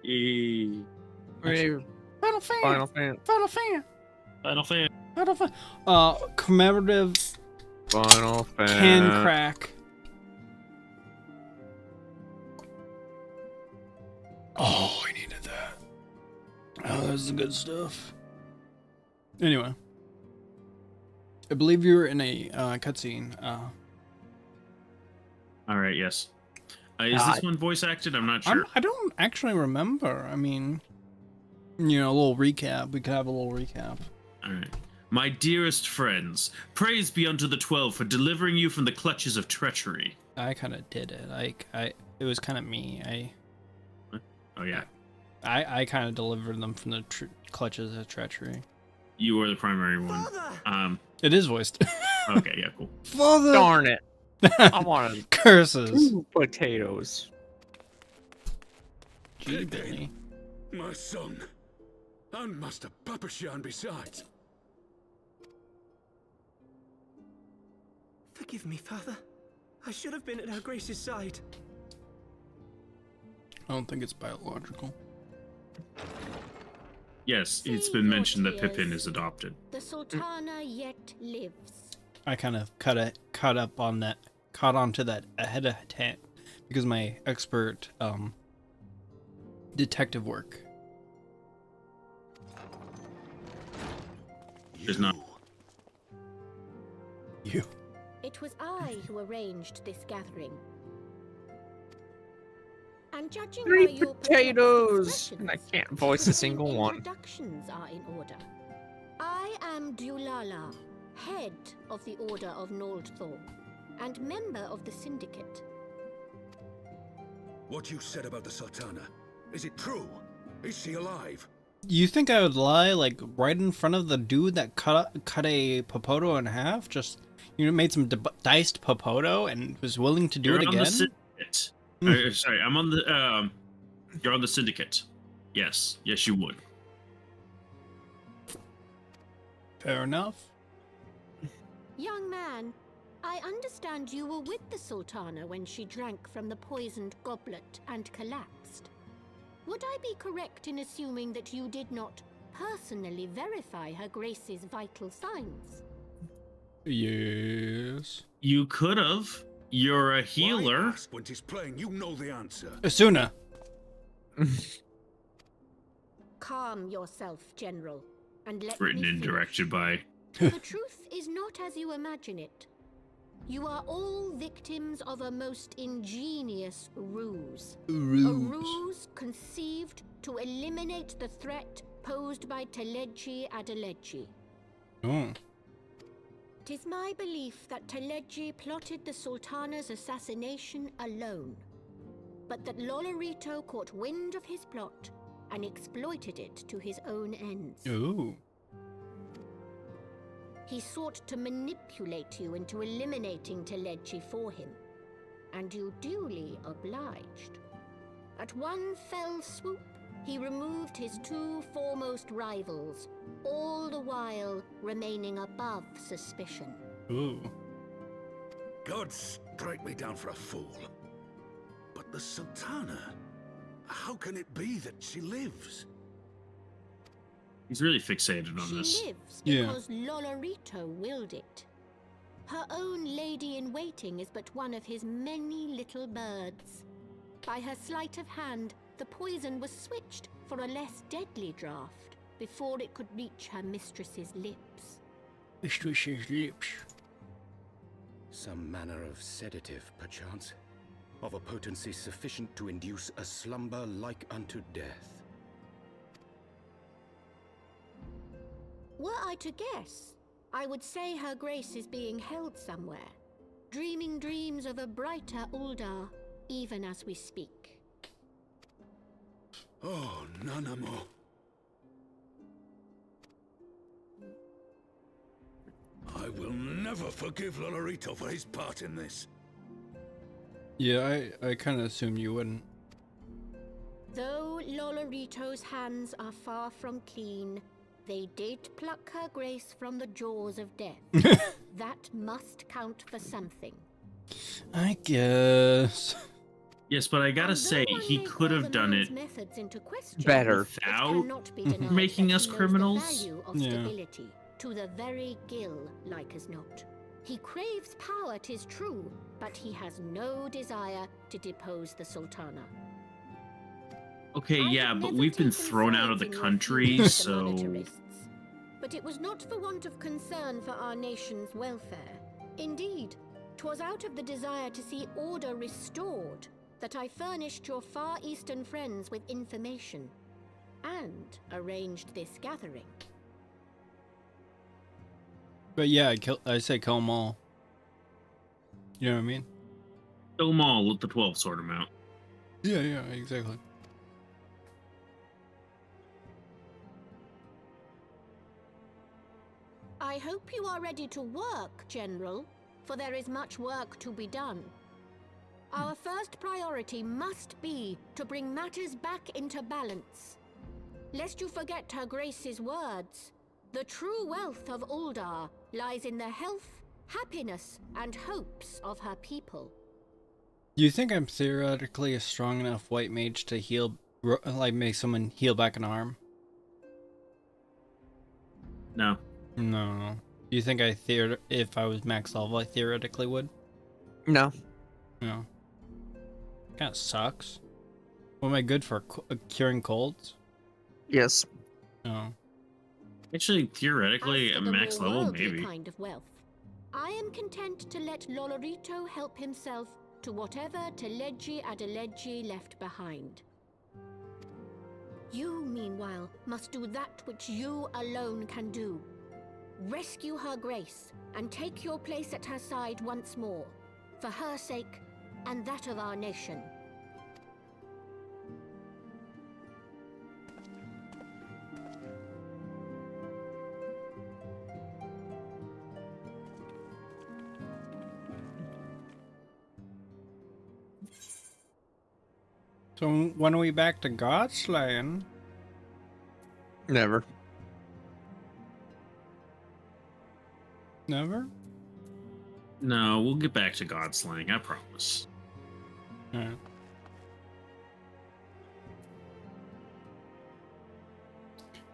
Final fan. Final fan. Final fan. Final fan. Final fan. Commemorative Final fan. can crack. Oh, I needed that. Oh, this is good stuff. Anyway, I believe you were in a cutscene. All right. Yes. Is this one voice acted? I'm not sure. I don't actually remember. I mean, you know, a little recap. We could have a little recap. All right. My dearest friends, praise be unto the 12 for delivering you from the clutches of treachery. I kind of did it. It was kind of me. Oh yeah. I kind of delivered them from the clutches of treachery. You were the primary one. It is voiced. Okay. Yeah. Cool. Father. Darn it. I wanted Curses. 2 potatoes. Gee, Benny. My son, and Master Papashan besides. Forgive me, Father. I should have been at Her Grace's side. I don't think it's biological. Yes, it's been mentioned that Pippin is adopted. The Sultana yet lives. I kind of caught onto that ahead of time because my expert detective work. There's not. You. It was I who arranged this gathering. And judging 3 by your potatoes! perplexed And I expressions, can't voice a the single one. introductions are in order. I am Dulala, head of the Order of Noldthor, and member of the Syndicate. What you said about the Sultana, is it true? Is she alive? You think I would lie like right in front of the dude that cut a popoto in half? Just made some diced popoto and was willing to do You're it on again? the Syndicate. Sorry, I'm on the. You're on the Syndicate. Yes, you would. Fair enough. Young man, I understand you were with the Sultana when she drank from the poisoned goblet and collapsed. Would I be correct in assuming that you did not personally verify Her Grace's vital signs? Yes. You could have. You're a Why healer. ask when 'tis plain you know the answer? Asuna. Calm yourself, General, and let Written me and finish. directed by. The truth is not as you imagine it. You are all victims of a most ingenious ruse. A ruse conceived to eliminate the threat posed by Teleji Adeleji. Oh. It is my belief that Teleji plotted the Sultana's assassination alone, but that Lolorito caught wind of his plot and exploited it to his own ends. Ooh. He sought to manipulate you into eliminating Teleji for him, and you duly obliged. At one fell swoop, he removed his 2 foremost rivals, all the while remaining above suspicion. Ooh. God strike me down for a fool. But the Sultana, how can it be that she lives? He's really fixated on She this. lives Yeah. because Lolorito willed it. Her own lady-in-waiting is but one of his many little birds. By her sleight of hand, the poison was switched for a less deadly draught before it could reach her mistress's lips. Mistress's lips. Some manner of sedative, perchance, of a potency sufficient to induce a slumber like unto death. Were I to guess, I would say Her Grace is being held somewhere, dreaming dreams of a brighter Uldar, even as we speak. Oh, Nanamo. I will never forgive Lolorito for his part in this. Yeah, I kind of assumed you wouldn't. Though Lolorito's hands are far from clean, they did pluck Her Grace from the jaws of death. That must count for something. I guess. Yes, but I gotta And say, though one he may could call have the done man's it methods into question, Better. it without cannot be denied making that us he knows criminals. the value of Yeah. stability to the very gill, like as not. He craves power, 'tis true, but he has no desire to depose the Sultana. Okay, I yeah, have but never we've been taken thrown out of sides the in your country, feud with the so monetarists, but it was not for want of concern for our nation's welfare. Indeed, 'twas out of the desire to see order restored that I furnished your Far Eastern friends with information and arranged this gathering. But yeah, I say kill them all. You know what I mean? kill them all, let the 12 sort them out. Yeah, yeah, exactly. I hope you are ready to work, General, for there is much work to be done. Our first priority must be to bring matters back into balance. Lest you forget Her Grace's words, the true wealth of Uldar lies in the health, happiness, and hopes of her people. Do you think I'm theoretically a strong enough white mage to heal, like make someone heal back an arm? No. No. Do you think if I was max level, I theoretically would? No. No. Kind of sucks. What am I good for? Curing colds? Yes. No. Actually, theoretically, As at for the max more level, worldly maybe. kind of wealth, I am content to let Lolorito help himself to whatever Teleji Adeleji left behind. You, meanwhile, must do that which you alone can do. Rescue Her Grace and take your place at her side once more, for her sake and that of our nation. So when are we back to Godslaying? Never. Never? No, we'll get back to Godslaying, I promise. Alright.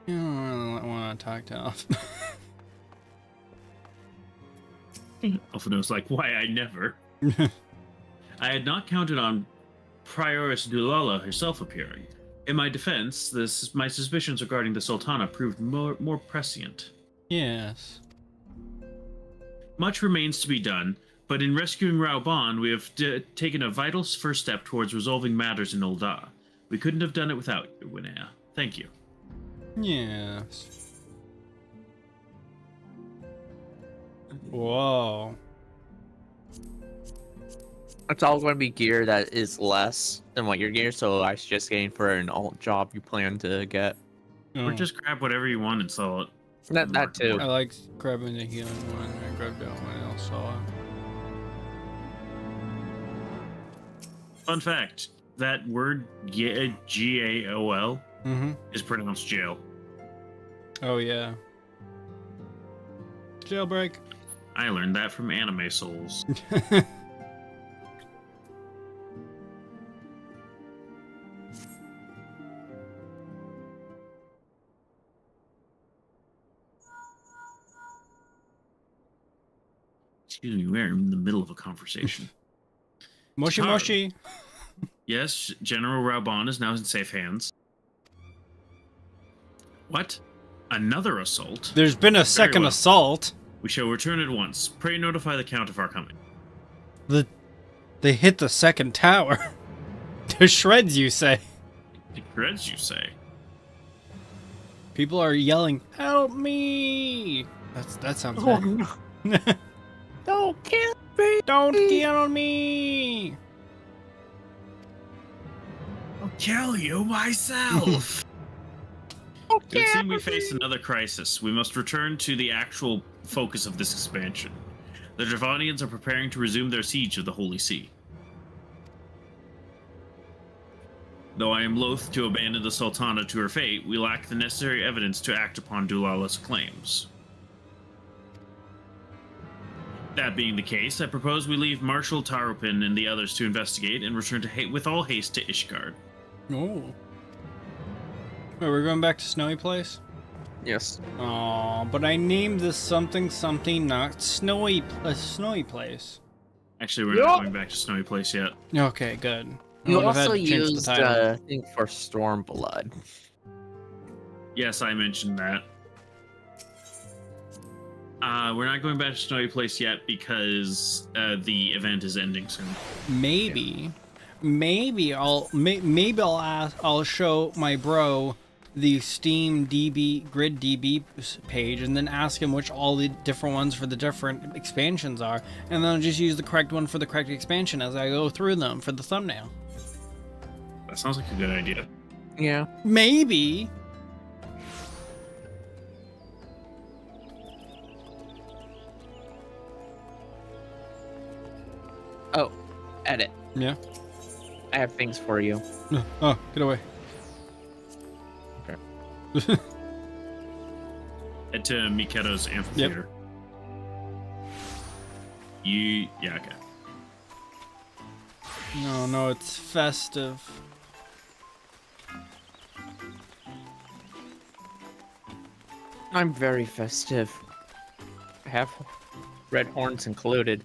You don't really want to talk to Elf. Alphino's like, why I never. I had not counted on Prioress Dulala herself appearing. In my defense, my suspicions regarding the Sultana proved more prescient. Yes. Much remains to be done, but in rescuing Rauban, we have taken a vital first step towards resolving matters in Ul'dah. We couldn't have done it without you, Winnea. Thank you. Yes. Whoa. It's all going to be gear that is less than what your gear, so I suggest getting for an alt job you plan to get. Oh. Or just grab whatever you want and sell it. That too. I like grabbing the healing one. I grabbed that one else saw it. Fun fact, that word G-A-O-L Mm-hmm. is pronounced jail. Oh yeah. Jailbreak. I learned that from Anime Souls. Excuse me, we're in the middle of a conversation. Moshi Tar. moshi. Yes, General Rauban is now in safe hands. What? Another assault? There's been a second well. assault. We shall return at once. Pray notify the Count of our coming. They hit the second tower. To shreds, you say. The dreads, you say? People are yelling, "Help me!" That sounds bad. no. Don't kill me! Don't kill me! I'll kill you myself! It would seem we face another crisis. We must return to the actual focus of this expansion. The Dravanians are preparing to resume their siege of the Holy See. Though I am loath to abandon the Sultana to her fate, we lack the necessary evidence to act upon Dulala's claims. That being the case, I propose we leave Marshal Taropin and the others to investigate and return with all haste to Ishgard. Oh. Wait, we're going back to Snowy Place? Yes. Oh, but I named this something, not Snowy Place. Actually, we're not going back to Snowy Place yet. Okay, good. I You would have had also to change the used title. thing for Stormblood. Yes, I mentioned that. We're not going back to Snowy Place yet because the event is ending soon. Maybe I'll show my bro the Steam DB Grid DB page and then ask him which all the different ones for the different expansions are, and then I'll just use the correct one for the correct expansion as I go through them for the thumbnail. That sounds like a good idea. Yeah. Maybe. Oh, edit. Yeah. I have things for you. Oh, get away. Okay. Head to Miketo's amphitheater. Yeah, okay. No, it's festive. I'm very festive. I have red horns included.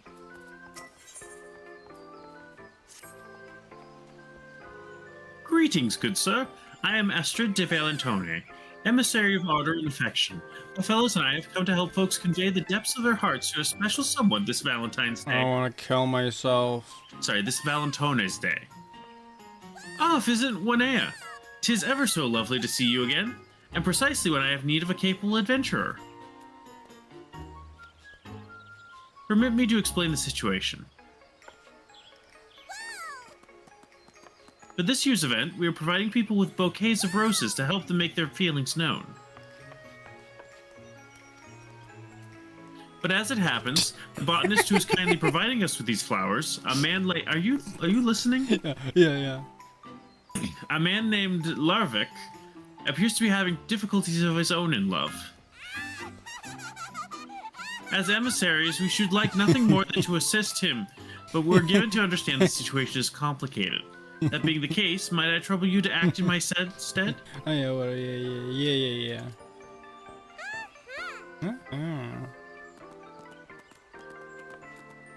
Greetings, good sir. I am Astrid de Valentone, emissary of honor and affection. My fellows and I have come to help folks convey the depths of their hearts to a special someone this Valentine's Day. I want to kill myself. Sorry, this Valentone's Day. Ah, Pheasant Wanea. 'Tis ever so lovely to see you again, and precisely when I have need of a capable adventurer. Permit me to explain the situation. For this year's event, we are providing people with bouquets of roses to help them make their feelings known. But as it happens, the botanist who is kindly providing us with these flowers, a man like... Are you listening? Yeah. A man named Larvik appears to be having difficulties of his own in love. As emissaries, we should like nothing more than to assist him, but we're given to understand the situation is complicated. That being the case, might I trouble you to act in my stead? Oh, yeah, well, yeah.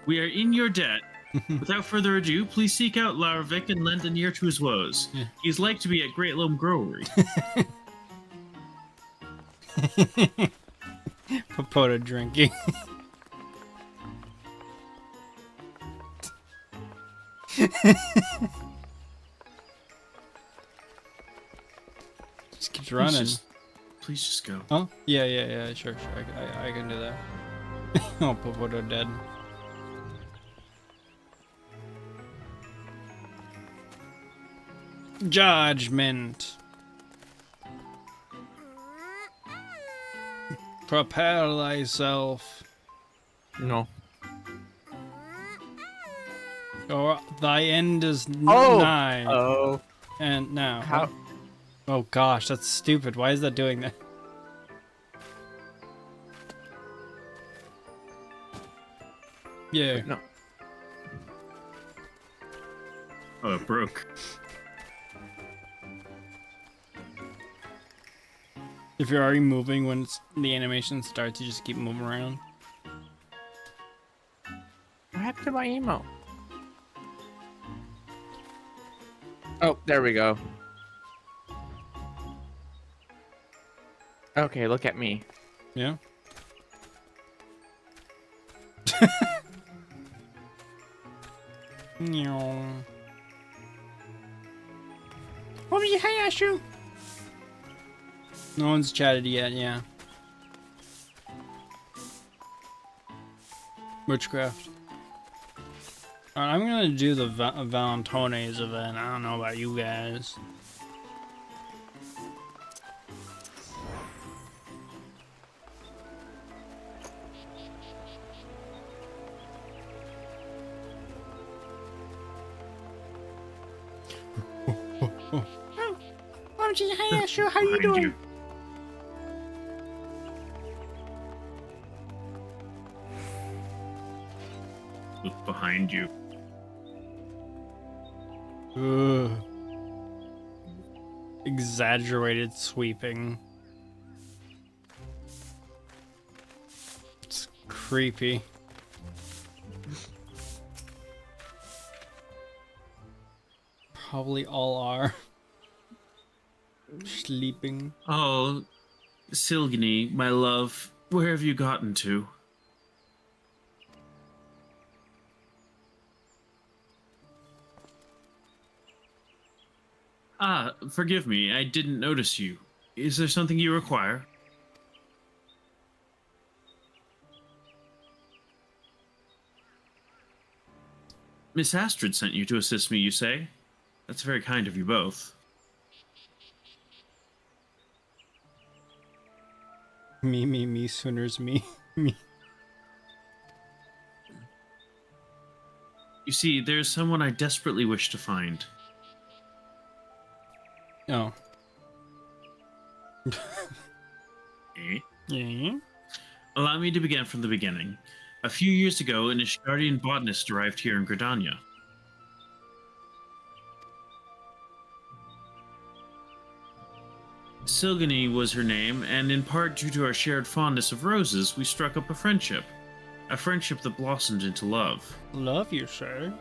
We are in your debt. Without further ado, please seek out Larvik and lend an ear to his woes. Yeah. He's like to be at Great Loam Growery. Papoda drinking. Just keeps running. Please just go. Oh, yeah, sure. I can do that. Oh, Papoda dead. Judgment. Prepare thyself, No. or thy end is Oh! nigh. Oh. And now. How? Oh gosh, that's stupid. Why is that doing that? Yeah. No. Oh, it broke. If you're already moving when the animation starts, you just keep moving around. What happened to my emo? Oh, there we go. Okay, look at me. Yeah. No. What was your hair, Ashu? No one's chatted yet, yeah. Witchcraft. Alright, I'm gonna do the Valentone's event. I don't know about you guys. Hey, Ashu, how you Behind doing? Look behind you. Ugh. Exaggerated sweeping. It's creepy. Probably all are. Sleeping. Oh, Silgni, my love, where have you gotten to? Ah, forgive me, I didn't notice you. Is there something you require? Miss Astrid sent you to assist me, you say? That's very kind of you both. Me, Sooners, me. You see, there's someone I desperately wish to find. Oh. Eh? Yeah. Allow me to begin from the beginning. A few years ago, an Ishgardian botanist arrived here in Gridania. Silgani was her name, and in part due to our shared fondness of roses, we struck up a friendship. A friendship that blossomed into love. Love you, sir.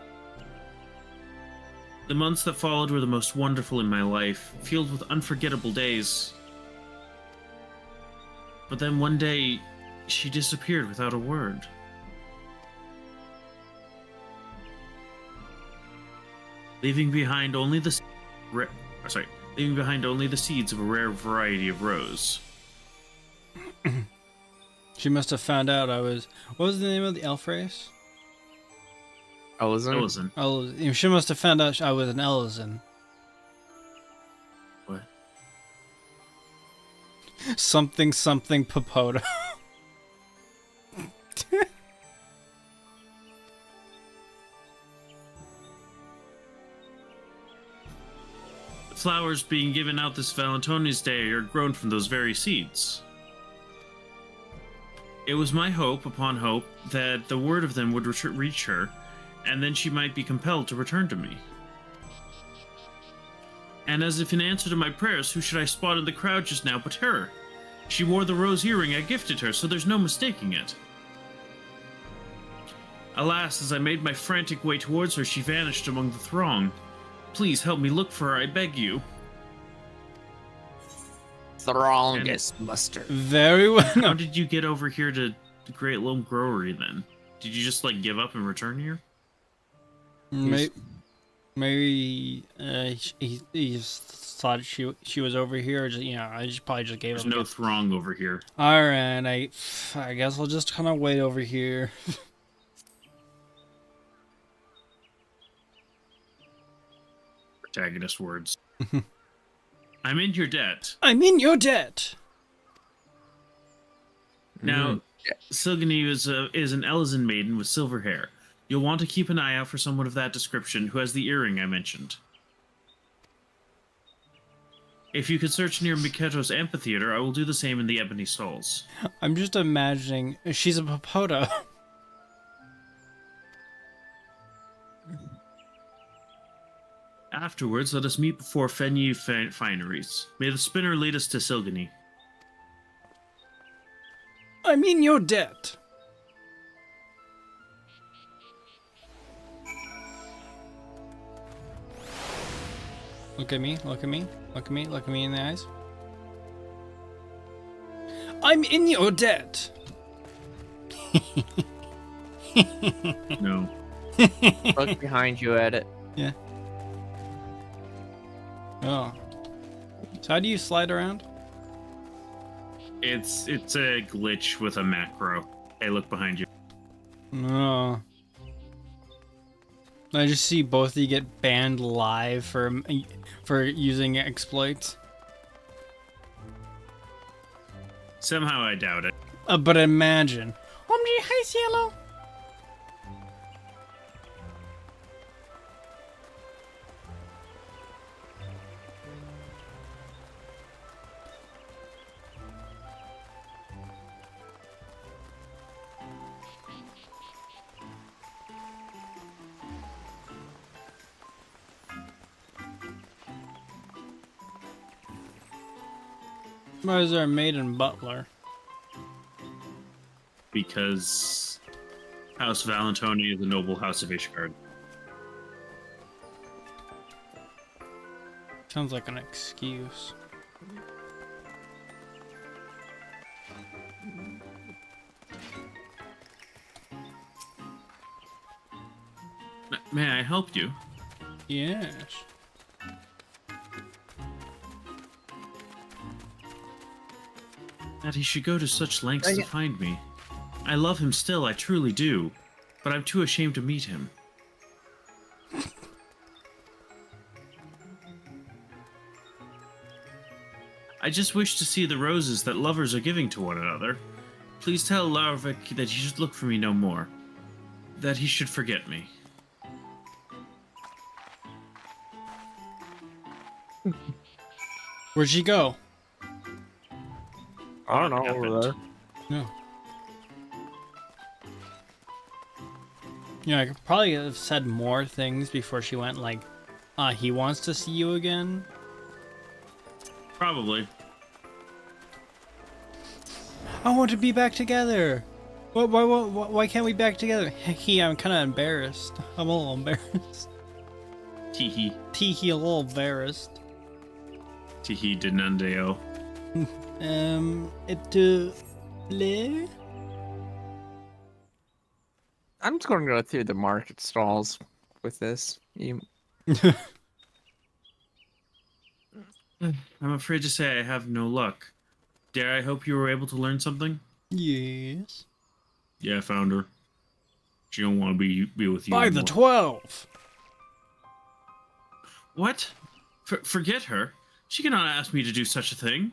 The months that followed were the most wonderful in my life, filled with unforgettable days. But then one day, she disappeared without a word. Leaving behind only the seeds of a rare variety of rose. She must have found out I was. What was the name of the elf race? Ellison. Oh, she must have found out I was an Ellison. What? Something Papoda. The flowers being given out this Valentinian's Day are grown from those very seeds. It was my hope, upon hope, that the word of them would reach her, and then she might be compelled to return to me. And as if in answer to my prayers, who should I spot in the crowd just now but her? She wore the rose earring I gifted her, so there's no mistaking it. Alas, as I made my frantic way towards her, she vanished among the throng. Please help me look for her, I beg you. Throngest mustard. Very well. How did you get over here to the Great Lone Growery then? Did you just like give up and return here? Maybe he just thought she was over here. Just, I probably just gave There's up. no throng over here. All right, I guess I'll just kind of wait over here. Protagonist words. I'm in your debt. I'm in your debt. Now, Silgani is an Ellison maiden with silver hair. You'll want to keep an eye out for someone of that description who has the earring I mentioned. If you could search near Miketo's amphitheater, I will do the same in the Ebony Stalls. I'm just imagining she's a Papoda. Afterwards, let us meet before Fenye Fineries. May the spinner lead us to Silgani. I'm in your debt. Look at me, look at me, look at me, look at me in the eyes. I'm in your debt. No. Look behind you at it. Yeah. Oh. So how do you slide around? It's a glitch with a macro. Hey, look behind you. Oh. I just see both of you get banned live for using exploits. Somehow I doubt it. But imagine. Hi, Cielo. Why is there a maiden butler? Because House Valentoni is a noble house of Ishgard. Sounds like an excuse. May I help you? Yes. That he should go to such lengths to find me. I love him still, I truly do. But I'm too ashamed to meet him. I just wish to see the roses that lovers are giving to one another. Please tell Larvik that he should look for me no more. That he should forget me. Where'd she go? I don't know, over there. No. Yeah, I could probably have said more things before she went like, he wants to see you again. Probably. I want to be back together. Why can't we be back together? Hee, I'm kind of embarrassed. I'm a little embarrassed. Teehee. Teehee, a little embarrassed. Teehee denandeo. Le? I'm just going to go through the market stalls with this. I'm afraid to say I have no luck. Dare I hope you were able to learn something? Yes. Yeah, I found her. She don't want to be with you By anymore. the 12. What? Forget her? She cannot ask me to do such a thing.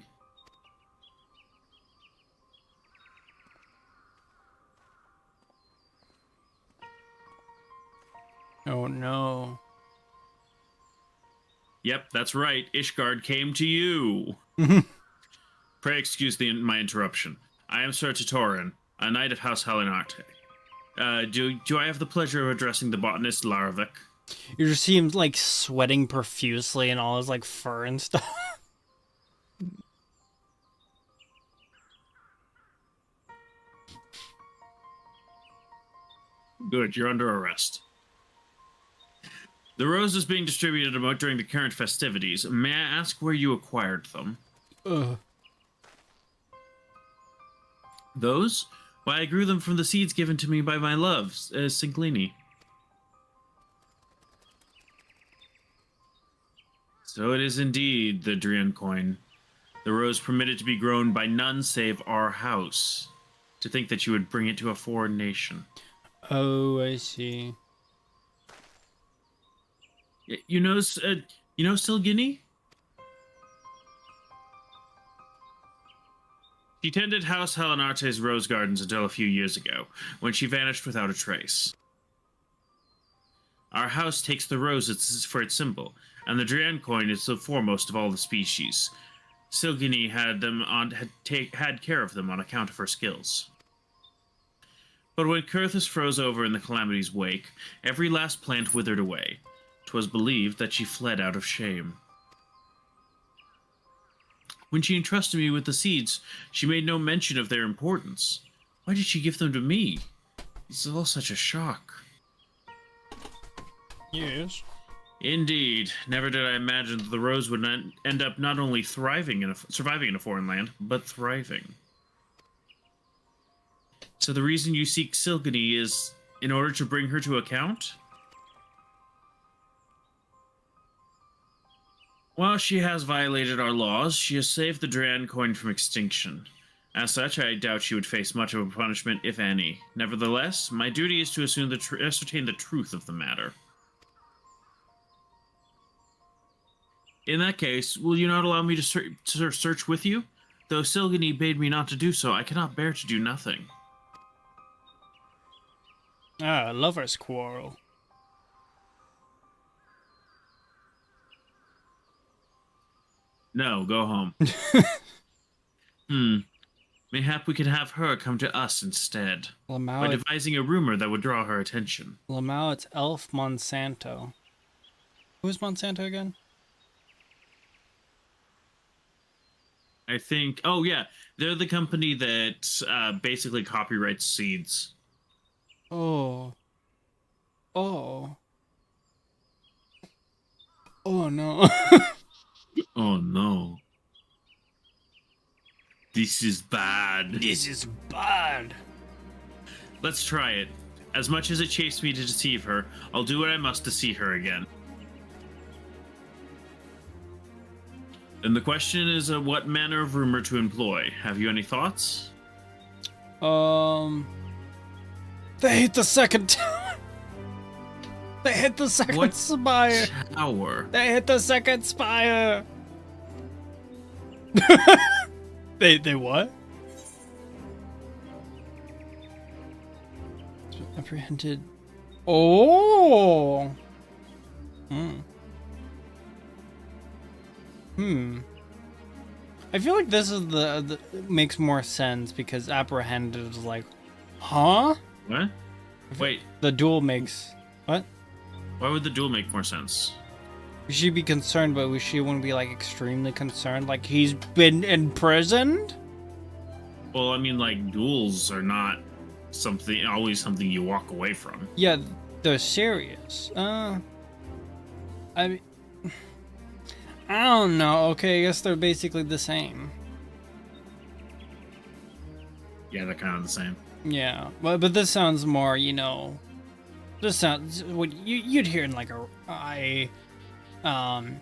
Oh no. Yep, that's right. Ishgard came to you. Pray excuse my interruption. I am Sir Titorin, a knight of House Halinarte. Do I have the pleasure of addressing the botanist Larvik? You just see him like sweating profusely and all his like fur and stuff. Good, you're under arrest. The roses being distributed about during the current festivities. May I ask where you acquired them? Those? Why, I grew them from the seeds given to me by my love, Singlini. So it is indeed the Drian coin. The rose permitted to be grown by none save our house. To think that you would bring it to a foreign nation. Oh, I see. You know Silgini? She tended House Halinarte's rose gardens until a few years ago, when she vanished without a trace. Our house takes the rose for its symbol, and the Drian coin is the foremost of all the species. Silgini had care of them on account of her skills. But when Kurthus froze over in the calamity's wake, every last plant withered away. 'Twas believed that she fled out of shame. When she entrusted me with the seeds, she made no mention of their importance. Why did she give them to me? This is all such a shock. Yes. Indeed, never did I imagine that the rose would end up not only surviving in a foreign land, but thriving. So the reason you seek Silgini is in order to bring her to account? While she has violated our laws, she has saved the Drian coin from extinction. As such, I doubt she would face much of a punishment, if any. Nevertheless, my duty is to ascertain the truth of the matter. In that case, will you not allow me to search with you? Though Silgini bade me not to do so, I cannot bear to do nothing. Lover's quarrel. No, go home. Mayhap we could have her come to us instead. By Lamau, devising a rumor that would draw her attention. Lamau, it's Elf Monsanto. Who's Monsanto again? I think. Oh yeah, they're the company that basically copyrights seeds. Oh. Oh. Oh no. Oh no. This is bad. This is bad. Let's try it. As much as it chased me to deceive her, I'll do what I must to see her again. Then the question is, what manner of rumor to employ? Have you any thoughts? They hit the second tower. They hit the second What spire. tower? They hit the second spire. They what? Apprehended. Oh. I feel like this is the makes more sense because apprehended is like, huh? What? Wait, The duel makes what? why would the duel make more sense? She'd be concerned, but she wouldn't be like extremely concerned. Like he's been imprisoned. Well, I mean, like, duels are not always something you walk away from. Yeah, they're serious. I mean, I don't know. Okay, I guess they're basically the same. Yeah, they're kind of the same. Yeah, but this sounds more, you know. This sounds what you'd hear in like I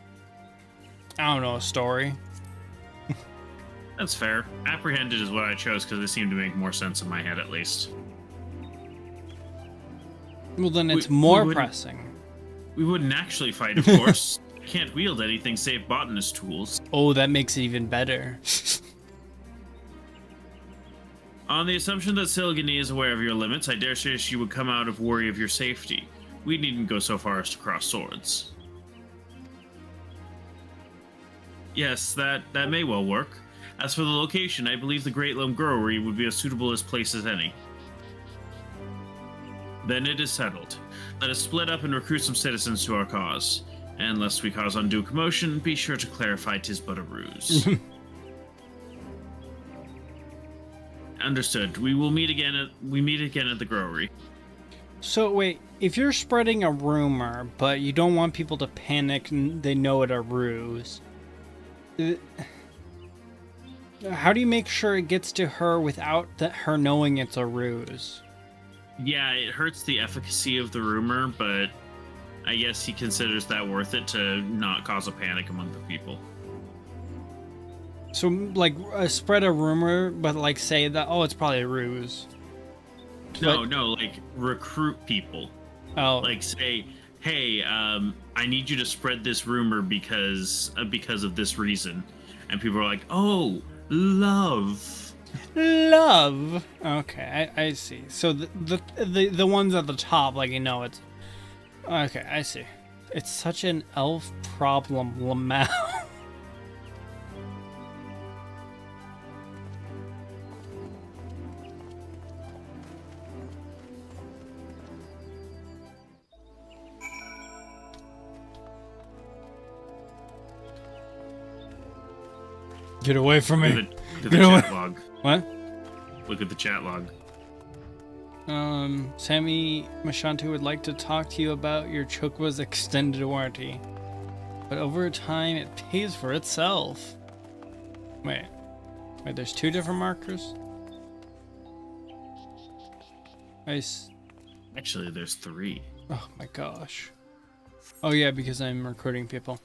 don't know, a story. That's fair. Apprehended is what I chose because it seemed to make more sense in my head, at least. Well, then it's We more wouldn't- pressing. We wouldn't actually fight, of course. Can't wield anything save botanist tools. Oh, that makes it even better. On the assumption that Silgany is aware of your limits, I dare say she would come out of worry of your safety. We needn't go so far as to cross swords. Yes, that may well work. As for the location, I believe the Great Loam Growery would be as suitable a place as any. Then it is settled. Let us split up and recruit some citizens to our cause. And lest we cause undue commotion, be sure to clarify 'tis but a ruse. Understood. We meet again at the Growery. So wait, if you're spreading a rumor, but you don't want people to panic and they know it a ruse, how do you make sure it gets to her without her knowing it's a ruse? Yeah, it hurts the efficacy of the rumor, but I guess he considers that worth it to not cause a panic among the people. So, like, spread a rumor, but, like, say that, oh, it's probably a ruse. No, like recruit people. Oh. Like say, hey, I need you to spread this rumor because of this reason, and people are like, oh, love. Love. Okay, I see. So the ones at the top, like, you know, it's okay. I see. It's such an elf problem, Lamau. Get away from me. Look at the Get away. chat log. What? Look at the chat log. Sammy Mashantu would like to talk to you about your Chokwa's extended warranty. But over time, it pays for itself. Wait, there's two different markers? Actually, there's 3. Oh my gosh. Oh yeah, because I'm recruiting people.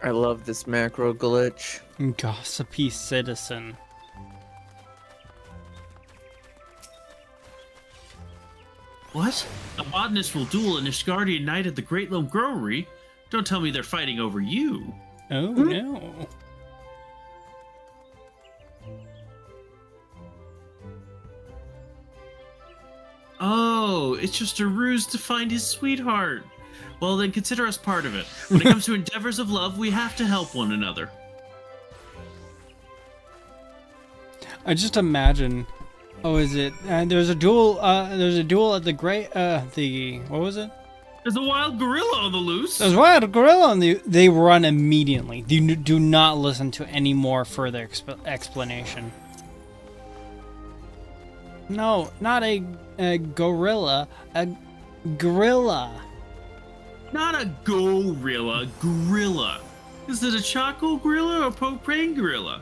I love this macro glitch. Gossipy citizen. What? A botanist will duel an Ishgardian knight at the Great Loam Growery? Don't tell me they're fighting over you. Oh no. Oh, it's just a ruse to find his sweetheart. Well, then consider us part of it. When it comes to endeavors of love, we have to help one another. I just imagine. Oh, is it? There's a duel. There's a duel at the great. What was it? There's a wild gorilla on the loose. There's wild gorilla on the. They run immediately. Do not listen to any more further explanation. No, not a gorilla. A gorilla. Not a gorilla. Gorilla. Is it a Choco gorilla or a propane gorilla?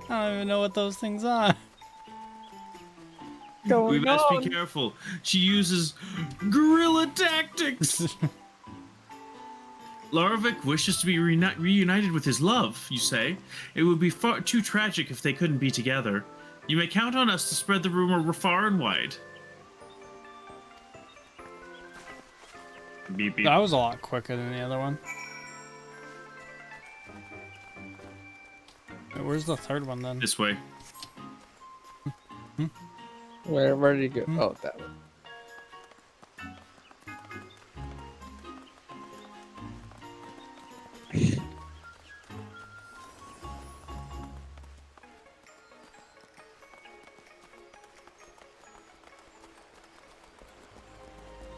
I don't even know what those things are. We must be careful. She uses guerrilla tactics. Larvik wishes to be reunited with his love, you say? It would be far too tragic if they couldn't be together. You may count on us to spread the rumor far and wide. Beep, beep. That was a lot quicker than the other one. Wait, where's the third one then? This way. Where did you go? Oh, that one.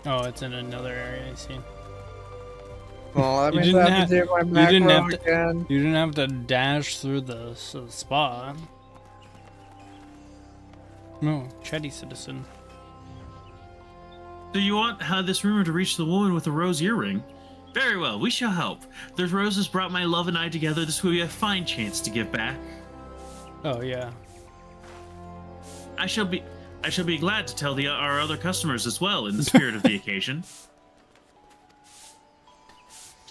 Oh, it's in another area. I see. Well, that You means didn't I have to have- do my you didn't macro have to- again. You didn't have to dash through the spot. No, Chetty citizen. Do you want how this rumor to reach the woman with the rose earring? Very well, we shall help. Those roses brought my love and I together. This will be a fine chance to give back. Oh yeah. I shall be glad to tell our other customers as well in the spirit of the occasion.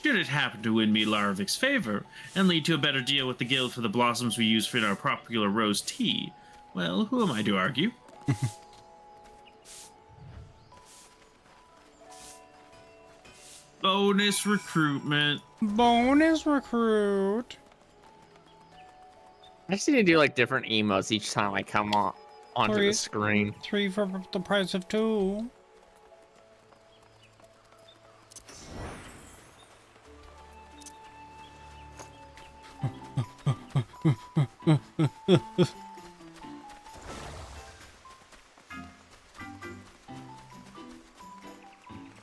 Should it happen to win me Larvik's favor and lead to a better deal with the guild for the blossoms we use for our popular rose tea, well, who am I to argue? Bonus recruitment. Bonus recruit. I just need to do like different emotes each time I come on onto Or the screen. 3 for the price of 2.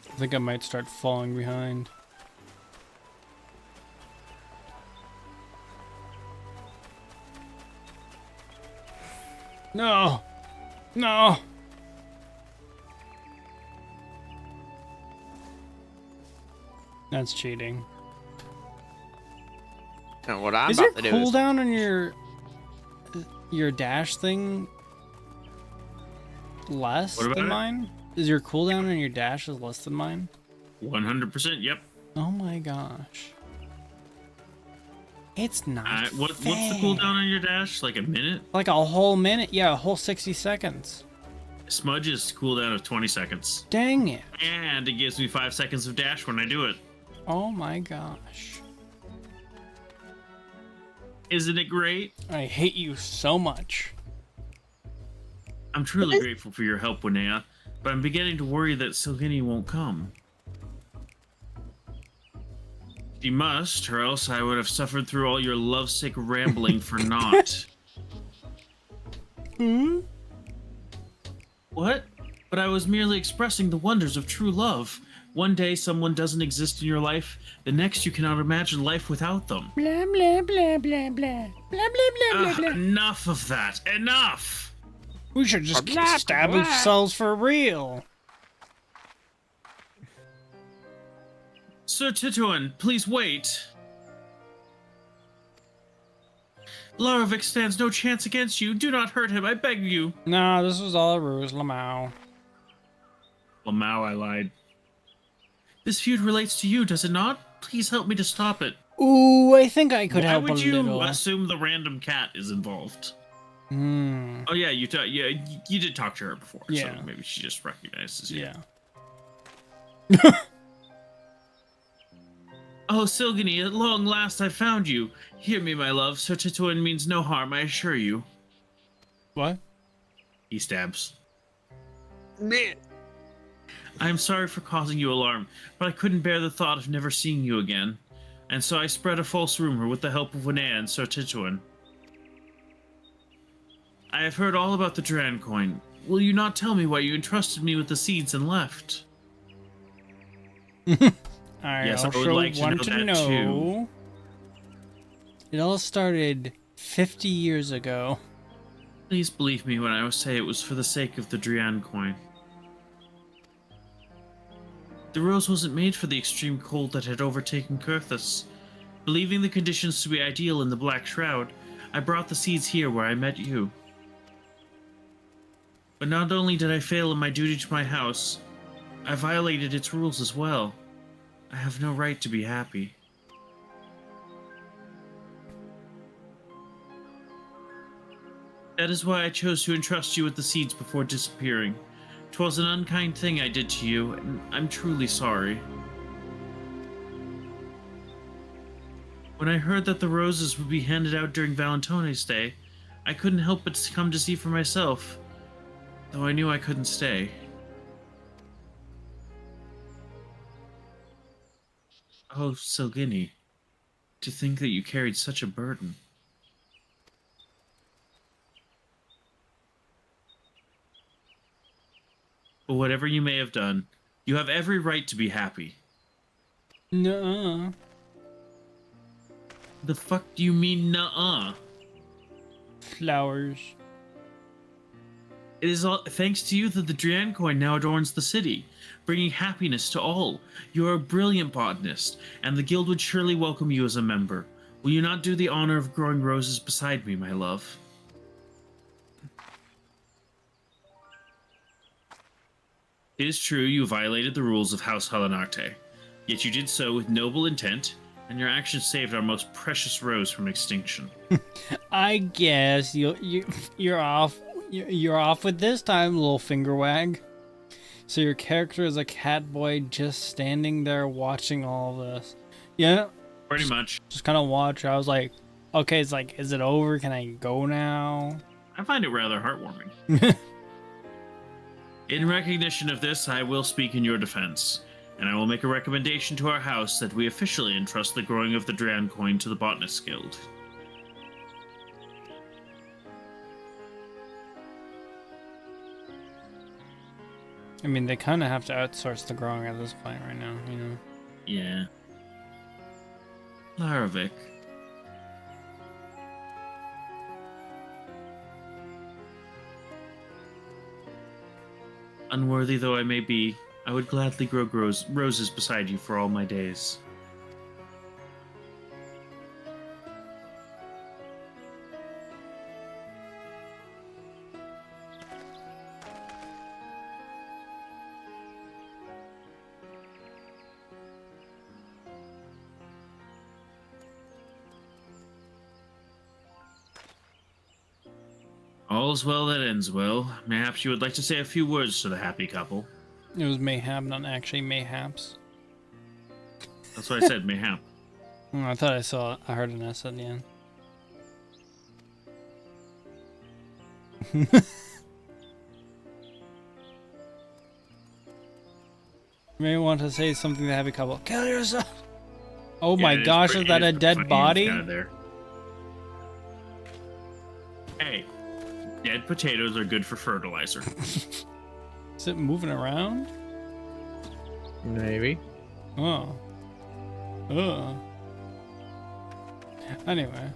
I think I might start falling behind. No! No! That's cheating. And what I'm Is your about to do is cooldown on your dash thing less What about than it? mine? Is your cooldown on your dash is less than mine? 100%, yep. Oh my gosh. It's not What's the fair. cooldown on your dash? Like a minute? Like a whole minute? Yeah, a whole 60 seconds. Smudge's cooldown of 20 seconds. Dang it. And it gives me 5 seconds of dash when I do it. Oh my gosh. Isn't it great? I hate you so much. I'm truly grateful for your help, Winea, but I'm beginning to worry that Silgini won't come. She must, or else I would have suffered through all your lovesick rambling for naught. Hmm? What? But I was merely expressing the wonders of true love. One day someone doesn't exist in your life, the next you cannot imagine life without them. Blah, blah, blah, blah, blah. Blah, blah, blah, blah, blah. Enough of that. Enough! We should just Blah, stab blah. ourselves for real. Sir Tituan, please wait. Laravik stands no chance against you. Do not hurt him, I beg you. Nah, this was all a ruse, Lamau. Lamau, I lied. This feud relates to you, does it not? Please help me to stop it. Ooh, I think I could Why help a would you little. assume the random cat is involved? Hmm. Oh yeah, you did talk to her before, Yeah. so maybe she just recognizes you. Yeah. Oh, Silgini, at long last I found you. Hear me, my love. Sir Tituan means no harm, I assure you. What? He stabs. I am sorry for causing you alarm, but I couldn't bear the thought of never seeing you again. And so I spread a false rumor with the help of Winea and Sir Tituan. I have heard all about the Duran coin. Will you not tell me why you entrusted me with the seeds and left? I Yes, I would also like to want know to that know. too. It all started 50 years ago. Please believe me when I say it was for the sake of the Drian coin. The rose wasn't made for the extreme cold that had overtaken Kurthus. Believing the conditions to be ideal in the Black Shroud, I brought the seeds here where I met you. But not only did I fail in my duty to my house, I violated its rules as well. I have no right to be happy. That is why I chose to entrust you with the seeds before disappearing. 'Twas an unkind thing I did to you, and I'm truly sorry. When I heard that the roses would be handed out during Valentine's Day, I couldn't help but come to see for myself, though I knew I couldn't stay. Oh, Silgini, to think that you carried such a burden. But whatever you may have done, you have every right to be happy. Nuh-uh. The fuck do you mean, nuh-uh? Flowers. It is all thanks to you that the Drian coin now adorns the city, bringing happiness to all. You are a brilliant botanist, and the guild would surely welcome you as a member. Will you not do the honor of growing roses beside me, my love? It is true you violated the rules of House Halanarte, yet you did so with noble intent, and your actions saved our most precious rose from extinction. I guess you're off. You're off with this time, little finger wag. So your character is a cat boy just standing there watching all this. Yeah. Pretty much. Just kind of watch. I was like, okay, it's like, is it over? Can I go now? I find it rather heartwarming. In recognition of this, I will speak in your defense, and I will make a recommendation to our house that we officially entrust the growing of the Drian coin to the Botanists Guild. I mean, they kind of have to outsource the growing at this point right now, you know? Yeah. Laravik. Unworthy though I may be, I would gladly grow roses beside you for all my days. All's well that ends well. Perhaps you would like to say a few words to the happy couple. It was mayhap, not actually mayhaps. That's what I said, mayhap. Oh, I thought I heard an S at the end. You may want to say something to the happy couple. Kill yourself! Oh my gosh, is that a dead body? Hey, dead potatoes are good for fertilizer. Is it moving around? Maybe. Oh. Oh. Anyway.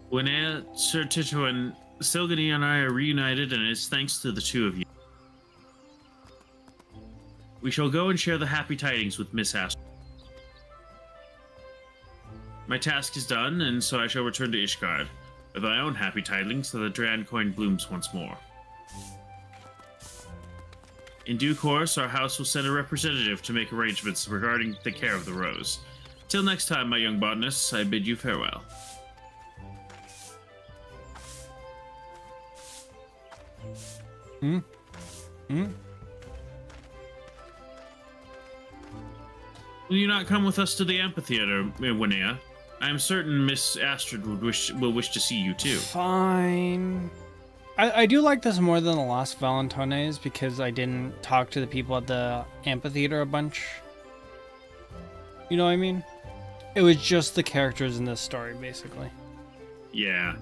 When Sir Tito and Silgani and I are reunited, and it's thanks to the two of you. We shall go and share the happy tidings with Miss Astor. My task is done, and so I shall return to Ishgard, with my own happy tidings so the Drian coin blooms once more. In due course, our house will send a representative to make arrangements regarding the care of the rose. Till next time, my young botanists, I bid you farewell. Hmm? Hmm? Will you not come with us to the amphitheater, Winnea? I am certain Miss Astrid will wish to see you too. Fine. I do like this more than the last Valentine's because I didn't talk to the people at the amphitheater a bunch. You know what I mean? It was just the characters in this story, basically. Yeah.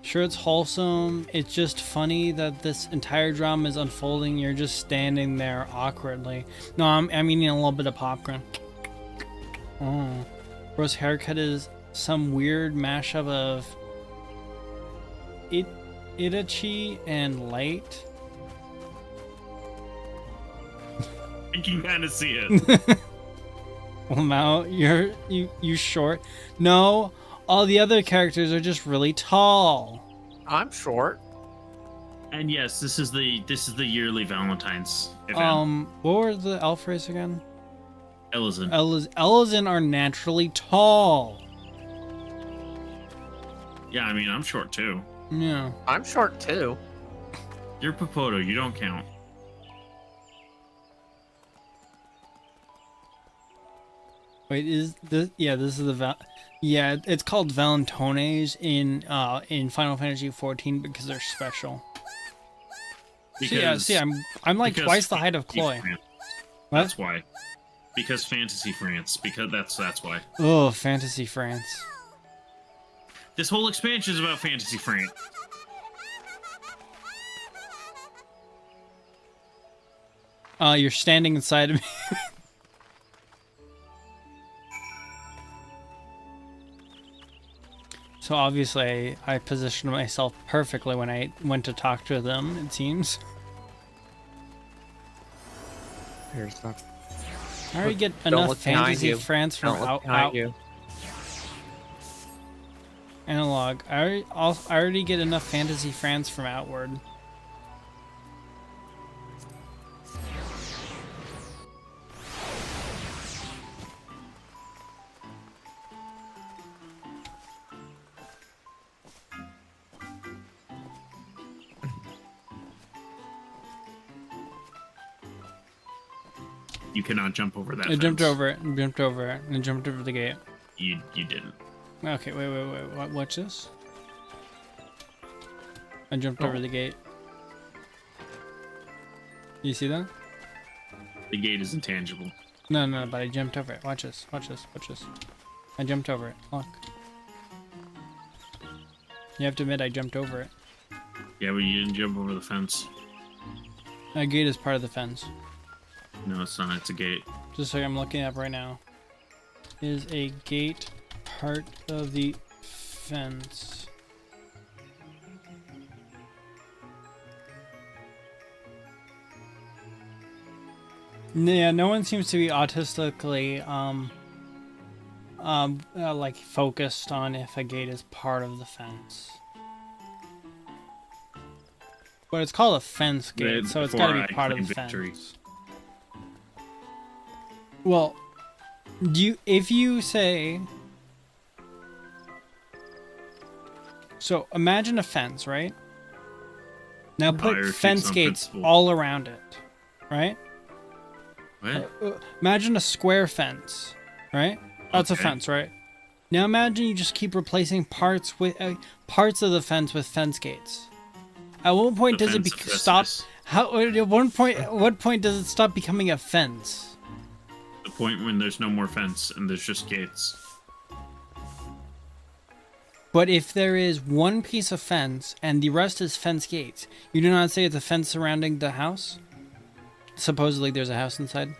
Sure, it's wholesome. It's just funny that this entire drama is unfolding. You're just standing there awkwardly. No, I'm eating a little bit of popcorn. Oh. Bro's haircut is some weird mashup of Itachi and Light. You can kind of see it. Well, Mao, you short. No, all the other characters are just really tall. I'm short. And yes, this is the yearly Valentine's event. What were the elf race again? Ellison. Ellison are naturally tall. Yeah, I mean, I'm short too. Yeah. I'm short too. You're Popoto, you don't count. Wait, is this? Yeah, this is the Yeah, it's called Valentones in Final Fantasy XIV because they're special. Because, I'm like because twice the height of Fantasy Chloe. France. What? That's why. Because Fantasy France. Because that's why. Oh, Fantasy France. This whole expansion is about Fantasy France. You're standing inside of me. So obviously, I positioned myself perfectly when I went to talk to them, it seems. Here's stuff. I already get Don't enough look behind Fantasy you. France from Don't look out behind you. analog. I already get enough Fantasy France from Outward. You cannot jump over that. I jumped fence. over it, and jumped over it, and jumped over the gate. You didn't. Okay, wait. Watch this. I jumped over the gate. You see that? The gate is intangible. No, but I jumped over it. Watch this. I jumped over it. Look. You have to admit I jumped over it. Yeah, but you didn't jump over the fence. That gate is part of the fence. No, it's not. It's a gate. Just like I'm looking up right now. Is a gate part of the fence? Yeah, no one seems to be autistically like focused on if a gate is part of the fence. But it's called a fence gate, so it's got to be part of the fence. Well, if you say, so imagine a fence, right? Now put Fire fence keeps on gates principle. all around it, right? What? Imagine a square fence, right? That's a Okay. fence, right? Now imagine you just keep replacing parts of the fence with fence gates. At what point The does it fence of stop? Festus. At what point does it stop becoming a fence? The point when there's no more fence and there's just gates. But if there is one piece of fence and the rest is fence gates, you do not say it's a fence surrounding the house? Supposedly there's a house inside?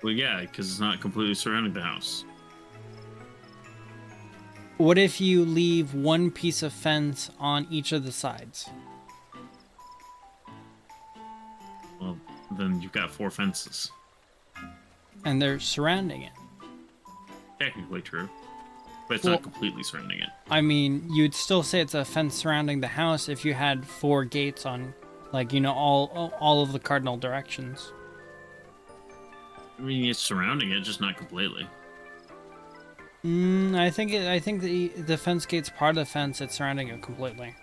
Well, yeah, because it's not completely surrounding the house. What if you leave one piece of fence on each of the sides? Well, then you've got 4 fences. And they're surrounding it. Technically true. But it's Well- not completely surrounding it. I mean, you'd still say it's a fence surrounding the house if you had 4 gates on, like, all of the cardinal directions. I mean, it's surrounding it, just not completely. I think the fence gate's part of the fence. It's surrounding it completely.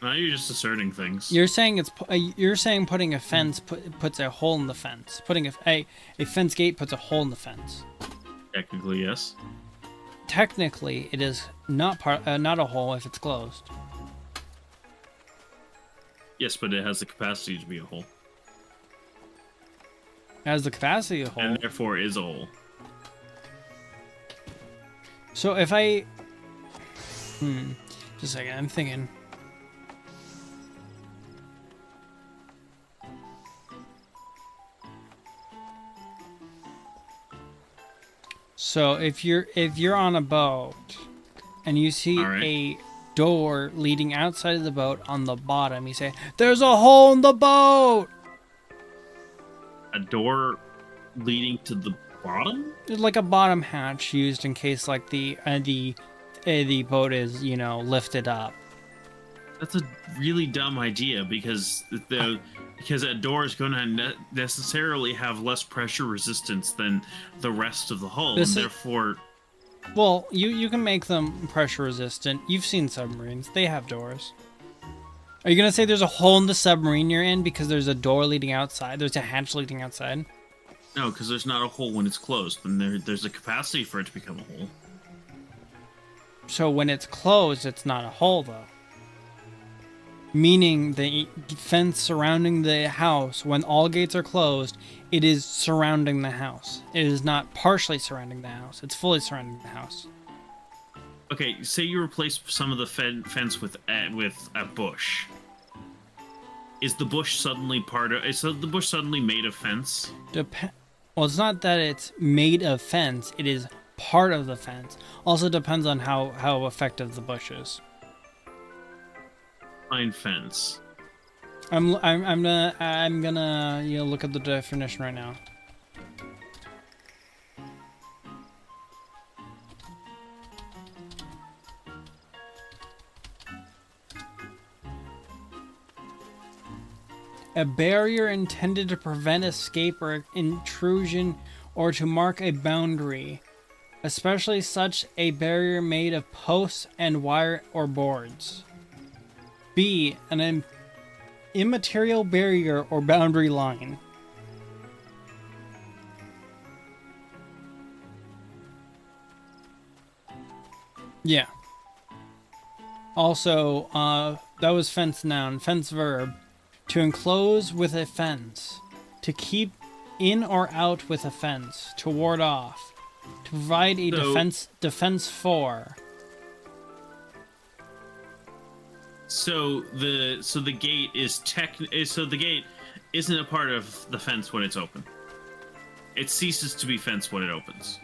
Now you're just asserting things. You're saying putting a fence puts a hole in the fence. Putting a fence gate puts a hole in the fence. Technically, yes. Technically, it is not a hole if it's closed. Yes, but it has the capacity to be a hole. It has the capacity of a hole. And therefore is a hole. So if I, Just a second, I'm thinking. So if you're on a boat and you see All right. a door leading outside of the boat on the bottom, you say, "There's a hole in the boat." A door leading to the bottom? It's like a bottom hatch used in case like the boat is, you know, lifted up. That's a really dumb idea because a door is going to necessarily have less pressure resistance than the rest of the hull, and therefore. Well, you can make them pressure resistant. You've seen submarines; they have doors. Are you gonna say there's a hole in the submarine you're in because there's a door leading outside? There's a hatch leading outside. No, because there's not a hole when it's closed, and there's a capacity for it to become a hole. So when it's closed, it's not a hole though. Meaning the fence surrounding the house, when all gates are closed, it is surrounding the house. It is not partially surrounding the house. It's fully surrounding the house. Okay, say you replace some of the fence with a bush. Is the bush suddenly the bush suddenly made of fence? Well, it's not that it's made of fence. It is part of the fence. Also depends on how effective the bush is. Fine fence. I'm gonna look at the definition right now. A barrier intended to prevent escape or intrusion or to mark a boundary, especially such a barrier made of posts and wire or boards. B. An immaterial barrier or boundary line. Yeah. Also, that was fence noun. Fence verb. To enclose with a fence. To keep in or out with a fence. To ward off. To provide a defense for. So the gate the gate isn't a part of the fence when it's open. It ceases to be fence when it opens.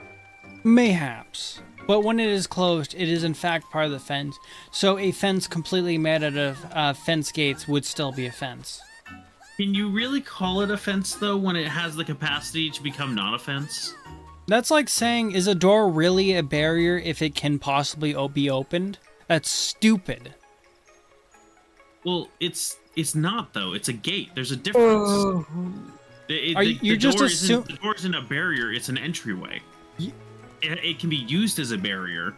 Mayhaps. But when it is closed, it is in fact part of the fence. So a fence completely made out of fence gates would still be a fence. Can you really call it a fence though when it has the capacity to become not a fence? That's like saying, is a door really a barrier if it can possibly be opened? That's stupid. Well, it's not though. It's a gate. There's a difference. The door isn't a barrier. It's an entryway. It can be used as a barrier,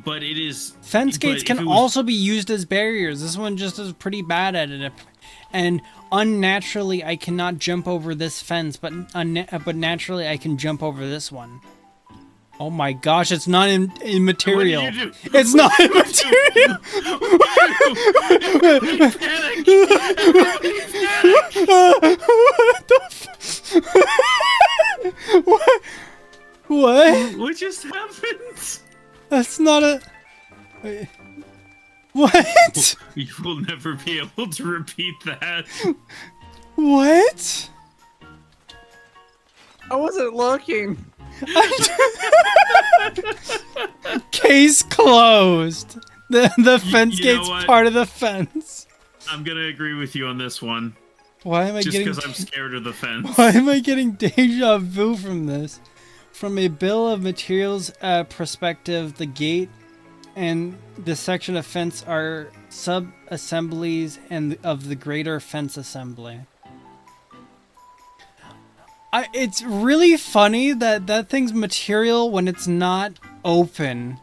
but it is. Fence gates can also be used as barriers. This one just is pretty bad at it, and unnaturally I cannot jump over this fence, but naturally I can jump over this one. Oh my gosh, it's not immaterial. What did you do? It's not immaterial. What? What? What just happened? That's not a... Wait. What? You will never be able to repeat that. What? I wasn't looking. Case closed. The fence gate's part of the fence. I'm gonna agree with you on this one. Why am I just getting... because I'm scared of the fence. Why am I getting deja vu from this? From a bill of materials perspective, the gate and the section of fence are sub-assemblies and of the greater fence assembly. It's really funny that that thing's material when it's not open.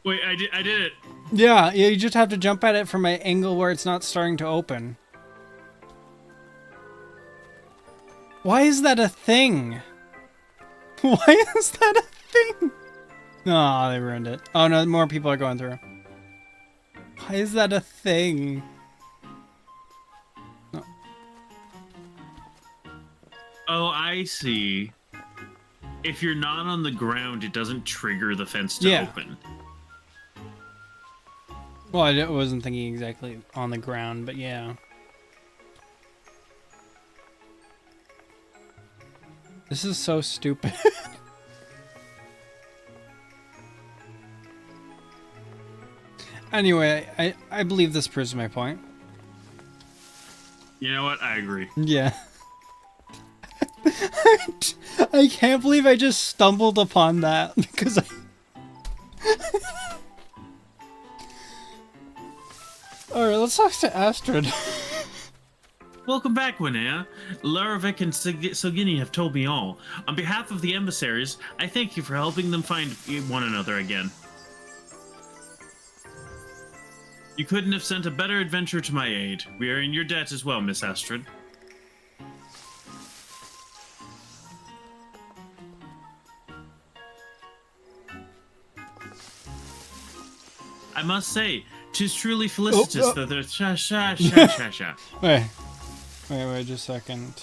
Wait, I did it. Yeah, you just have to jump at it from an angle where it's not starting to open. Why is that a thing? Why is that a thing? Oh, they ruined it. Oh no, more people are going through. Why is that a thing? Oh, I see. if you're not on the ground, it doesn't trigger the fence to open. Well, I wasn't thinking exactly on the ground, but yeah. This is so stupid. Anyway, I believe this proves my point. You know what? I agree. Yeah. I can't believe I just stumbled upon that because Alright, let's talk to Astrid. Welcome back, Winea. Laravik and Sogini have told me all. On behalf of the emissaries, I thank you for helping them find one another again. You couldn't have sent a better adventurer to my aid. We are in your debt as well, Miss Astrid. I must say, 'tis truly felicitous that there's sha. Wait, just a second.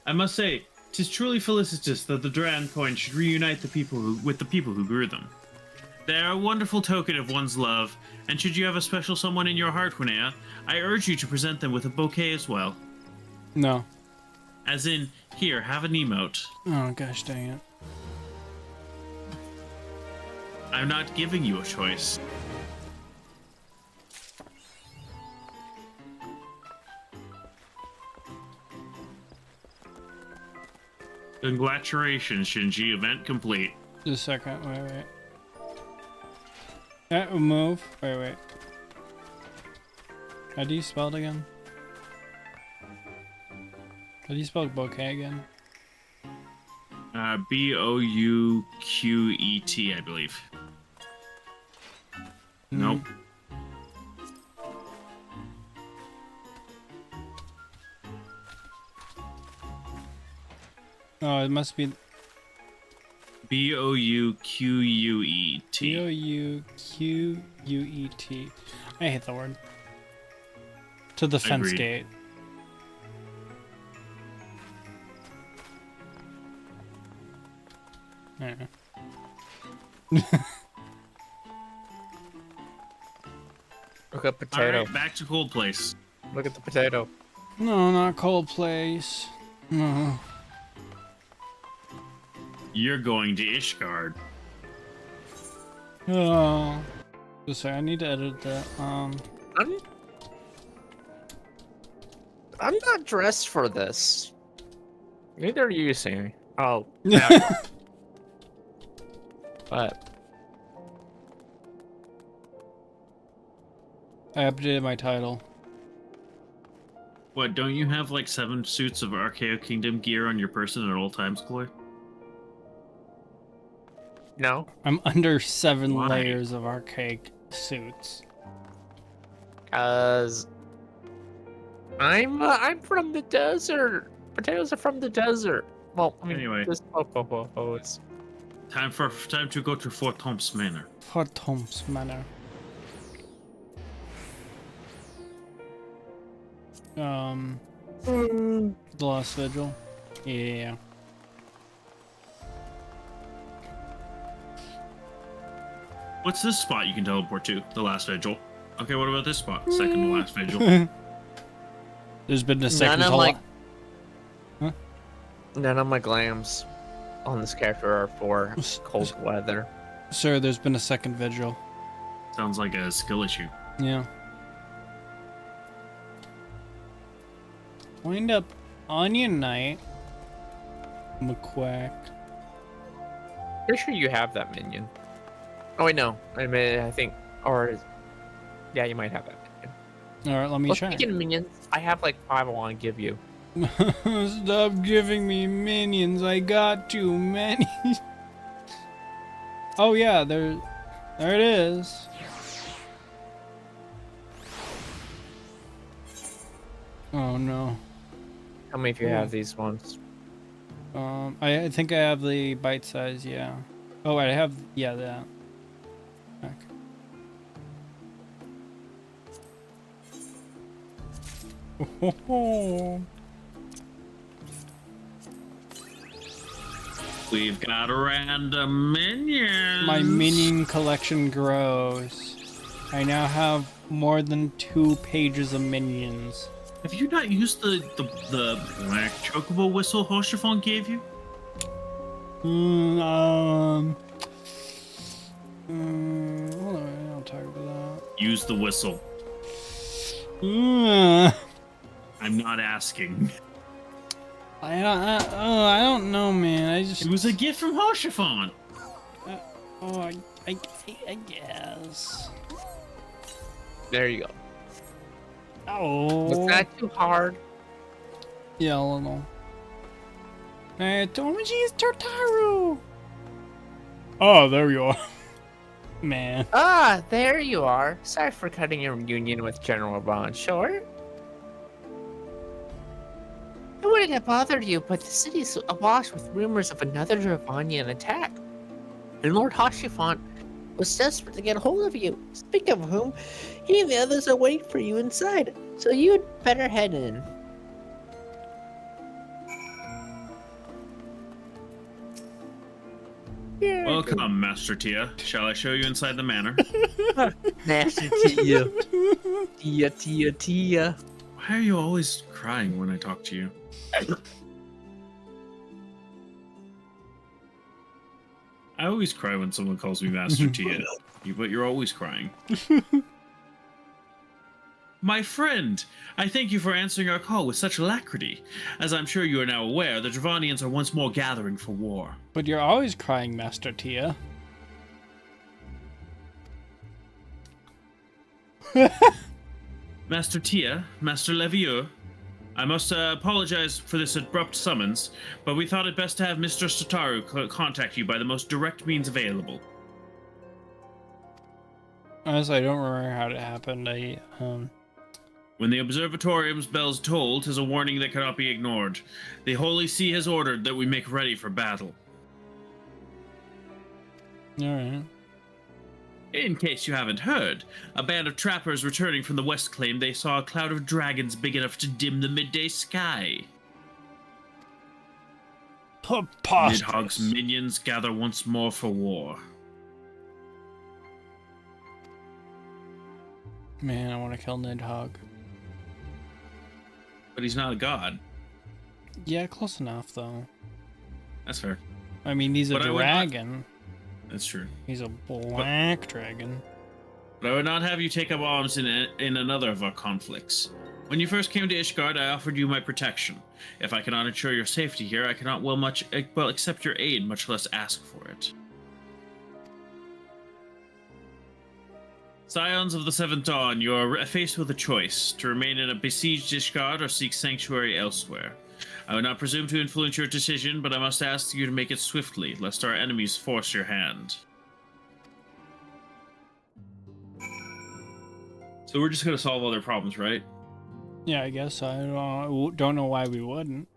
I must say, 'tis truly felicitous that the Duran coin should reunite the people with the people who grew them. They are a wonderful token of one's love, and should you have a special someone in your heart, Winea, I urge you to present them with a bouquet as well. No. As in, here, have an emote. Oh gosh dang it. I'm not giving you a choice. Congratulations, Shinji. Event complete. Just a second, wait. Move. Wait. How do you spell it again? How do you spell bouquet again? Bouquet, I believe. Nope. Oh, it must be Bouquet. Bouquet. I hate the word. To the fence Agreed. gate. I don't know. Look at potato. Alright, back to cold place. Look at the potato. No, not cold place. No. You're going to Ishgard. Oh. Just sorry, I need to edit that. I'm not dressed for this. Neither are you, Sammy. Oh, now you are. But I updated my title. What, don't you have like 7 suits of Archaeo Kingdom gear on your person at all times, Chloe? no, I'm under 7 Why? layers of archaic suits. cause I'm from the desert. Potatoes are from the desert. Well, I mean, Anyway. this is Time to go to Fort Tom's Manor. For Tom's Manor. The Last Vigil. Yeah. What's this spot you can teleport to? The last vigil. Okay, what about this spot? Second to last vigil. There's been a second None of hol- my none of my glams on this character are for cold weather. Sir, there's been a second vigil. Sounds like a skill issue. Yeah. Wind up Onion Knight. McQuack. Pretty sure you have that minion. Oh wait, no. I mean, I think, or yeah, you might have that minion. Alright, let me Well, try. speaking of minions, I have like 5 I want to give you. Stop giving me minions. I got too many. Oh yeah, there it is. Oh no. How many of you have these ones? I think I have the bite size. Yeah. Oh, I have that. Okay. We've got random minions. My minion collection grows. I now have more than 2 pages of minions. Have you not used the chocobo whistle Hoshifon gave you? Hold on, I'll talk about Use the whistle. that. I'm not asking. I don't know, man. It was a gift from Hoshifon. I guess. There you go. Oh. Was that too hard? Yeah, a little. Tomoji's Tortaru! Oh, there you are. Man. Ah, there you are. Sorry for cutting your union with General Von short. I wouldn't have bothered you, but the city's awash with rumors of another Dravanian attack. And Lord Hoshifon was desperate to get a hold of you. Speaking of whom, he and the others are waiting for you inside, so you'd better head in. Welcome, Master Tia. Shall I show you inside the manor? Master Tia. Tia. Why are you always crying when I talk to you? I always cry when someone calls me Master Tia, but you're always crying. My friend, I thank you for answering our call with such alacrity. As I'm sure you are now aware, the Dravanians are once more gathering for war. But you're always crying, Master Tia. Master Tia, Master Levieux, I must apologize for this abrupt summons, but we thought it best to have Mr. Satoru contact you by the most direct means available. Honestly, I don't remember how it happened. When the observatorium's bells toll, 'tis a warning that cannot be ignored. The Holy See has ordered that we make ready for battle. Alright. In case you haven't heard, a band of trappers returning from the west claimed they saw a cloud of dragons big enough to dim the midday sky. Preposterous. Nidhogg's minions gather once more for war. Man, I want to kill Nidhogg. But he's not a god. Yeah, close enough, though. That's fair. I mean, he's a But I would not- dragon. That's true. He's a black dragon. But I would not have you take up arms in another of our conflicts. When you first came to Ishgard, I offered you my protection. If I cannot ensure your safety here, I cannot well accept your aid, much less ask for it. Scions of the Seventh Dawn, you are faced with a choice, to remain in a besieged Ishgard or seek sanctuary elsewhere. I would not presume to influence your decision, but I must ask you to make it swiftly, lest our enemies force your hand. So we're just going to solve all their problems, right? Yeah, I guess so. I don't know why we wouldn't.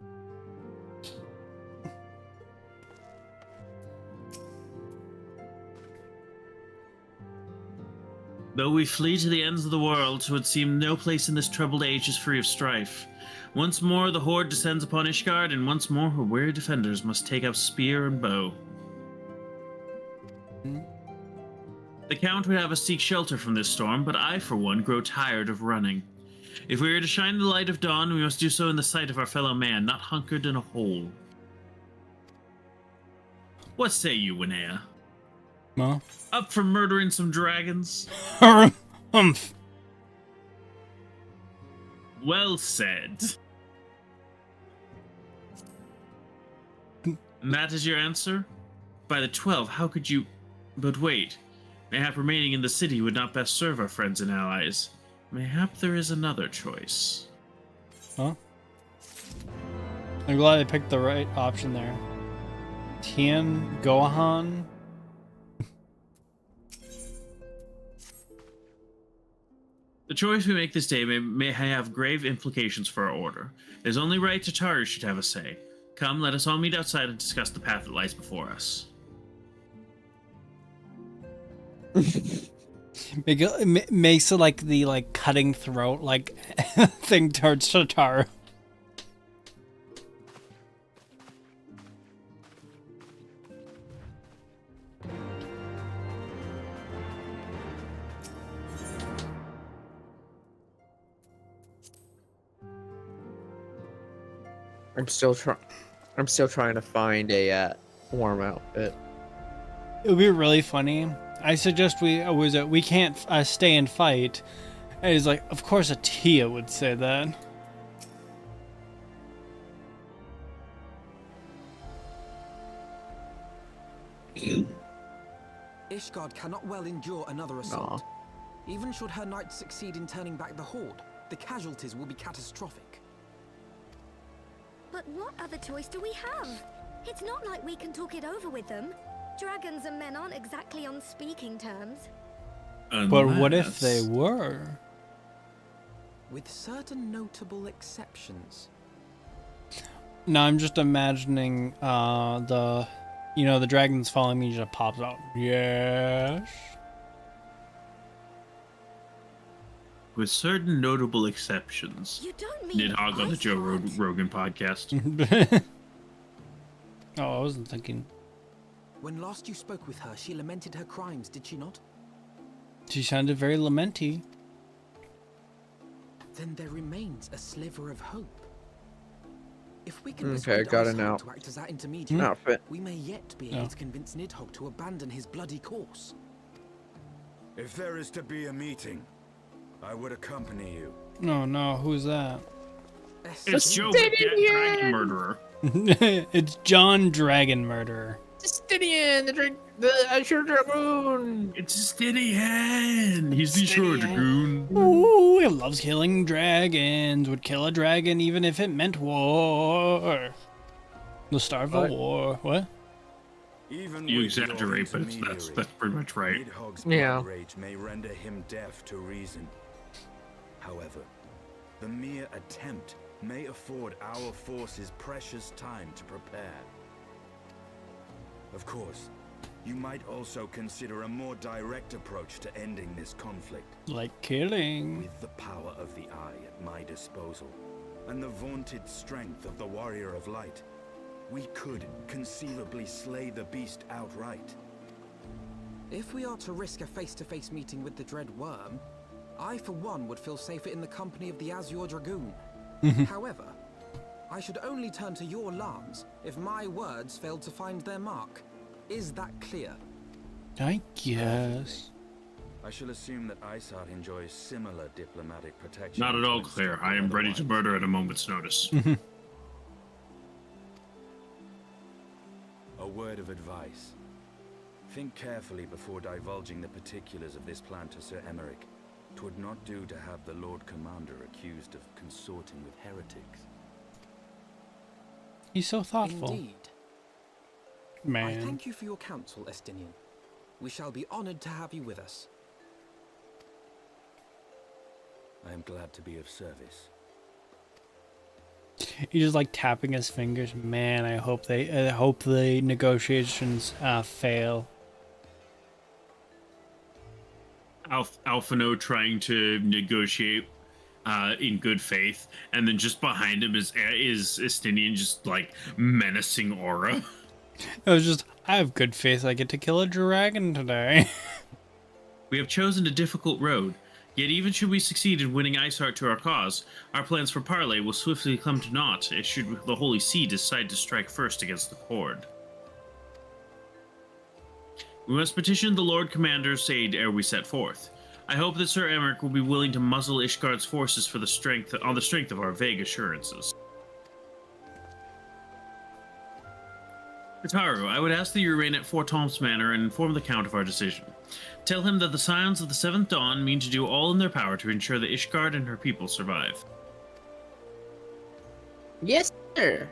Though we flee to the ends of the world, it would seem no place in this troubled age is free of strife. Once more the horde descends upon Ishgard, and once more her weary defenders must take up spear and bow. The Count would have us seek shelter from this storm, but I, for one, grow tired of running. If we are to shine the light of dawn, we must do so in the sight of our fellow man, not hunkered in a hole. What say you, Winnea? Well, Up for murdering some dragons? humph. Well said. And that is your answer? By the 12, how could you... But wait. Mayhap remaining in the city would not best serve our friends and allies. Mayhap there is another choice. Huh? I'm glad I picked the right option there. Tien Gohan. The choice we make this day may have grave implications for our order. It is only right Tataru should have a say. Come, let us all meet outside and discuss the path that lies before us. Makes it like the cutting throat thing towards Tataru. I'm still trying to find a warm outfit. It would be really funny. I suggest we can't stay and fight. And he's like, of course a Tia would say that. Ishgard cannot well endure another assault. Even should her knights succeed in turning back the Horde, the casualties will be catastrophic. But what other choice do we have? It's not like we can talk it over with them. Dragons and men aren't exactly on speaking terms. But what if they were? With certain notable exceptions. No, I'm just imagining the dragons following me just pops out. Yes. With certain notable exceptions. You don't mean Nidhogg on the Joe Rogan podcast. Oh, I wasn't thinking. When last you spoke with her, she lamented her crimes, did she not? She sounded very lamenty. Then there remains a sliver of hope. If we can Okay, I got it now. to act as our intermediary, Outfit. we may yet be able to convince Nidhogg to abandon his bloody course. If there is to be a meeting, I would accompany you. No, who's that? It's Joe, the dragon murderer. It's John Dragon Murderer. Justinian, the Azure Dragoon. It's Justinian. He's the Azure Dragoon. Ooh, he loves killing dragons. Would kill a dragon even if it meant war. The start of a war. What? Even You with your exaggerate, but intermediary, that's pretty much right. Nidhogg's Yeah. blood rage may render him deaf to reason. However, the mere attempt may afford our forces precious time to prepare. Of course, you might also consider a more direct approach to ending this conflict. Like killing. With the power of the Eye at my disposal, and the vaunted strength of the Warrior of Light, we could conceivably slay the beast outright. If we are to risk a face-to-face meeting with the Dread Worm, I for one would feel safer in the company of the Azure Dragoon. However, I should only turn to your lance if my words failed to find their mark. Is that clear? I guess. I shall assume that Isart enjoys similar diplomatic protection. Not at all against clear. I am otherwise. ready to murder at a moment's notice. A word of advice. Think carefully before divulging the particulars of this plan to Sir Emeric. 'Twould not do to have the Lord Commander accused of consorting with heretics. He's so thoughtful. Indeed. I Man. thank you for your counsel, Estinian. We shall be honored to have you with us. I am glad to be of service. He's just like tapping his fingers. Man, I hope the negotiations fail. Alphino trying to negotiate in good faith, and then just behind him is Estinian, just like menacing aura. It was just, I have good faith I get to kill a dragon today. We have chosen a difficult road, yet even should we succeed in winning Isart to our cause, our plans for parley will swiftly come to naught, as should the Holy See decide to strike first against the Horde. We must petition the Lord Commander's aid ere we set forth. I hope that Sir Emeric will be willing to muzzle Ishgard's forces on the strength of our vague assurances. Ataru, I would ask that you remain at Fort Tom's Manor and inform the Count of our decision. Tell him that the Scions of the Seventh Dawn mean to do all in their power to ensure that Ishgard and her people survive. Yes, sir.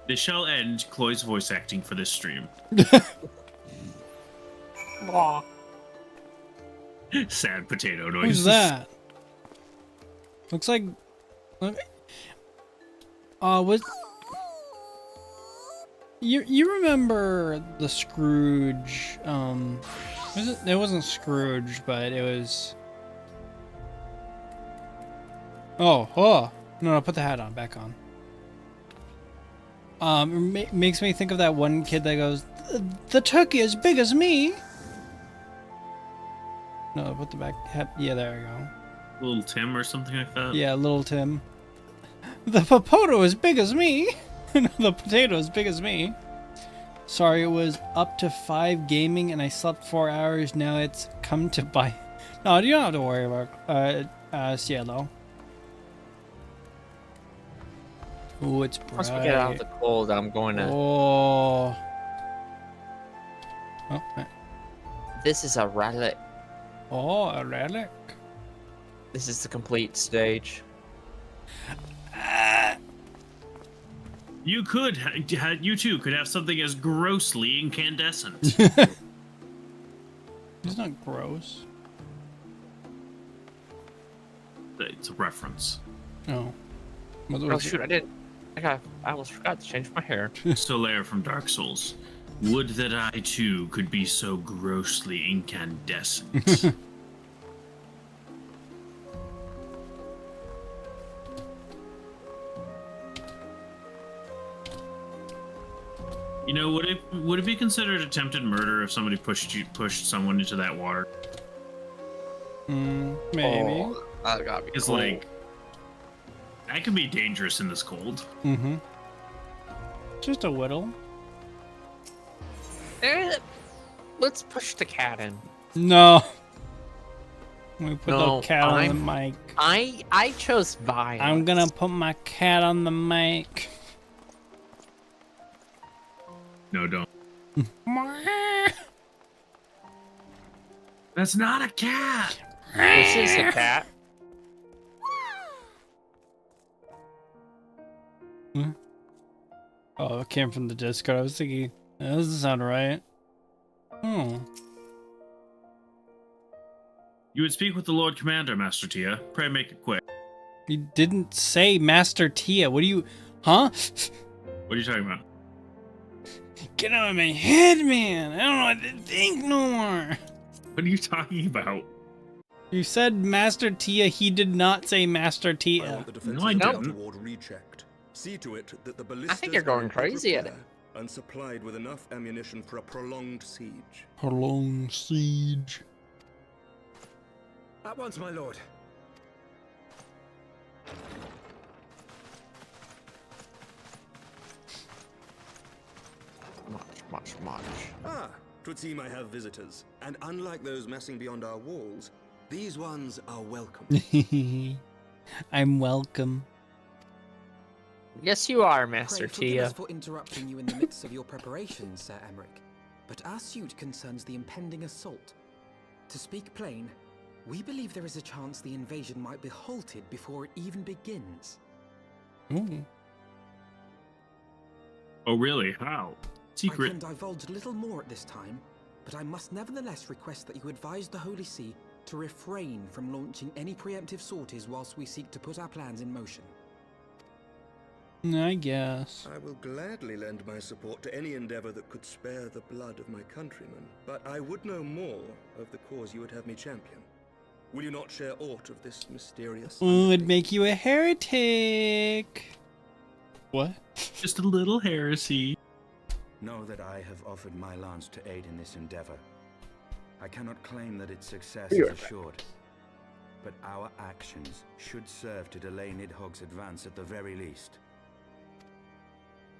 This shall end Chloe's voice acting for this stream. Aw. Sad potato noises. Who's that? Looks like. Was you remember the Scrooge? Was it? It wasn't Scrooge, but it was. Oh, no, put the hat on, back on. Makes me think of that one kid that goes, "The turkey as big as me." No, put the back hat. Yeah, there we go. Little Tim or something like that? Yeah, little Tim. The potato as big as me. The potato as big as me. Sorry, it was up to 5 gaming and I slept 4 hours. Now it's come to buy. No, you don't have to worry about Cielo. Ooh, it's bright. Once we get out of the cold, I'm going to. Oh. Oh. This is a relic. Oh, a relic. This is the complete stage. You could, you too, could have something as grossly incandescent. It's not gross. It's a reference. Oh. Oh shoot! I didn't. I almost forgot to change my hair. Solaire from Dark Souls. Would that I too could be so grossly incandescent. You know, would it be considered attempted murder if somebody pushed someone into that water? Maybe. Oh, that gotta be It's cool. like that could be dangerous in this cold. Mm-hmm. Just a whittle. Let's push the cat in. No. We put No, the cat on the mic. I chose violence. I'm gonna put my cat on the mic. No, don't. That's not a cat. This is a cat. Oh, it came from the Discord. I was thinking, that doesn't sound right. Oh. You would speak with the Lord Commander, Master Tia. Pray make it quick. You didn't say Master Tia. What do you... Huh? What are you talking about? Get out of my head, man. I don't know what to think no more. What are you talking about? You said Master Tia. He did not say Master I Tia. want the defenses No, I of didn't. the ward rechecked. See to it that the ballistas I think you're going are crazy at it. prepared and supplied with enough ammunition for a prolonged siege. Prolonged siege. At once, my lord. Much. Ah, 'twould seem I have visitors, and unlike those massing beyond our walls, these ones are welcome. I'm welcome. Yes, you are, Pray Master forgive Tia. us for interrupting you in the midst of your preparations, Sir Emmerich, but our suit concerns the impending assault. To speak plain, we believe there is a chance the invasion might be halted before it even begins. Ooh. Oh, really? How? I can Secret. divulge little more at this time, but I must nevertheless request that you advise the Holy See to refrain from launching any preemptive sorties whilst we seek to put our plans in motion. I guess. I will gladly lend my support to any endeavor that could spare the blood of my countrymen, but I would know more of the cause you would have me champion. Will you not share aught of this mysterious... Ooh, it'd make you a heretic. What? Just a little heresy. Know that I have offered my lance to aid in this endeavor. I cannot claim that its success is assured, but our actions should serve to delay Nidhogg's advance at the very least.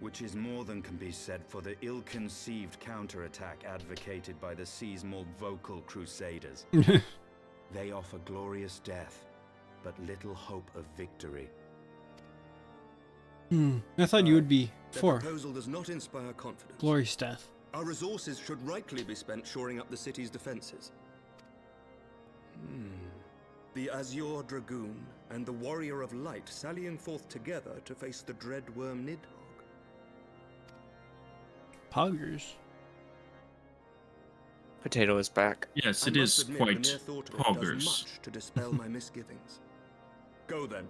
Which is more than can be said for the ill-conceived counterattack advocated by the sea's more vocal crusaders. They offer glorious death, but little hope of victory. I thought you would be The for proposal does not inspire confidence. glorious death. Our resources should rightly be spent shoring up the city's defenses. The Azure Dragoon and the Warrior of Light sallying forth together to face the dread worm Nidhogg. Poggers. Potato is back. Yes, I it must is admit, the quite mere thought of it does poggers. much to dispel my misgivings. Go then,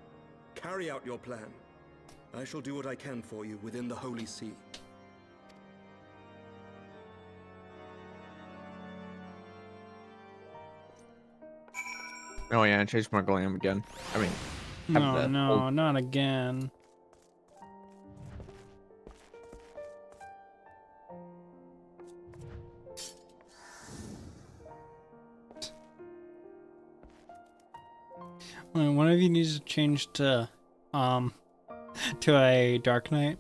carry out your plan. I shall do what I can for you within the Holy See. Oh yeah, I changed my glam again. I mean, No, the no, old- not again. One of you needs to change to to a Dark Knight.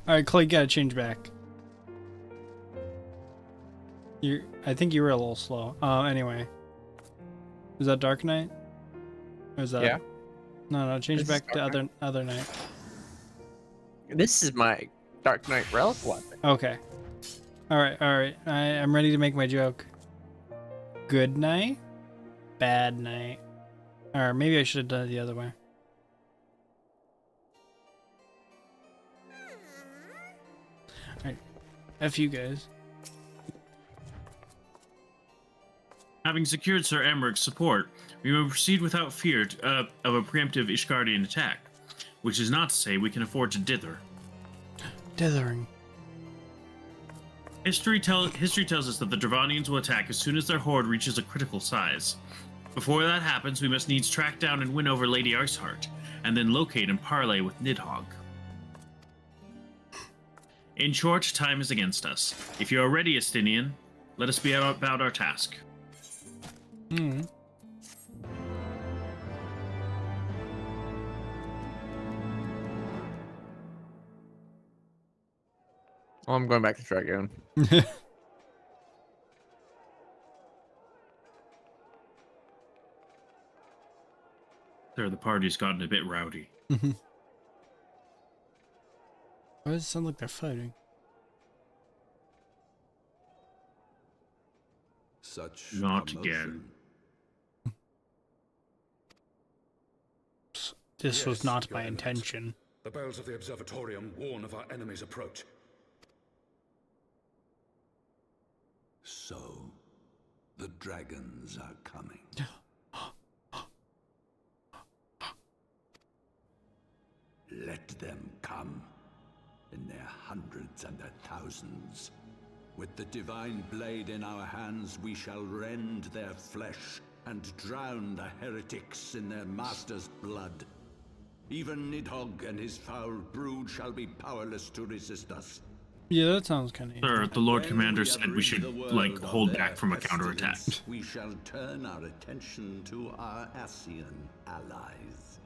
Alright, Clay, you gotta change back. I think you were a little slow. Anyway. Is that Dark Knight? Or is that... Yeah. No, change This back is to Dark other Knight. This is my Dark Knight relic weapon. Okay. Alright. I'm ready to make my joke. Good night? Bad night. Or maybe I should have done it the other way. Alright. F you guys. Having secured Sir Emmeric's support, we will proceed without fear of a preemptive Ishgardian attack, which is not to say we can afford to dither. Dithering. History tells us that the Dravanians will attack as soon as their horde reaches a critical size. Before that happens, we must needs track down and win over Lady Iceheart, and then locate and parley with Nidhogg. In short, time is against us. If you are ready, Estinian, let us be about our task. Hmm. Oh, I'm going back to Dragoon. Sir, the party's gotten a bit rowdy. Why does it sound like they're fighting? Such Not commotion. again. This was Yes, not Your my Eminence. intention. The bells of the observatorium warn of our enemy's approach. So, the dragons are coming. Let them come, in their hundreds and their thousands. With the divine blade in our hands, we shall rend their flesh and drown the heretics in their master's blood. Even Nidhogg and his foul brood shall be powerless to resist us. Yeah, that sounds kind of. Sir, the Lord When Commander we have said we rid should, the world like, of hold their back from a counterattack. pestilence, we shall turn our attention to our Asian allies.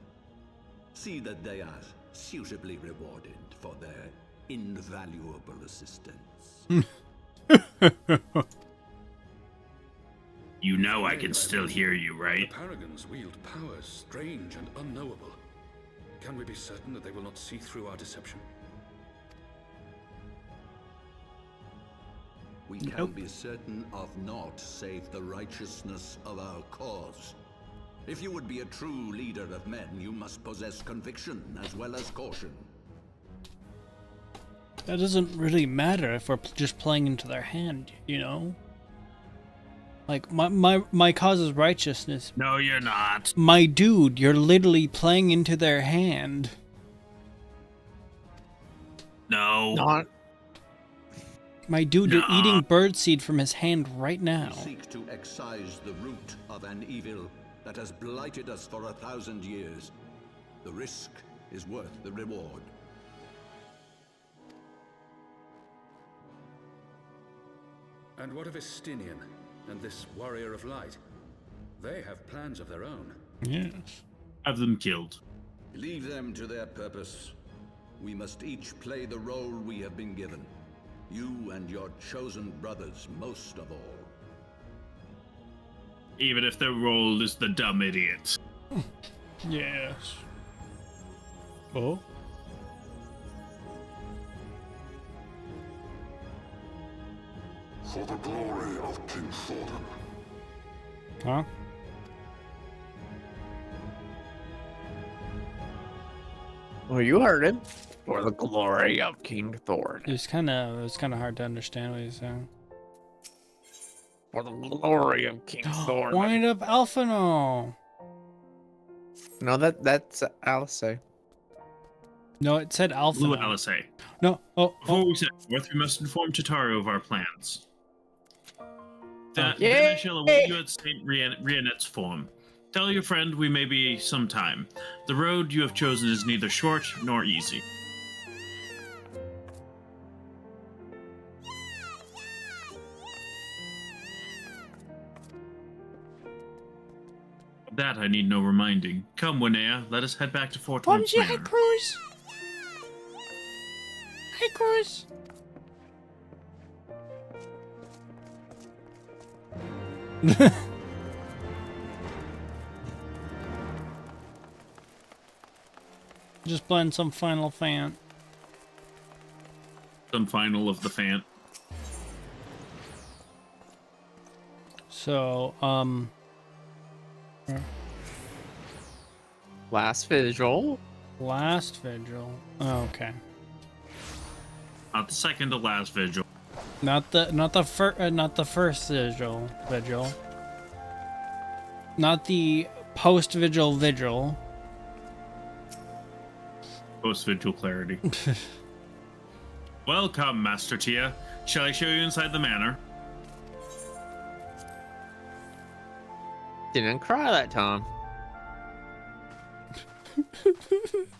See that they are suitably rewarded for their invaluable assistance. You know I can still hear you, The right? Paragons wield powers strange and unknowable. Can we be certain that they will not see through our deception? We can be certain of naught save the righteousness of our cause. If you would be a true leader of men, you must possess conviction as well as caution. That doesn't really matter if we're just playing into their hand, you know? Like, my cause is righteousness. No, you're not. My dude, you're literally playing into their hand. No. Not. My dude, you're Nuh-uh. eating birdseed from his hand right now. We seek to excise the root of an evil that has blighted us for 1,000 years. The risk is worth the reward. And what of Estinian and this warrior of light? They have plans of their own. Yes. Have them killed. Leave them to their purpose. We must each play the role we have been given. You and your chosen brothers most of all. Even if their role is the dumb idiot. Yes. Oh? For the glory of King Thornton. Huh? Well, you heard him. For the glory of King Thorn. It was kind of hard to understand what he's saying. For the glory of King Thorn. Wind up Alphino. No, that's Alice. No, it said Blue Alphino. Alisei. No. Oh. Before we set forth, we must inform Tataru of our plans. Then I Yay! shall await you at St. Rianette's form. Tell your friend we may be some time. The road you have chosen is neither short nor easy. That I need no reminding. Come, Winnea, let us head back to Fort Hi, Wolf's Manor. Cruz. Hi, Cruz. Just playing some Final Fan. Some final of the fan. So, Last visual. last vigil. Oh, okay. Not the second to last vigil. Not the first vigil. Not the post vigil. Post vigil clarity. Welcome, Master Tia. Shall I show you inside the manor? Didn't cry that time.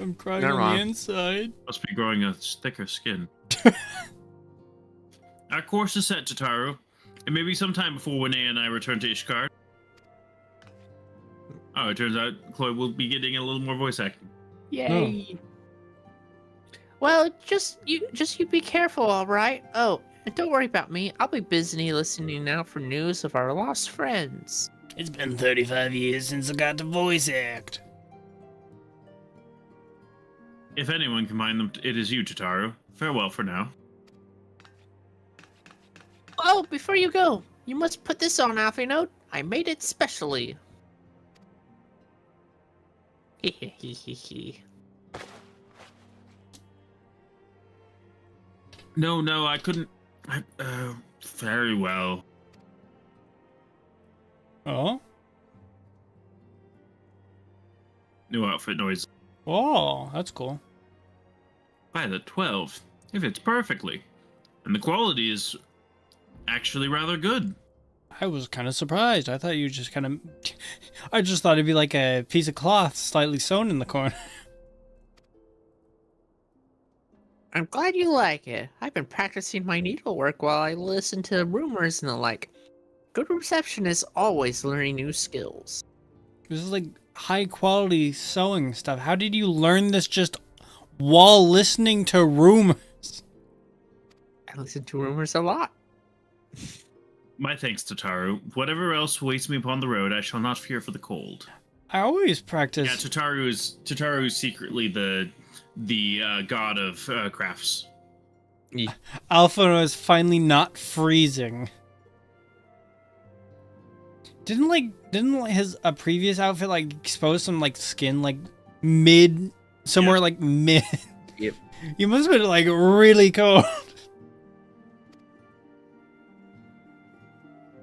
I'm crying Never on mind. the inside. Must be growing a thicker skin. Our course is set, Tataru. It may be some time before Winnea and I return to Ishgard. Oh, it turns out Chloe will be getting a little more voice acting. Yay. Well, just you be careful, all right? Oh, and don't worry about me. I'll be busy listening now for news of our lost friends. It's been 35 years since I got to voice act. If anyone can find them, it is you, Tataru. Farewell for now. Oh, before you go, you must put this on, Alfie Note. I made it specially. No, I couldn't. Very well. Oh? New outfit noise. Oh, that's cool. By the 12. It fits perfectly. And the quality is actually rather good. I was kind of surprised. I thought you just kind of... I just thought it'd be like a piece of cloth slightly sewn in the corner. I'm glad you like it. I've been practicing my needlework while I listen to rumors and the like. Good reception is always learning new skills. This is like high quality sewing stuff. How did you learn this just while listening to rumors? I listen to rumors a lot. My thanks, Tataru. Whatever else waits me upon the road, I shall not fear for the cold. I always practice. Yeah, Tataru is secretly the god of crafts. Alpha is finally not freezing. Didn't his previous outfit like expose some like skin like mid somewhere like mid? Yep. You must have been like really cold.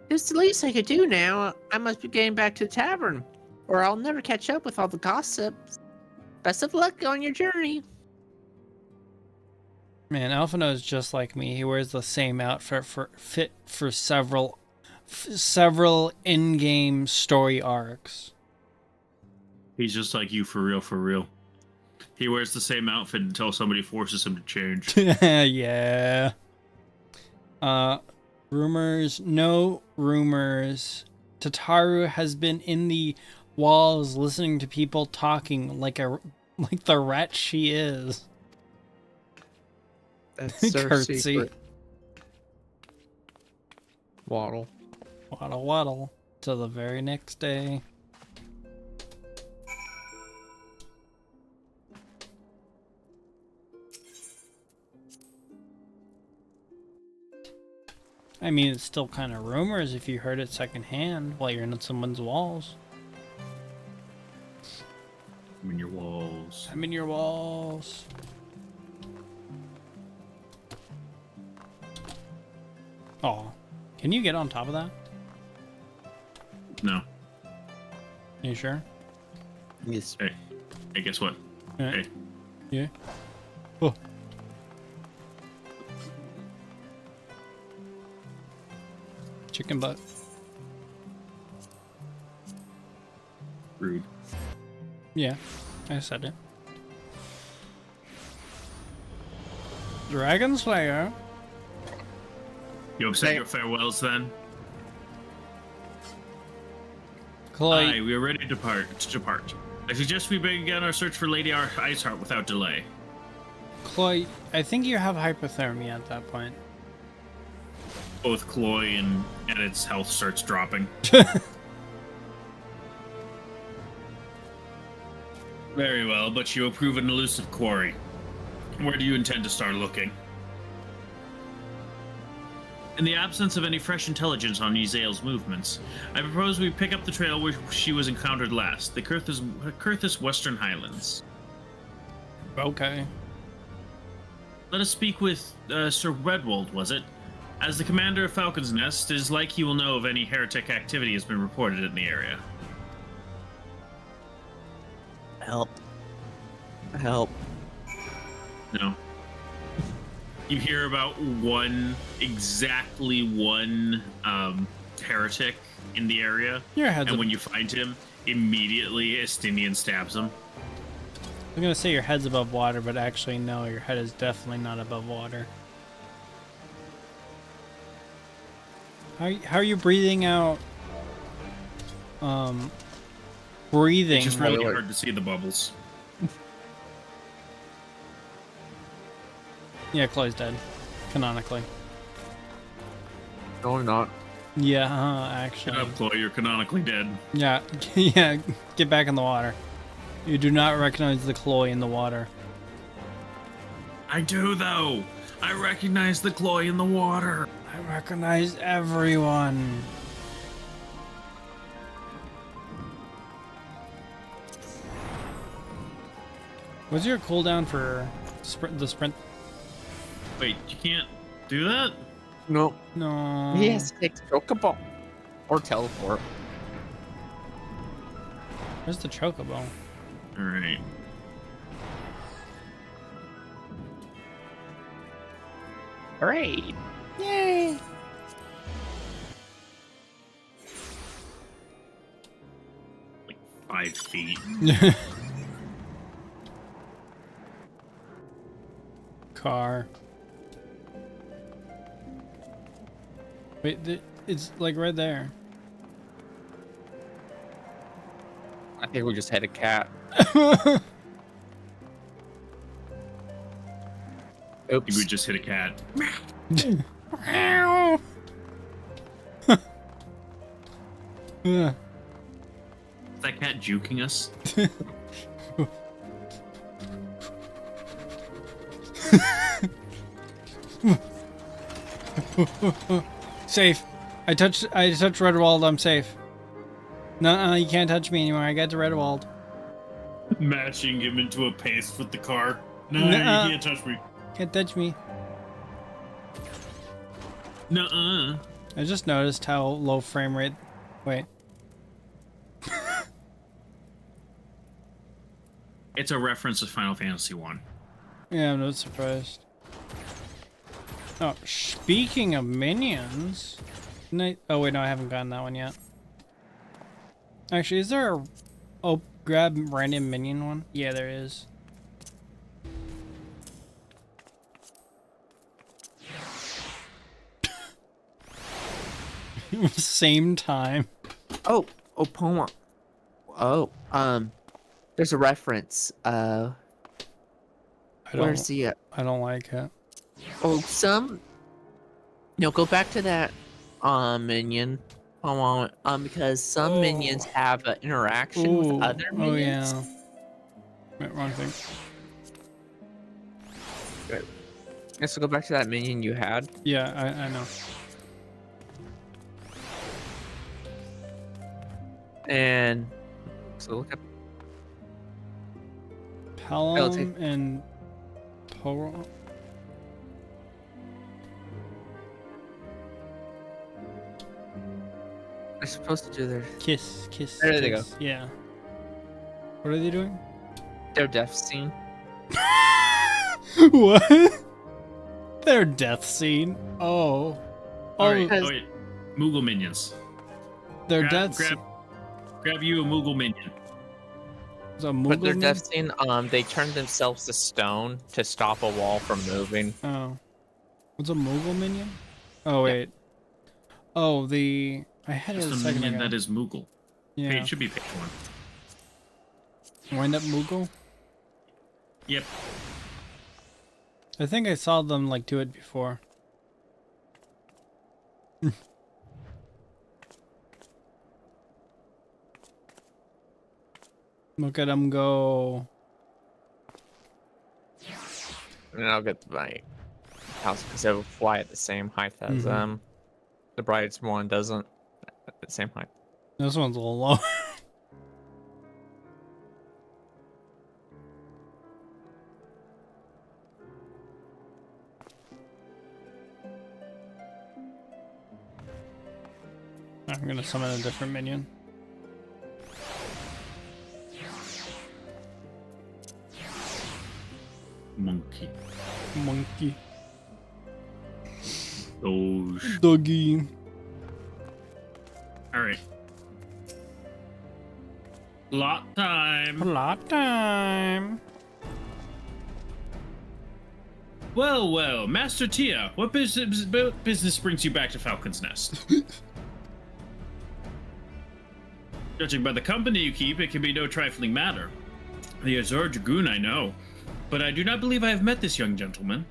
It's the least I could do now. I must be getting back to the tavern, or I'll never catch up with all the gossips. Best of luck on your journey. Man, Alphino is just like me. He wears the same outfit for several in-game story arcs. He's just like you for real. He wears the same outfit until somebody forces him to change. Yeah. Rumors, no rumors. Tataru has been in the walls listening to people talking like the rat she is. That's their Curtsy. secret. Waddle. Waddle. Till the very next day. I mean, it's still kind of rumors if you heard it secondhand while you're in someone's walls. I'm in your walls. I'm in your walls. Oh, can you get on top of that? No. You sure? Yes. Hey, guess what? Alright. Hey. Yeah. Oh. Chicken butt. Rude. Yeah, I said it. Dragon Slayer. You upset your farewells then? Chloe, Aye, we are ready to depart. I suggest we begin our search for Lady Iceheart without delay. Chloe, I think you have hypothermia at that point. Both Chloe and its health starts dropping. Very well, but you approve an elusive quarry. Where do you intend to start looking? In the absence of any fresh intelligence on Yzael's movements, I propose we pick up the trail where she was encountered last, the Kurthus Western Highlands. Okay. Let us speak with Sir Redwold, was it? As the commander of Falcon's Nest, it is like he will know if any heretic activity has been reported in the area. Help. Help. No. You hear about exactly one heretic in the area, Your head's and when you find him, immediately Estinian stabs him. I'm gonna say your head's above water, but actually no, your head is definitely not above water. How are you breathing out? Breathing. It's just really hard to see the bubbles. Yeah, Chloe's dead, canonically. No, I'm not. Yeah, actually. Shut up, Chloe, you're canonically dead. Yeah, yeah, get back in the water. You do not recognize the Chloe in the water. I do, though. I recognize the Chloe in the water. I recognize everyone. What's your cooldown for the sprint? Wait, you can't do that? No. No. He has to take the chocobo. Or teleport. Where's the chocobo? Alright. Hooray! Yay! Like 5 feet. Car. Wait, it's like right there. I think we just had a cat. Oops. We just hit a cat. Yeah. Is that cat juking us? Safe. I touched Redwald, I'm safe. No, you can't touch me anymore. I got to Redwald. Mashing him into a paste with the car. No, Nuh-uh. you can't touch me. Can't touch me. Nuh-uh. I just noticed how low frame rate. Wait. It's a reference to Final Fantasy 1. Yeah, I'm not surprised. Oh, speaking of minions. Oh, wait, no, I haven't gotten that one yet. Actually, is there a... Oh, grab random minion one? Yeah, there is. Same time. Oh, Poma. Oh, there's a reference. Where's he at? I don't like it. Oh, go back to that, minion. Because some minions have an interaction with other minions. Oh, yeah. Wait, wrong thing. Good. Let's go back to that minion you had. Yeah, I know. And so look at Palom and Poro. they're supposed to do their Kiss. There they go. Yeah. What are they doing? their death scene. What? Their death scene? Oh. Alright, Moogle minions. Their death scene. Grab you a Moogle minion. But their death scene, they turned themselves to stone to stop a wall from moving. Oh. What's a Moogle minion? Oh, wait. Oh, I had it a Just a second minion ago. that is Moogle. Yeah. It should be page 1. Wind up Moogle? Yep. I think I saw them like do it before. Look at them go. And I'll get my house because they will fly at the same height as the bride's one doesn't at the same height. This one's a little low. I'm gonna summon a different minion. Monkey. Monkey. Doge. Doggy. Alright. Lot time. Lot time. Well, well, Master Tia, what business brings you back to Falcon's Nest? Judging by the company you keep, it can be no trifling matter. The Azure Dragoon, I know, but I do not believe I have met this young gentleman.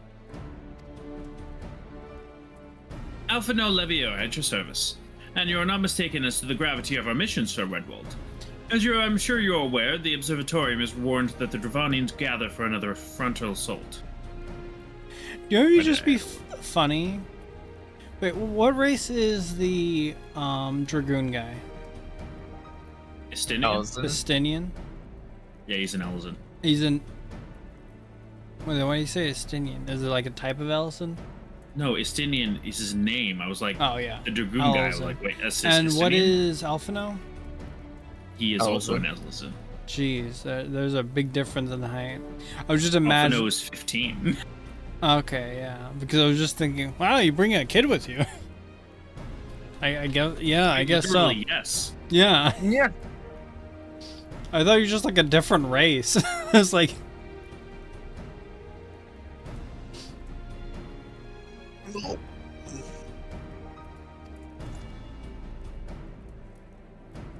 Alphino Levio at your service, and you are not mistaken as to the gravity of our mission, Sir Redwald. As I'm sure you are aware, the Observatorium is warned that the Dravanians gather for another frontal assault. You just be funny. Wait, what race is the Dragoon guy? Estinian? Estinian? Yeah, he's an Elzen. He's an... Wait, why do you say Estinian? Is it like a type of Ellison? No, Estinian is his name. I was like, oh yeah, the Dragoon guy. I was like, wait, that's and Estinian? what is Alphino? He is also an Ellison. Jeez, there's a big difference in the height. I was just imagining. Alphino is 15. Okay, yeah, because I was just thinking, wow, you bring a kid with you. I guess, yeah, I guess so. Yes. Yeah. Yeah. I thought you were just like a different race. I was like.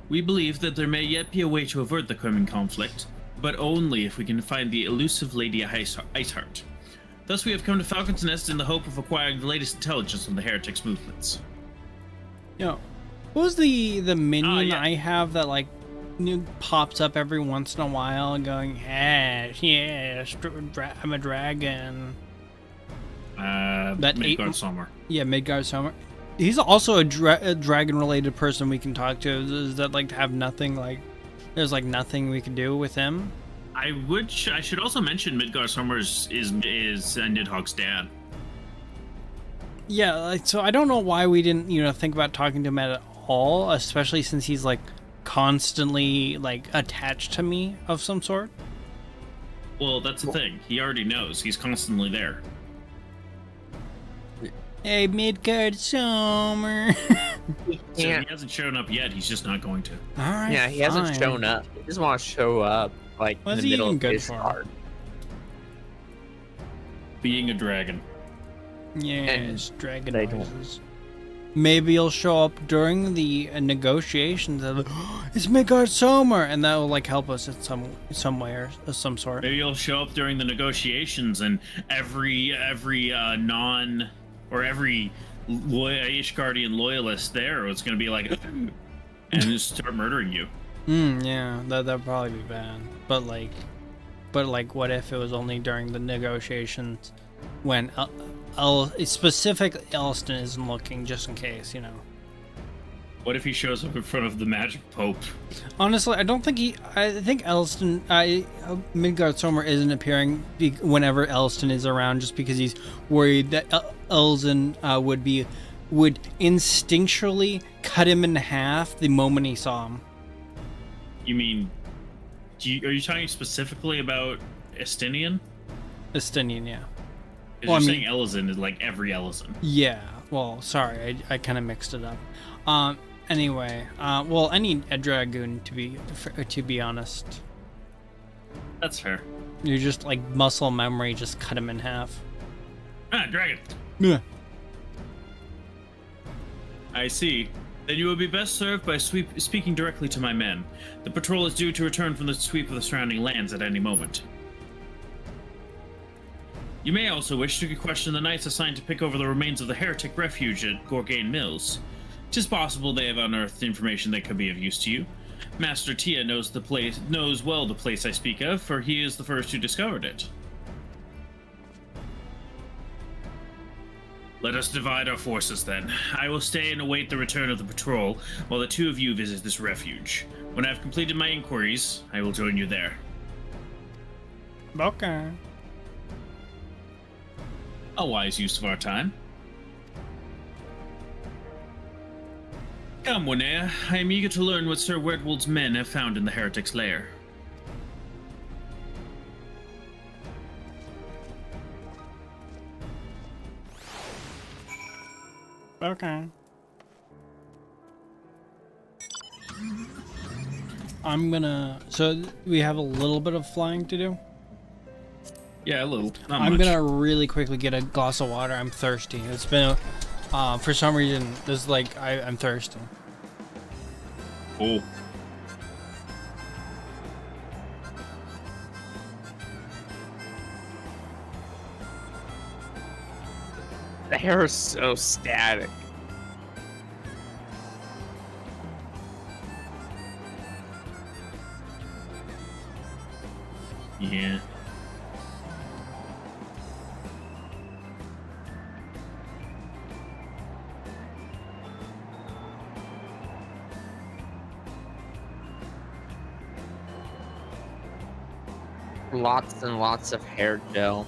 We believe that there may yet be a way to avert the coming conflict, but only if we can find the elusive Lady Iceheart. Thus, we have come to Falcon's Nest in the hope of acquiring the latest intelligence on the heretics' movements. Yo, what was the minion yeah. I have that like pops up every once in a while going, yes, I'm a dragon. That Midgard-Sommer. Yeah, Midgard-Sommer. He's also a dragon-related person we can talk to. Is that like have nothing like? There's like nothing we can do with him. I should also mention Midgard-Sommer is Nidhogg's dad. Yeah, like, so I don't know why we didn't think about talking to him at all, especially since he's like constantly like attached to me of some sort. Well, that's the thing. He already knows. He's constantly there. Hey, Midgard-Sommer. So he hasn't shown up yet. He's just not going to. All right. Yeah, he hasn't shown up. He just wants to show up like in the middle of his card. Being a dragon. Yes, dragon noises. Maybe he'll show up during the negotiations. It's Midgard-Sommer, and that will like help us in some way or some sort. Maybe he'll show up during the negotiations, and every Ishgardian loyalist there is going to be like, and just start murdering you. Yeah, that'd probably be bad. But what if it was only during the negotiations when specifically Elston isn't looking, just in case, What if he shows up in front of the Magic Pope? Honestly, I don't think I think Elston, Midgard-Sommer isn't appearing whenever Elston is around, just because he's worried that Elzen would instinctually cut him in half the moment he saw him. You mean, are you talking specifically about Estinian? Estinian, yeah. Because you're saying Elzen is like every Elzen. Yeah. Well, sorry, I kind of mixed it up. Anyway, well, I need a dragoon to be honest. That's fair. You're just like muscle memory, just cut him in half. Ah, dragon. Yeah. I see. Then you will be best served by speaking directly to my men. The patrol is due to return from the sweep of the surrounding lands at any moment. You may also wish to question the knights assigned to pick over the remains of the heretic refuge at Gorgain Mills. 'Tis possible they have unearthed information that could be of use to you. Master Tia knows well the place I speak of, for he is the first who discovered it. Let us divide our forces then. I will stay and await the return of the patrol, while the two of you visit this refuge. When I have completed my inquiries, I will join you there. Okay. A wise use of our time. Come, Winea. I am eager to learn what Sir Wertwold's men have found in the heretic's lair. Okay. I'm gonna... So we have a little bit of flying to do? Yeah, a little. Not I'm much. gonna really quickly get a glass of water. I'm thirsty. It's been for some reason, this is like, I'm thirsty. Oh. The hair is so static. Yeah. Lots and lots of hair gel.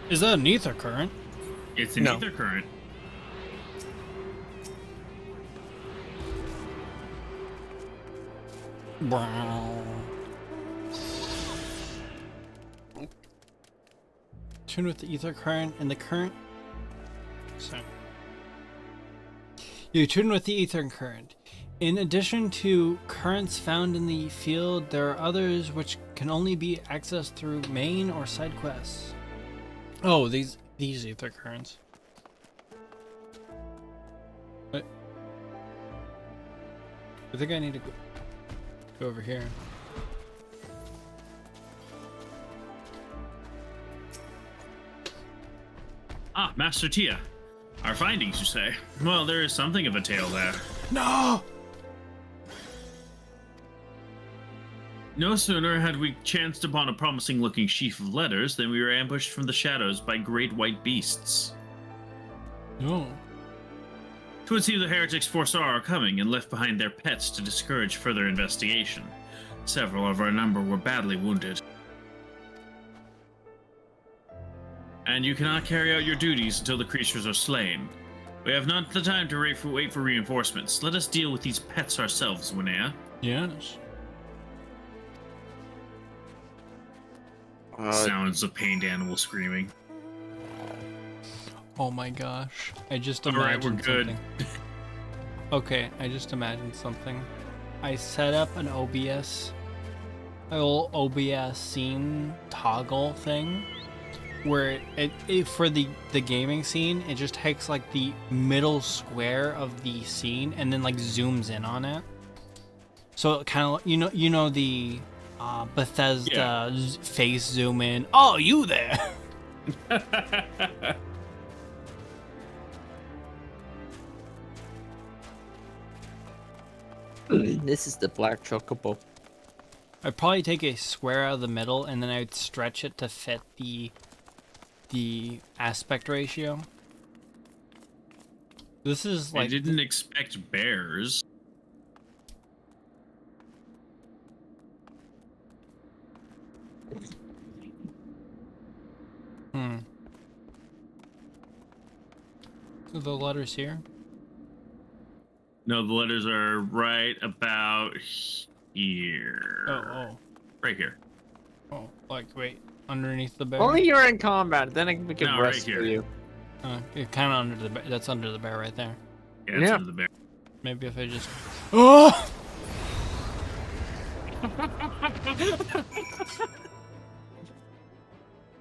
Is that an ether current? It's an No. ether current. Tune with the ether current and the current. So you tune with the ether current. In addition to currents found in the field, there are others which can only be accessed through main or side quests. Oh, these ether currents. What? I think I need to go over here. Ah, Master Tia. Our findings, you say? Well, there is something of a tale there. No! No sooner had we chanced upon a promising-looking sheaf of letters than we were ambushed from the shadows by great white beasts. No. 'Twould seem the heretics foresaw our coming and left behind their pets to discourage further investigation. Several of our number were badly wounded. And you cannot carry out your duties until the creatures are slain. We have not the time to wait for reinforcements. Let us deal with these pets ourselves, Winea. Yes. Sounds of pained animal screaming. Oh my gosh. I just All right, imagined we're good. something. Okay, I just imagined something. I set up an OBS, a little OBS scene toggle thing, where it for the gaming scene, it just takes like the middle square of the scene and then like zooms in on it. So it kind of, you know the Bethesda face zoom in. Oh, you there? This is the black chocobo. I'd probably take a square out of the middle and then I'd stretch it to fit the aspect ratio. This is like... I didn't expect bears. The letters here? No, the letters are right about here. Oh. Right here. Oh, like, wait. Underneath the bear? Only you're in combat, then we can No, right rest here. for you. You're kind of under the bear. That's under the bear right there. Yeah, it's under the bear. Maybe if I just... Oh!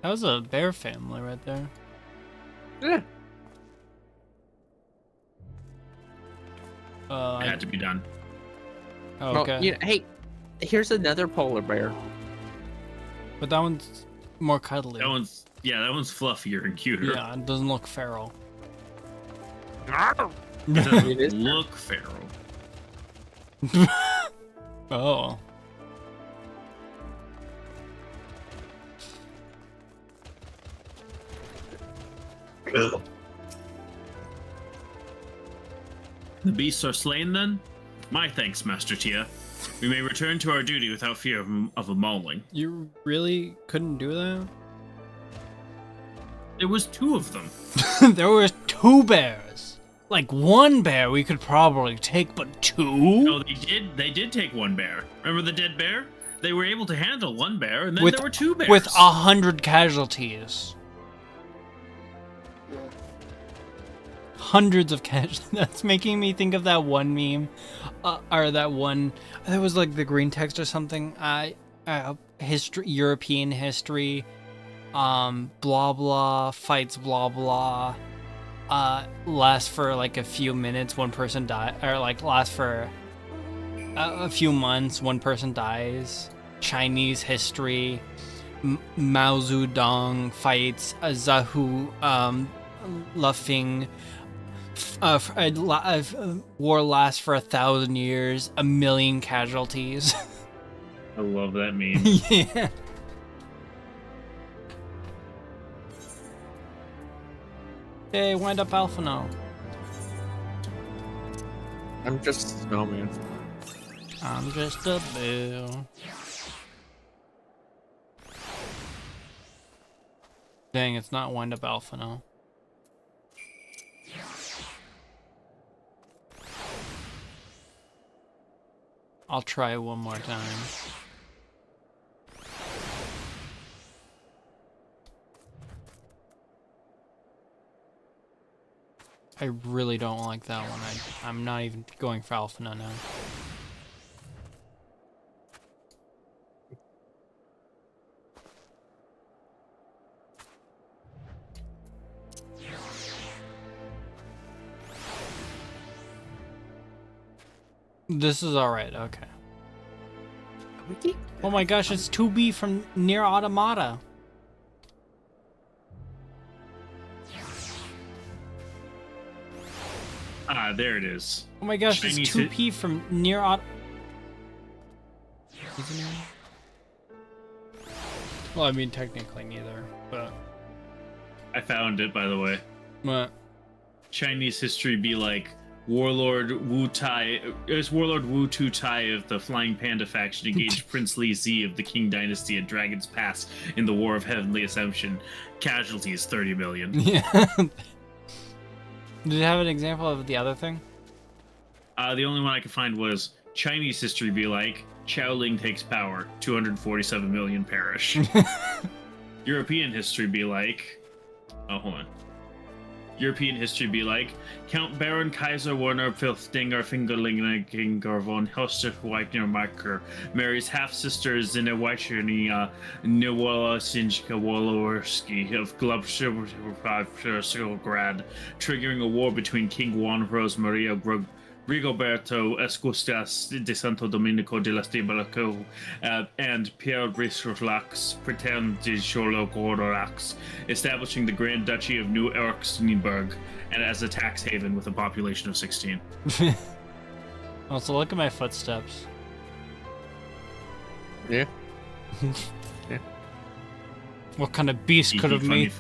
That was a bear family right there. Yeah. It had to be done. Oh, okay. Well, hey, here's another polar bear. But that one's more cuddly. That one's fluffier and cuter. Yeah, it doesn't look feral. It doesn't look feral. Oh. The beasts are slain then? My thanks, Master Tia. We may return to our duty without fear of a mauling. You really couldn't do that? There was 2 of them. There were 2 bears. Like, 1 bear we could probably take, but 2? No, they did take 1 bear. Remember the dead bear? They were able to handle 1 bear, and then there were 2 bears. With 100 casualties. Hundreds of casualties. That's making me think of that one meme. Or that one... That was like the green text or something. History, European history. Blah blah. Fights blah blah. Lasts for like a few minutes, 1 person dies. Or like lasts for a few months, 1 person dies. Chinese history. Mao Zedong fights. Zahu Lufeng. War lasts for 1,000 years, 1,000,000 casualties. I love that meme. Yeah. Hey, wind up Alpha now. I'm just a snowman. I'm just a boo. Dang, it's not wind up Alpha now. I'll try one more time. I really don't like that one. I'm not even going for Alpha now. This is alright, okay. Oh my gosh, it's 2B from Near Automata. Ah, there it is. Oh my gosh, it's 2P from Near Automata. Well, I mean, technically neither, but... I found it, by the way. What? Chinese history be like... Warlord Wu Tai, as Warlord Wu Tu Tai of the Flying Panda faction engaged Prince Li Zi of the Qing Dynasty at Dragon's Pass in the War of Heavenly Assumption. Casualties 30 million. Yeah. Did it have an example of the other thing? The only one I could find was Chinese history be like, Xiaoling takes power, 247 million perish. European history be like, oh, hold on. European history be like, Count Baron Kaiser Werner Filfdinger Fingerlinger von Hoster Marker marries half-sister Zina Weichenia Niwola Sinjka Woloworski of Glubsgrad, triggering a war between King Juan Rose Maria Rigoberto Escustas de Santo Domenico de las Tibalaco and Pierre Risrolax, pretend de Chologorax, establishing the Grand Duchy of New Erxenberg and as a tax haven with a population of 16. Also, look at my footsteps. Yeah. Yeah. What kind of beast could have made...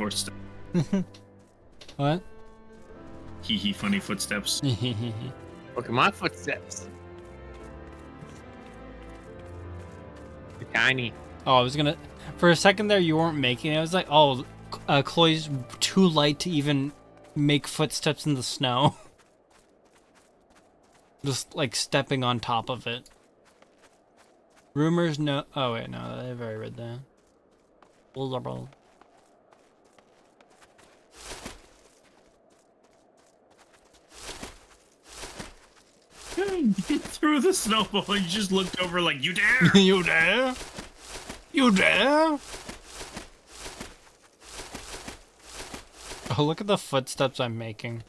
What? Hee funny footsteps. Look at my footsteps. They're tiny. Oh, I was gonna... For a second there, you weren't making it. I was like, oh, Chloe's too light to even make footsteps in the snow. Just like stepping on top of it. Rumors no. Oh wait, no, I've already read that. Through the snowball, and you just looked over like, you dare? You dare? You dare? Oh, look at the footsteps I'm making.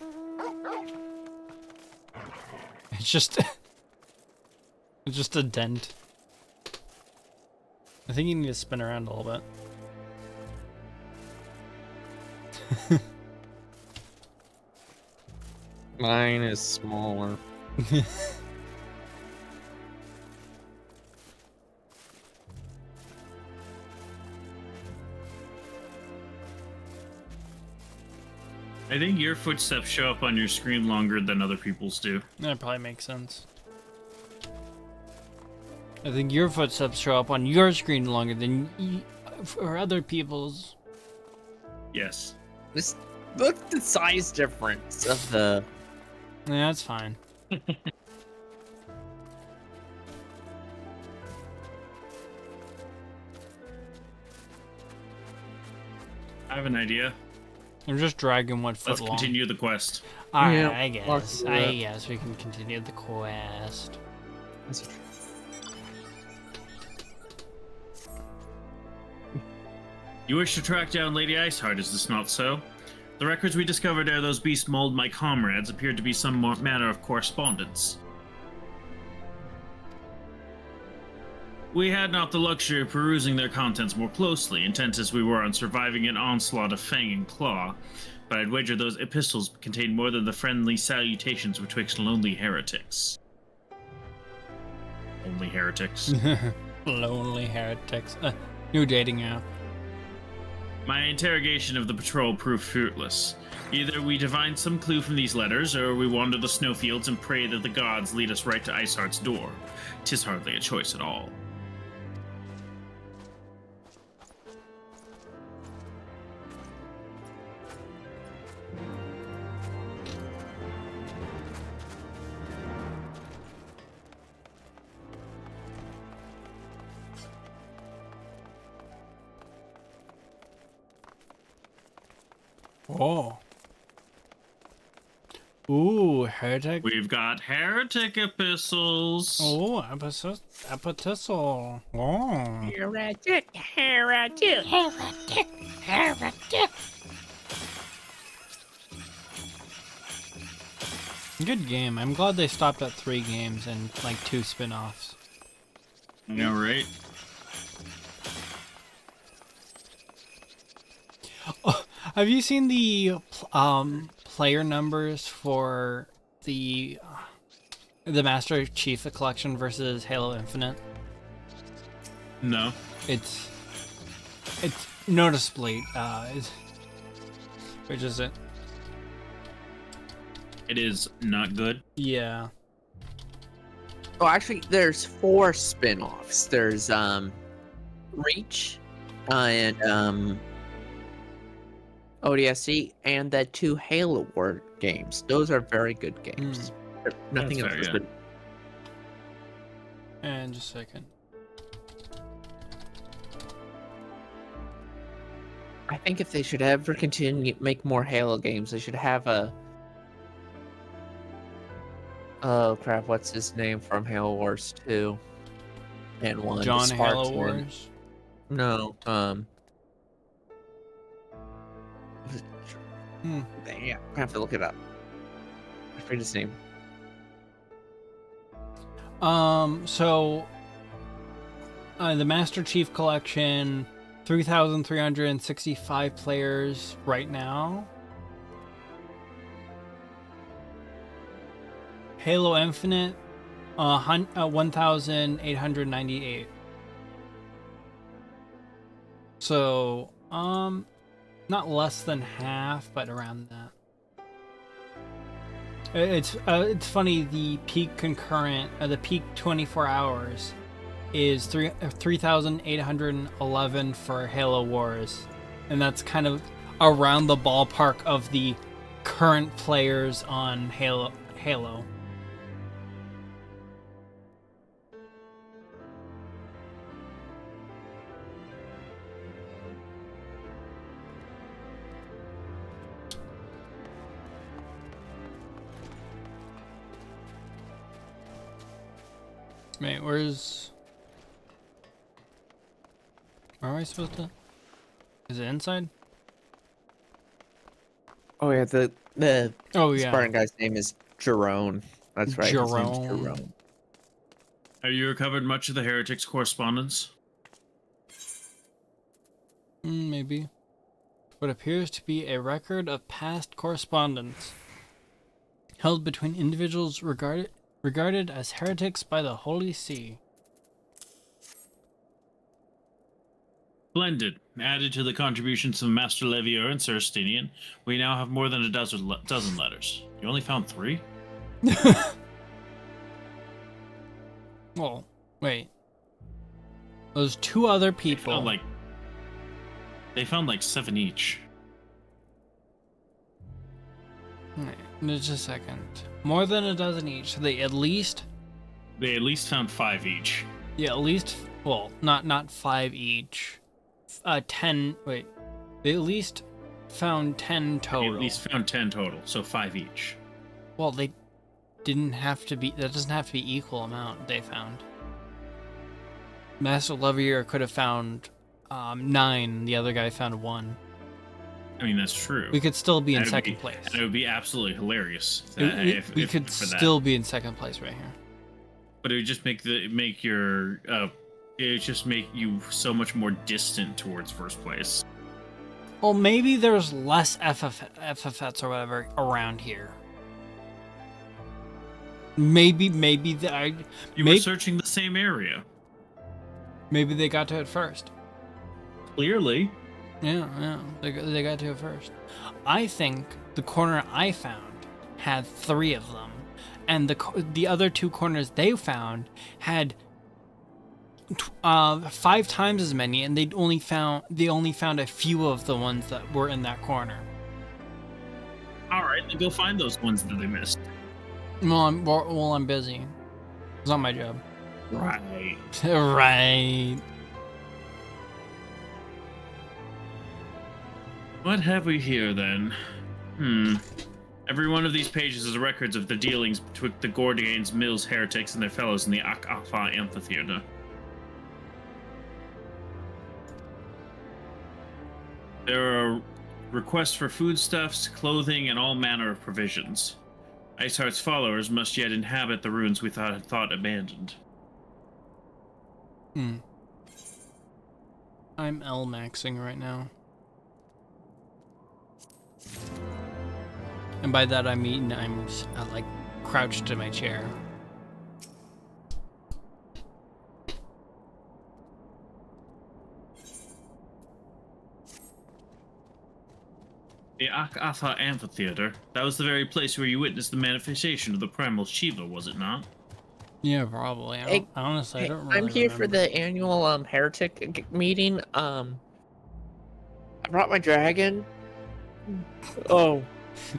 It's just... it's just a dent. I think you need to spin around a little bit. Mine is smaller. I think your footsteps show up on your screen longer than other people's do. That probably makes sense. I think your footsteps show up on your screen longer than for other people's. Yes. Just look at the size difference of the... Yeah, that's fine. I have an idea. I'm just dragging one foot Let's long. continue the quest. Alright, Yeah, I let's guess. do I that. guess we can continue the quest. You wish to track down Lady Iceheart, is this not so? The records we discovered ere those beasts mauled my comrades appeared to be some manner of correspondence. We had not the luxury of perusing their contents more closely, intent as we were on surviving an onslaught of fang and claw, but I'd wager those epistles contained more than the friendly salutations betwixt lonely heretics. Only heretics. Lonely heretics. New dating app. My interrogation of the patrol proved fruitless. Either we divine some clue from these letters, or we wander the snowfields and pray that the gods lead us right to Iceheart's door. 'Tis hardly a choice at all. Oh. Ooh, heretic. We've got heretic epistles. Oh, epistle. Oh. Heretic, heretic, heretic, heretic. Good game. I'm glad they stopped at 3 games and like 2 spin-offs. I know, right? Oh, have you seen the player numbers for the Master Chief Collection versus Halo Infinite? No. It's noticeably which is it? It is not good. Yeah. Oh, actually, there's 4 spin-offs. There's Reach, and ODSC, and the 2 Halo War games. Those are very good games. Nothing else fair, is yeah. good. And just a second. I think if they should ever continue make more Halo games, they should have a... Oh crap, what's his name from Halo Wars 2? And 1. John the Halo Spartan. Wars. No, yeah, I have to look it up. I forget his name. So the Master Chief Collection, 3,365 players right now. Halo Infinite, 1,898. So, not less than half, but around that. It's funny. The peak concurrent, the peak 24 hours, is 3,811 for Halo Wars, and that's kind of around the ballpark of the current players on Halo. Wait, where am I supposed to? Is it inside? Oh yeah, the Oh yeah. Spartan guy's name is Jerome. That's right. His name's Jerome. Jerome. Have you recovered much of the heretics' correspondence? Maybe. What appears to be a record of past correspondence held between individuals regarded as heretics by the Holy See. Splendid. Added to the contributions of Master Levier and Sir Stinian, we now have more than a dozen letters. You only found 3? Well, wait. Those 2 other people. They found like 7 each. Wait, just a second. More than a dozen each. So they at least found 5 each. Yeah, at least. Well, not 5 each. 10. Wait. They at least found 10 total. They at least found 10 total, so 5 each. Well, they didn't have to be. That doesn't have to be equal amount they found. Master Levier could have found 9. The other guy found 1. I mean, that's true. We could still be in second place. And it would be absolutely hilarious. We could still be in second place right here. But it would just make you so much more distant towards first place. Well, maybe there's less FFS or whatever around here. Maybe You were searching the same area. Maybe they got to it first. Clearly. Yeah, they got to it first. I think the corner I found had 3 of them, and the other 2 corners they found had 5 times as many, and they only found a few of the ones that were in that corner. All right, then go find those ones that they missed. Well, I'm busy. It's not my job. Right. Right. What have we here then? Every one of these pages is records of the dealings between the Gordians, Mills, heretics, and their fellows in the Ak-Afa amphitheater. There are requests for foodstuffs, clothing, and all manner of provisions. Iceheart's followers must yet inhabit the ruins we thought abandoned. I'm L-maxing right now. And by that I mean I'm like crouched in my chair. The Ak-Afa amphitheater. That was the very place where you witnessed the manifestation of the primal Shiva, was it not? Yeah, probably. Honestly, I don't really I'm here remember. for the annual heretic meeting. I brought my dragon. Oh,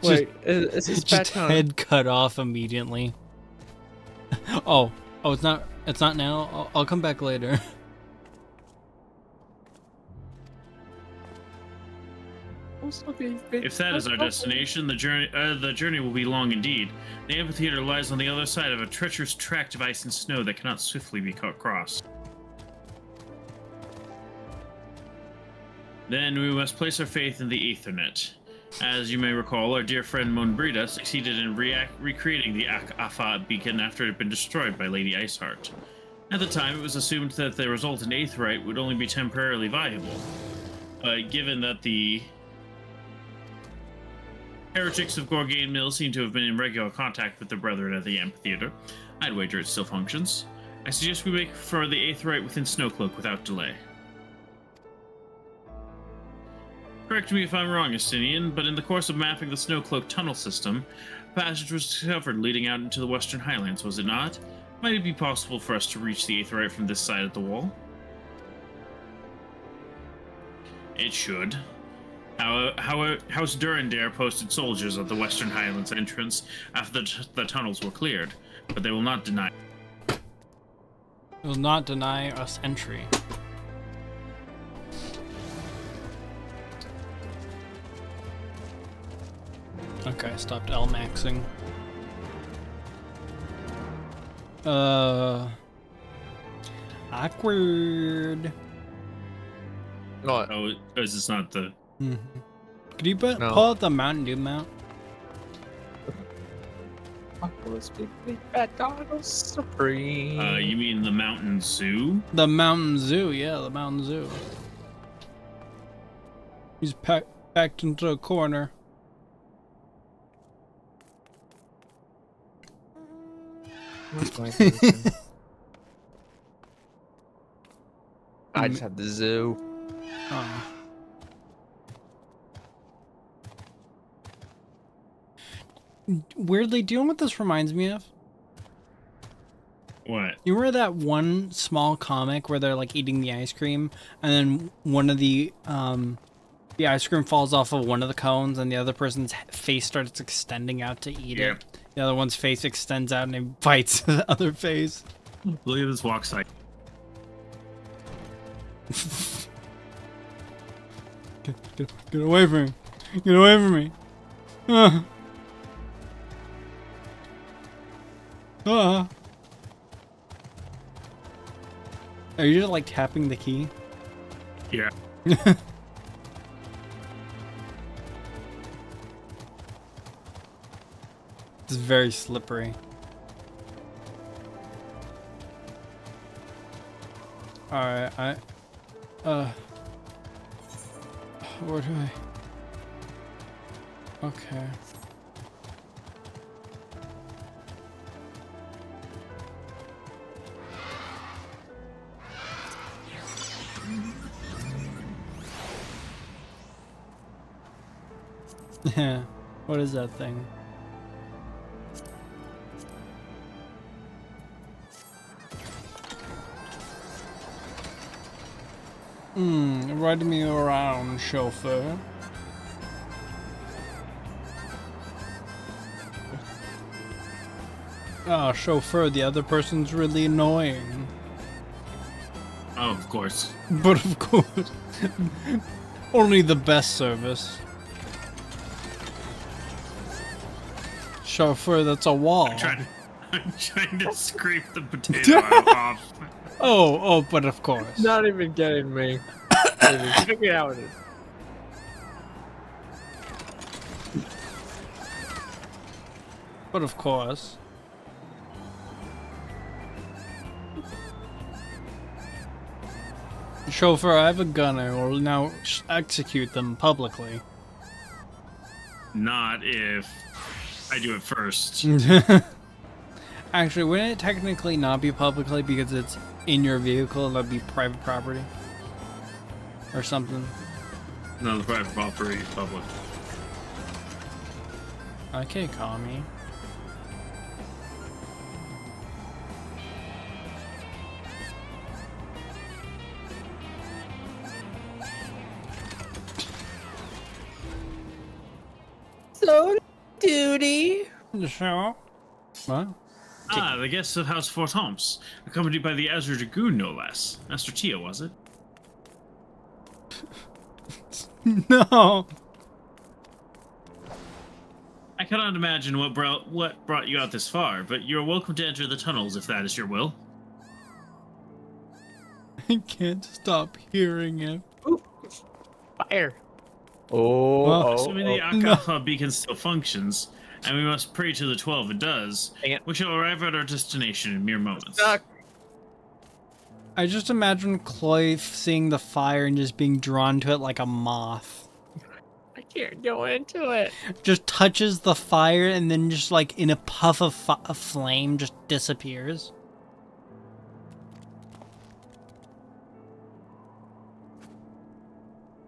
wait, is this just head cut off immediately. oh, it's not now. I'll come back later. If that is our destination, the journey will be long indeed. The amphitheater lies on the other side of a treacherous tract of ice and snow that cannot swiftly be crossed. Then we must place our faith in the Ethernet. As you may recall, our dear friend Monbrita succeeded in recreating the Ak-Afa beacon after it had been destroyed by Lady Iceheart. At the time, it was assumed that the resultant aetheryte would only be temporarily viable. But given that the heretics of Gorgane Mill seem to have been in regular contact with their brethren at the amphitheater, I'd wager it still functions. I suggest we make for the aetheryte within Snowcloak without delay. Correct me if I'm wrong, Estinian, but in the course of mapping the Snowcloak tunnel system, a passage was discovered leading out into the Western Highlands, was it not? Might it be possible for us to reach the aetheryte from this side of the wall? It should. House Durandare posted soldiers at the Western Highlands entrance after the tunnels were cleared, but they will not deny. Will not deny us entry. Okay, I stopped L-maxing. Awkward. What? Oh, is this not the... Could you pull out the Mountain Dew mount? Supreme. You mean the Mountain Zoo? The Mountain Zoo, yeah, the Mountain Zoo. He's backed into a corner. I just had the zoo. Oh. Weirdly, do you know what this reminds me of? What? You remember that one small comic where they're like eating the ice cream, and then one of the ice cream falls off of one of the cones, and the other person's face starts extending out to eat it. The other one's face extends out and it bites the other face. Look at this walk site. Get away from me! Get away from me! Are you just like tapping the key? Yeah. It's very slippery. Alright, where do I? Okay. Yeah, what is that thing? Ride me around, chauffeur. Ah, chauffeur, the other person's really annoying. Oh, of course. But of course. Only the best service. Chauffeur, that's a wall. I'm trying to scrape the potato off. Oh, but of course. Not even getting me. Check it out. But of course. Chauffeur, I have a gun. I will now execute them publicly. Not if I do it first. Actually, wouldn't it technically not be publicly because it's in your vehicle? That'd be private property? Or something? No, the private property is public. Okay, Kami. So, duty. Sure. What? Ah, the guests of House Fort Holmes, accompanied by the Azure Dragoon, no less. Master Tia, was it? No. I cannot imagine what brought you out this far, but you're welcome to enter the tunnels if that is your will. I can't stop hearing it. Ooh, fire. Oh, Assuming the Akafa beacon still functions, and we must pray to the 12 it does, we shall arrive at our destination in mere moments. I just imagine Cloyf seeing the fire and just being drawn to it like a moth. I can't go into it. Just touches the fire and then just like in a puff of flame just disappears.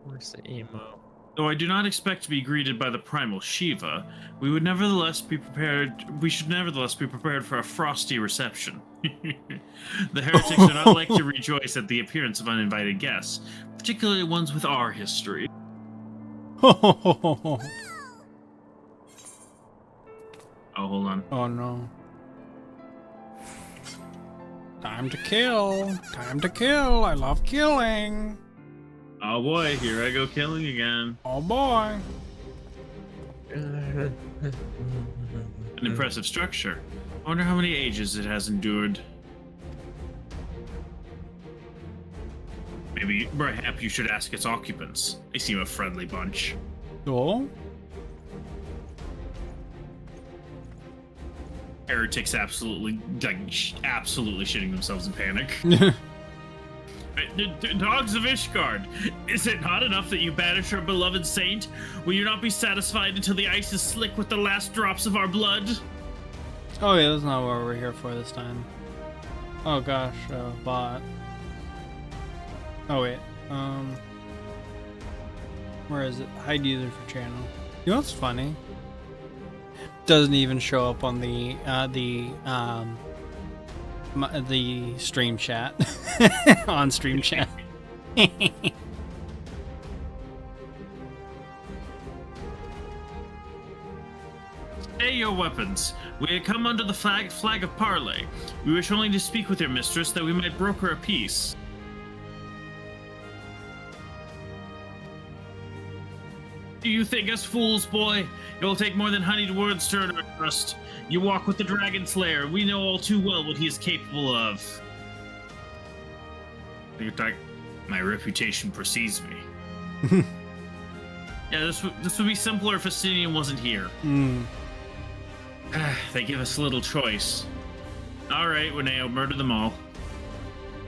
Where's the emo? Though I do not expect to be greeted by the primal Shiva, we should nevertheless be prepared for a frosty reception. The heretics do not like to rejoice at the appearance of uninvited guests, particularly ones with our history. Oh hold on. no. Time to kill. Time to kill. I love killing. Oh boy, here I go killing again. Oh boy. An impressive structure. I wonder how many ages it has endured. Maybe, perhaps you should ask its occupants. They seem a friendly bunch. Cool. Heretics absolutely shitting themselves in panic. Dogs of Ishgard, is it not enough that you banish our beloved saint? Will you not be satisfied until the ice is slick with the last drops of our blood? Oh yeah, that's not what we're here for this time. Oh gosh, bot. Oh wait, where is it? Hide user for channel. You know what's funny? Doesn't even show up on the stream chat. On stream chat. Stay your weapons. We have come under the flag of parley. We wish only to speak with your mistress that we might broker a peace. Do you think us fools, boy? It will take more than honeyed words to earn our trust. You walk with the Dragon Slayer. We know all too well what he is capable of. My reputation precedes me. Yeah, this would be simpler if Asinian wasn't here. They give us little choice. All right, Wineo, murder them all.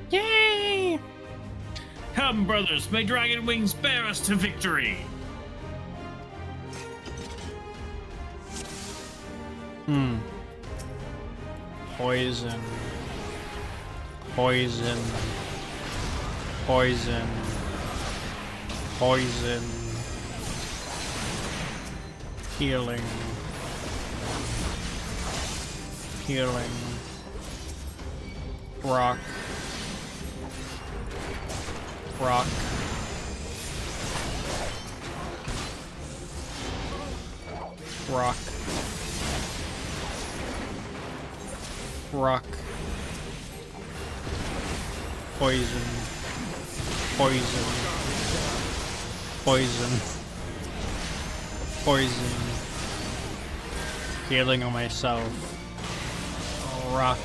Yay! Come, brothers, may dragon wings bear us to victory. Poison. Poison. Poison. Poison. Healing. Healing. Rock. Rock. Rock. Rock. Poison. Poison. Poison. Poison. Healing on myself. Rock.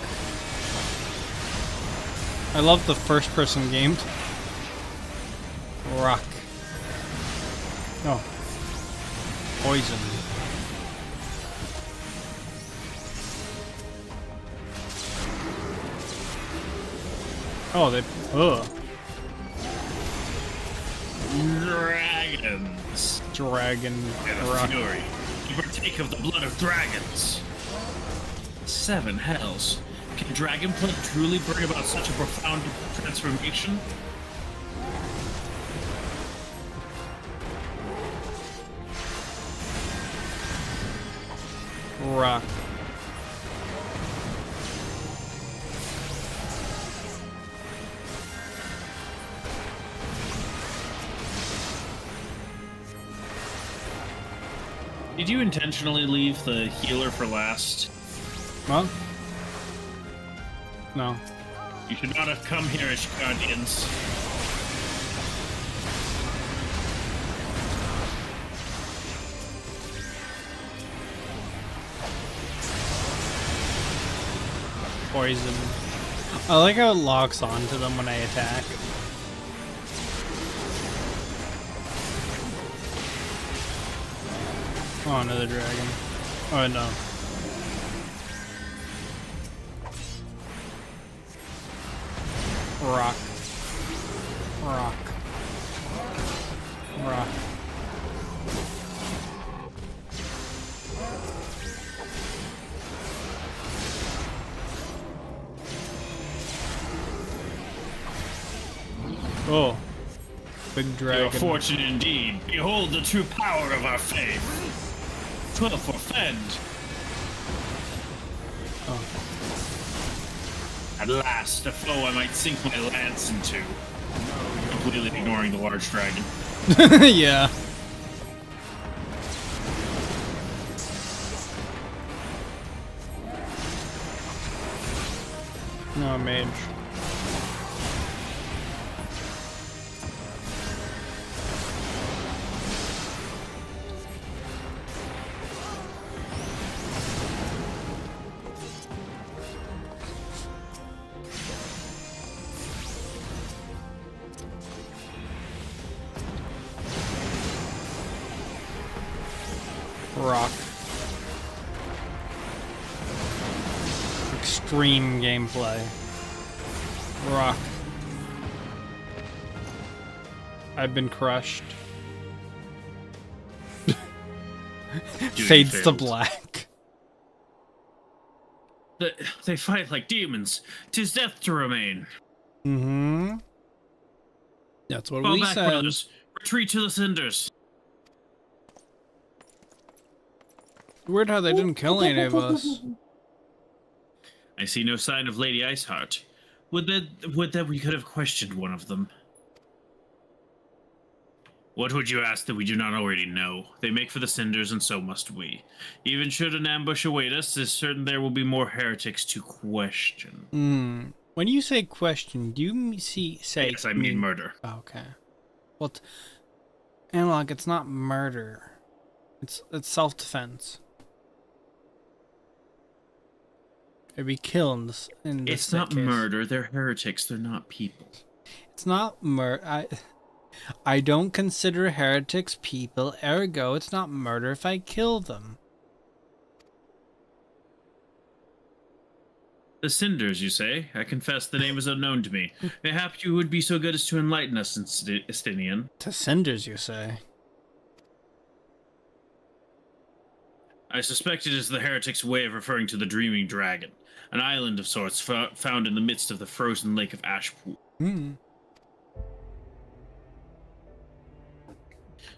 I love the first person games. Rock. Oh. Poison. Oh, they. Ugh. Dragons. Dragon. Rock. Fury. You partake of the blood of dragons. 7 hells. Can dragon blood truly bring about such a profound transformation? Rock. Did you intentionally leave the healer for last? Well, no. You should not have come here, Ishgardians. Poison. I like how it locks onto them when I attack. Oh, another dragon. Oh, no. Rock. Rock. Rock. Oh. Big dragon. You're fortunate indeed. Behold the true power of our faith. 12 for Fend. Oh. At last, a foe I might sink my lance into. Completely ignoring the large dragon. Yeah. No, mage. Rock. Extreme gameplay. Rock. I've been crushed. Fades to black. They fight like demons. 'Tis death to remain. Mm-hmm. That's what Fall we back, said. brothers. Retreat to the cinders. Weird how they didn't kill any of us. I see no sign of Lady Iceheart. Would that we could have questioned one of them. What would you ask that we do not already know? They make for the cinders, and so must we. Even should an ambush await us, it is certain there will be more heretics to question. When you say question, do you say... Yes, I mean murder. Oh, okay. Well, Analog, it's not murder. It's self-defense. It'd be killing in this It's not case. murder. They're heretics. They're not people. It's not murder. I don't consider heretics people, ergo it's not murder if I kill them. The cinders, you say? I confess the name is unknown to me. Mayhap you would be so good as to enlighten us, Estinian. To cinders, you say? I suspect it is the heretic's way of referring to the Dreaming Dragon, an island of sorts found in the midst of the frozen lake of Ashpool.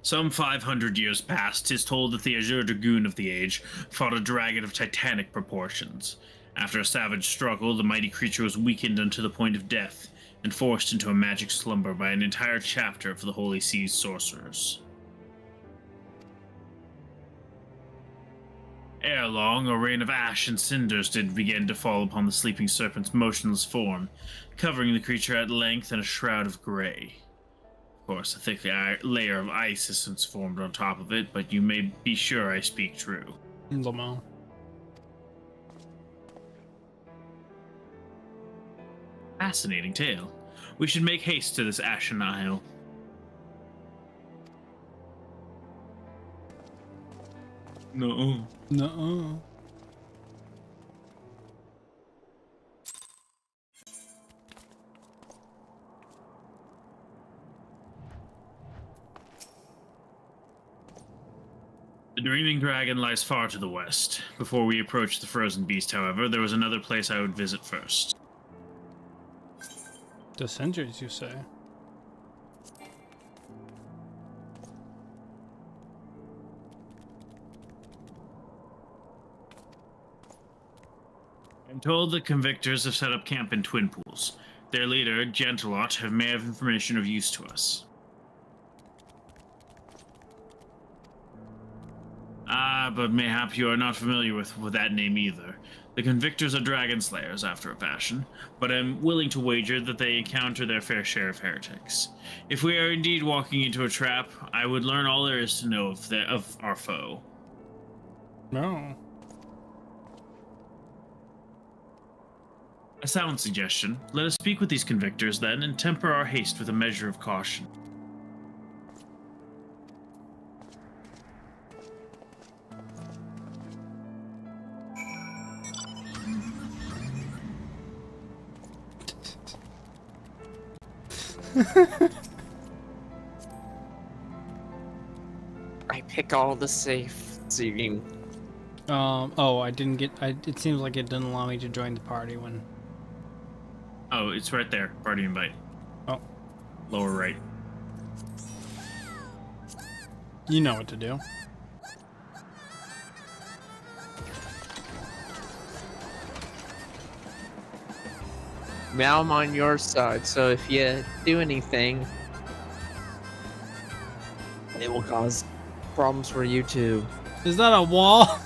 Some 500 years past, 'tis told that the Azure Dragoon of the age fought a dragon of titanic proportions. After a savage struggle, the mighty creature was weakened unto the point of death, and forced into a magic slumber by an entire chapter of the Holy Sea's sorcerers. Ere long, a rain of ash and cinders did begin to fall upon the sleeping serpent's motionless form, covering the creature at length in a shroud of grey. Of course, a thick layer of ice has since formed on top of it, but you may be sure I speak true. Fascinating tale. We should make haste to this ashen isle. No. No. The Dreaming Dragon lies far to the west. Before we approach the frozen beast, however, there was another place I would visit first. The cinders, you say? I'm told the convictors have set up camp in Twin Pools. Their leader, Gentilot, may have information of use to us. But mayhap you are not familiar with that name either. The convictors are dragon slayers after a fashion, but I'm willing to wager that they encounter their fair share of heretics. If we are indeed walking into a trap, I would learn all there is to know of our foe. No. A sound suggestion. Let us speak with these convictors then, and temper our haste with a measure of caution. I pick all the safe seeking. Oh, I didn't get... it seems like it didn't allow me to join the party when... Oh, it's right there. Party invite. Oh. Lower right. You know what to do. Now I'm on your side, so if you do anything, it will cause problems for you too. Is that a wall?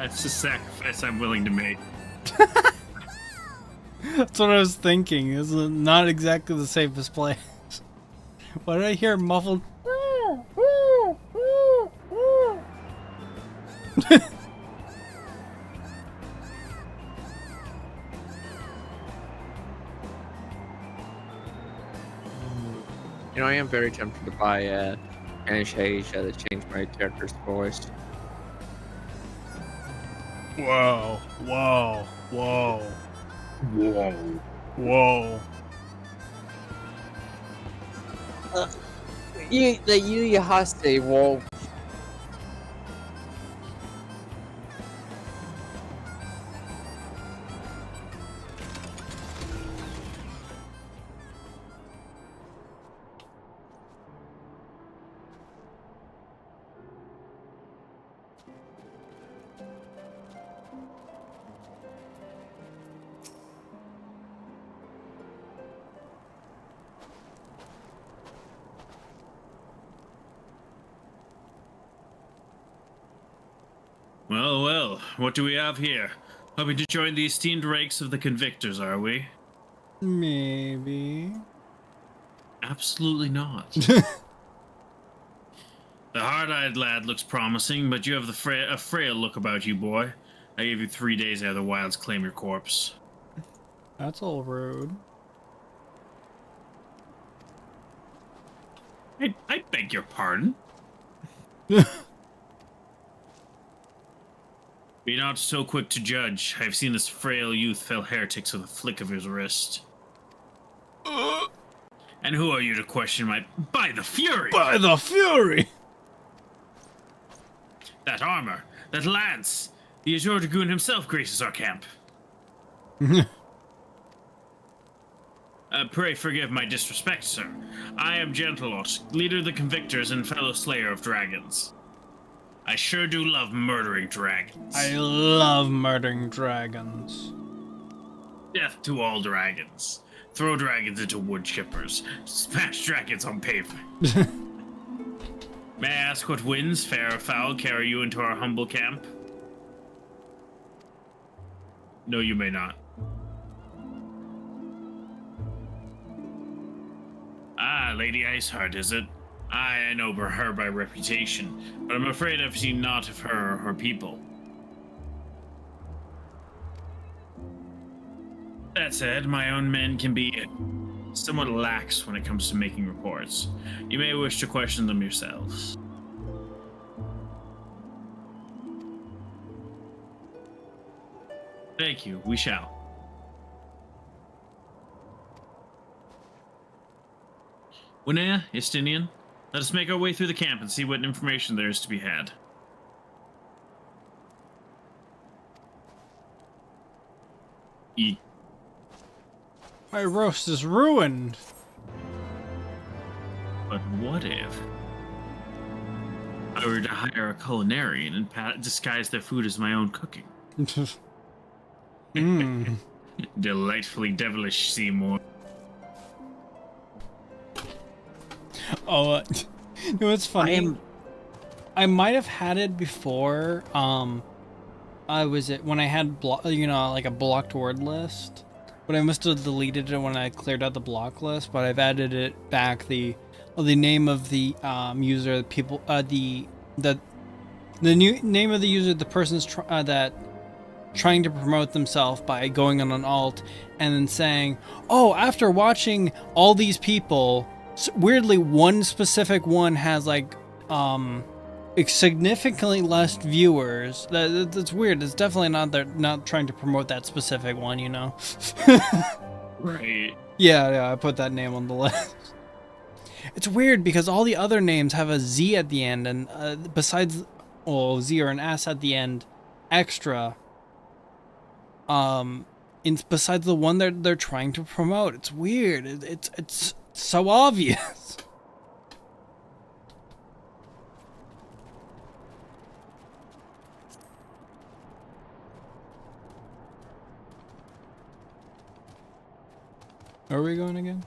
That's a sacrifice I'm willing to make. That's what I was thinking. This is not exactly the safest place. Why did I hear muffled? You know, I am very tempted to buy Spanish Asia to change my character's voice. Whoa, whoa, whoa, Whoa. whoa. The Yu Haste, whoa. Well, well, what do we have here? Hoping to join the esteemed ranks of the convictors, are we? Maybe. Absolutely not. The hard-eyed lad looks promising, but you have a frail look about you, boy. I gave you 3 days ere the wilds claim your corpse. That's all rude. I beg your pardon? Be not so quick to judge. I've seen this frail youth fell heretics with a flick of his wrist. And who are you to question my... By the Fury! By the Fury! That armor, that lance, the Azure Dragoon himself graces our camp. Pray forgive my disrespect, sir. I am Gentlelot, leader of the Convictors and fellow slayer of dragons. I sure do love murdering dragons. I love murdering dragons. Death to all dragons. Throw dragons into wood chippers. Smash dragons on pavement. May I ask what winds, fair or foul, carry you into our humble camp? No, you may not. Ah, Lady Iceheart, is it? I know her by reputation, but I'm afraid I've seen naught of her or her people. That said, my own men can be somewhat lax when it comes to making reports. You may wish to question them yourselves. Thank you, we shall. Winea, Istinian, let us make our way through the camp and see what information there is to be had. My roast is ruined. But what if I were to hire a culinarian and disguise their food as my own cooking? Delightfully devilish, Seymour. Oh, you know what's funny? I might have had it before. I was it when I had like a blocked word list, but I must have deleted it when I cleared out the block list. But I've added it back. The name of the user, the people, the new name of the user, the person's trying to promote themselves by going on an alt and then saying, "Oh, after watching all these people." Weirdly, one specific one has like significantly less viewers. That's weird. It's definitely not trying to promote that specific one, you know. Right. Yeah, I put that name on the list. It's weird because all the other names have a Z at the end, and besides, Z or an S at the end, extra. Besides the one they're trying to promote, it's weird. It's so obvious. Where are we going again?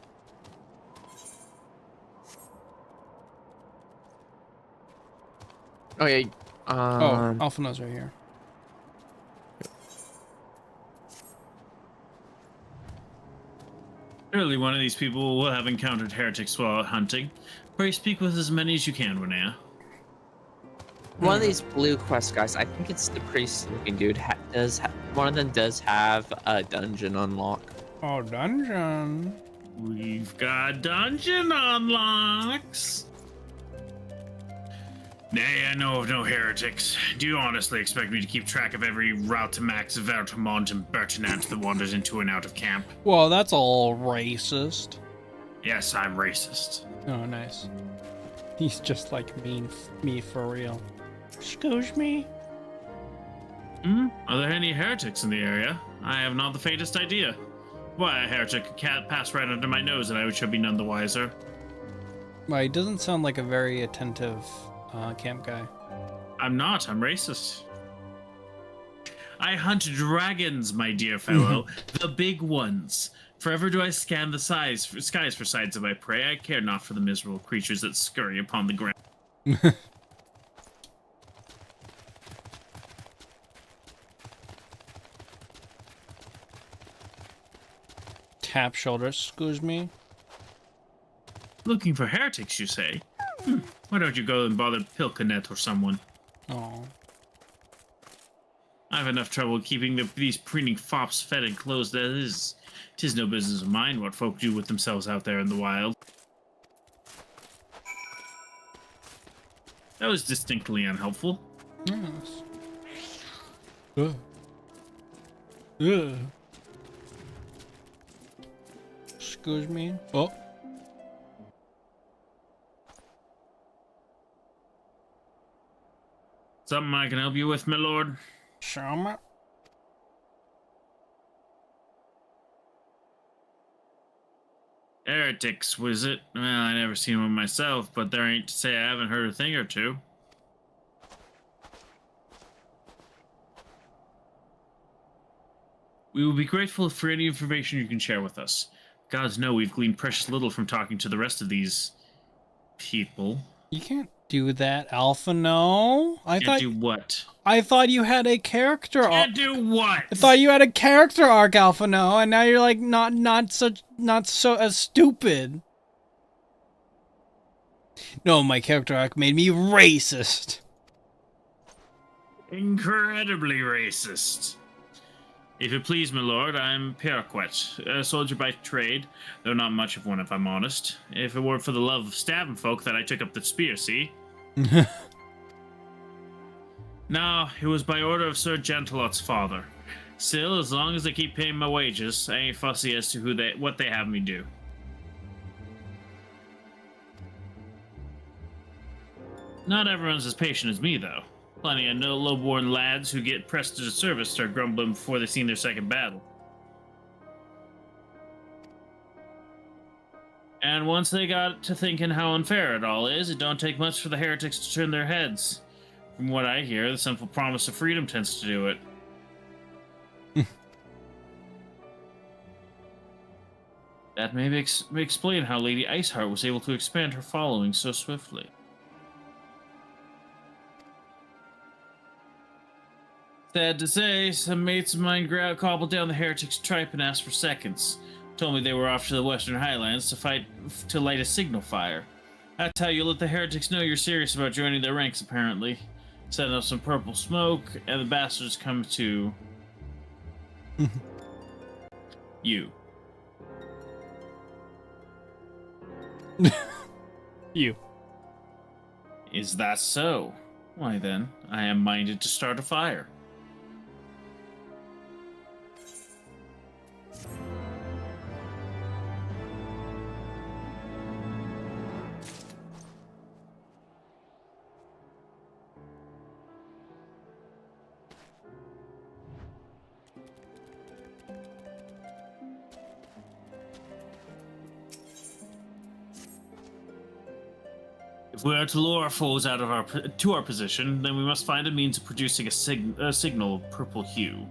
Oh yeah. Alphina's right here. Surely one of these people will have encountered heretics while out hunting. Pray speak with as many as you can, Renea. One of these blue quest guys, I think it's the priest-looking dude. One of them does have a dungeon unlock. Oh, dungeon. We've got dungeon unlocks. Nay, I know of no heretics. Do you honestly expect me to keep track of every route to Max, Vertamont, and Bertinant that wanders into and out of camp? Well, that's all racist. Yes, I'm racist. Oh, nice. He's just like me for real. Excuse me? Are there any heretics in the area? I have not the faintest idea. Why, a heretic can't pass right under my nose and I should be none the wiser. Well, he doesn't sound like a very attentive camp guy. I'm not. I'm racist. I hunt dragons, my dear fellow. The big ones. Forever do I scan the skies for signs of my prey. I care not for the miserable creatures that scurry upon the ground. Tap shoulder, excuse me? Looking for heretics, you say? Why don't you go and bother Pilcanet or someone? Oh. I have enough trouble keeping these preening fops fed and clothed as is. 'Tis no business of mine what folk do with themselves out there in the wild. That was distinctly unhelpful. Yes. Ugh. Ugh. Excuse me? Oh. Something I can help you with, my lord? Shama? Heretics, was it? Well, I never seen one myself, but there ain't to say I haven't heard a thing or two. We will be grateful for any information you can share with us. Gods know we've gleaned precious little from talking to the rest of these people. You can't do that, Alpha. No. Can't do what? I thought you had a character arc. Can't do what? I thought you had a character arc, Alpha. No, and now you're like not so as stupid. No, my character arc made me racist. Incredibly racist. If it please, my lord, I'm Paraquet, a soldier by trade, though not much of one, if I'm honest. If it weren't for the love of stabbing folk that I took up the spear, see? No, it was by order of Sir Gentilot's father. Still, as long as they keep paying my wages, I ain't fussy as to what they have me do. Not everyone's as patient as me, though. Plenty of low-born lads who get pressed into service start grumbling before they've seen their second battle. And once they got to thinking how unfair it all is, it don't take much for the heretics to turn their heads. From what I hear, the simple promise of freedom tends to do it. That may explain how Lady Iceheart was able to expand her following so swiftly. Sad to say, some mates of mine cobbled down the heretics' tripe and asked for seconds. Told me they were off to the Western Highlands to light a signal fire. That's how you let the heretics know you're serious about joining their ranks, apparently. Setting up some purple smoke, and the bastards come to... you. You. Is that so? Why then, I am minded to start a fire. If we are to lure our foes out of to our position, then we must find a means of producing a signal of purple hue.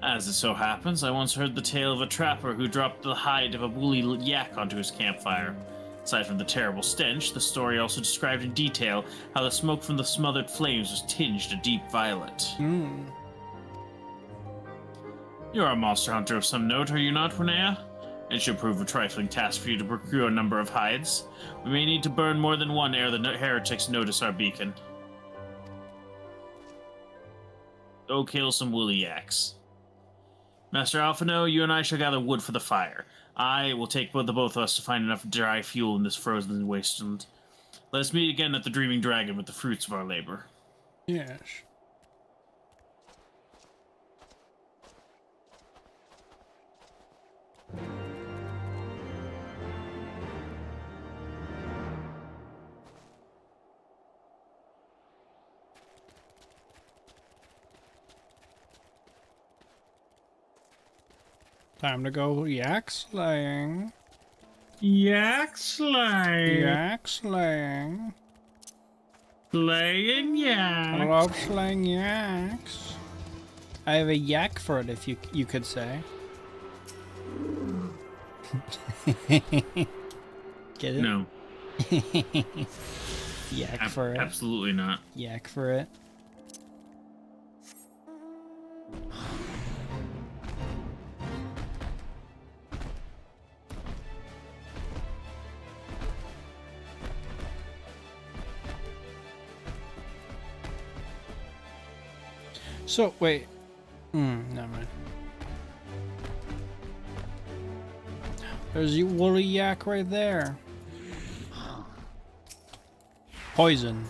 As it so happens, I once heard the tale of a trapper who dropped the hide of a woolly yak onto his campfire. Aside from the terrible stench, the story also described in detail how the smoke from the smothered flames was tinged a deep violet. You are a monster hunter of some note, are you not, Renea? It should prove a trifling task for you to procure a number of hides. We may need to burn more than one ere the heretics notice our beacon. Go kill some woolly yaks. Master Alphino, you and I shall gather wood for the fire. I will take the both of us to find enough dry fuel in this frozen wasteland. Let us meet again at the Dreaming Dragon with the fruits of our labor. Yes. Time to go yak slaying. Yak slaying. Yak slaying. Slaying I yaks. love slaying yaks. I have a yak for it, if you could say. Get it? No. Yak for it. Absolutely not. Yak for it. So, wait. Never mind. There's a woolly yak right there. Poison.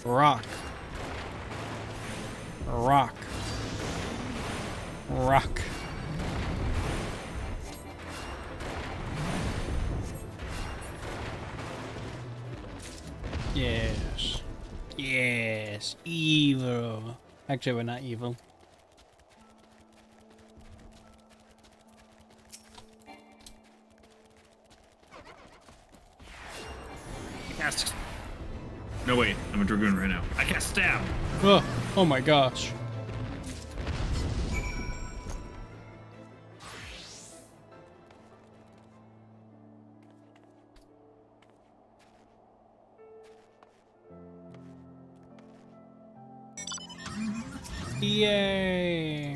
Rock. Rock. Rock. Yes. Yes. Evil. Actually, we're not evil. Cast. No, wait. I'm a dragoon right now. I cast stab. Oh my gosh. Yay!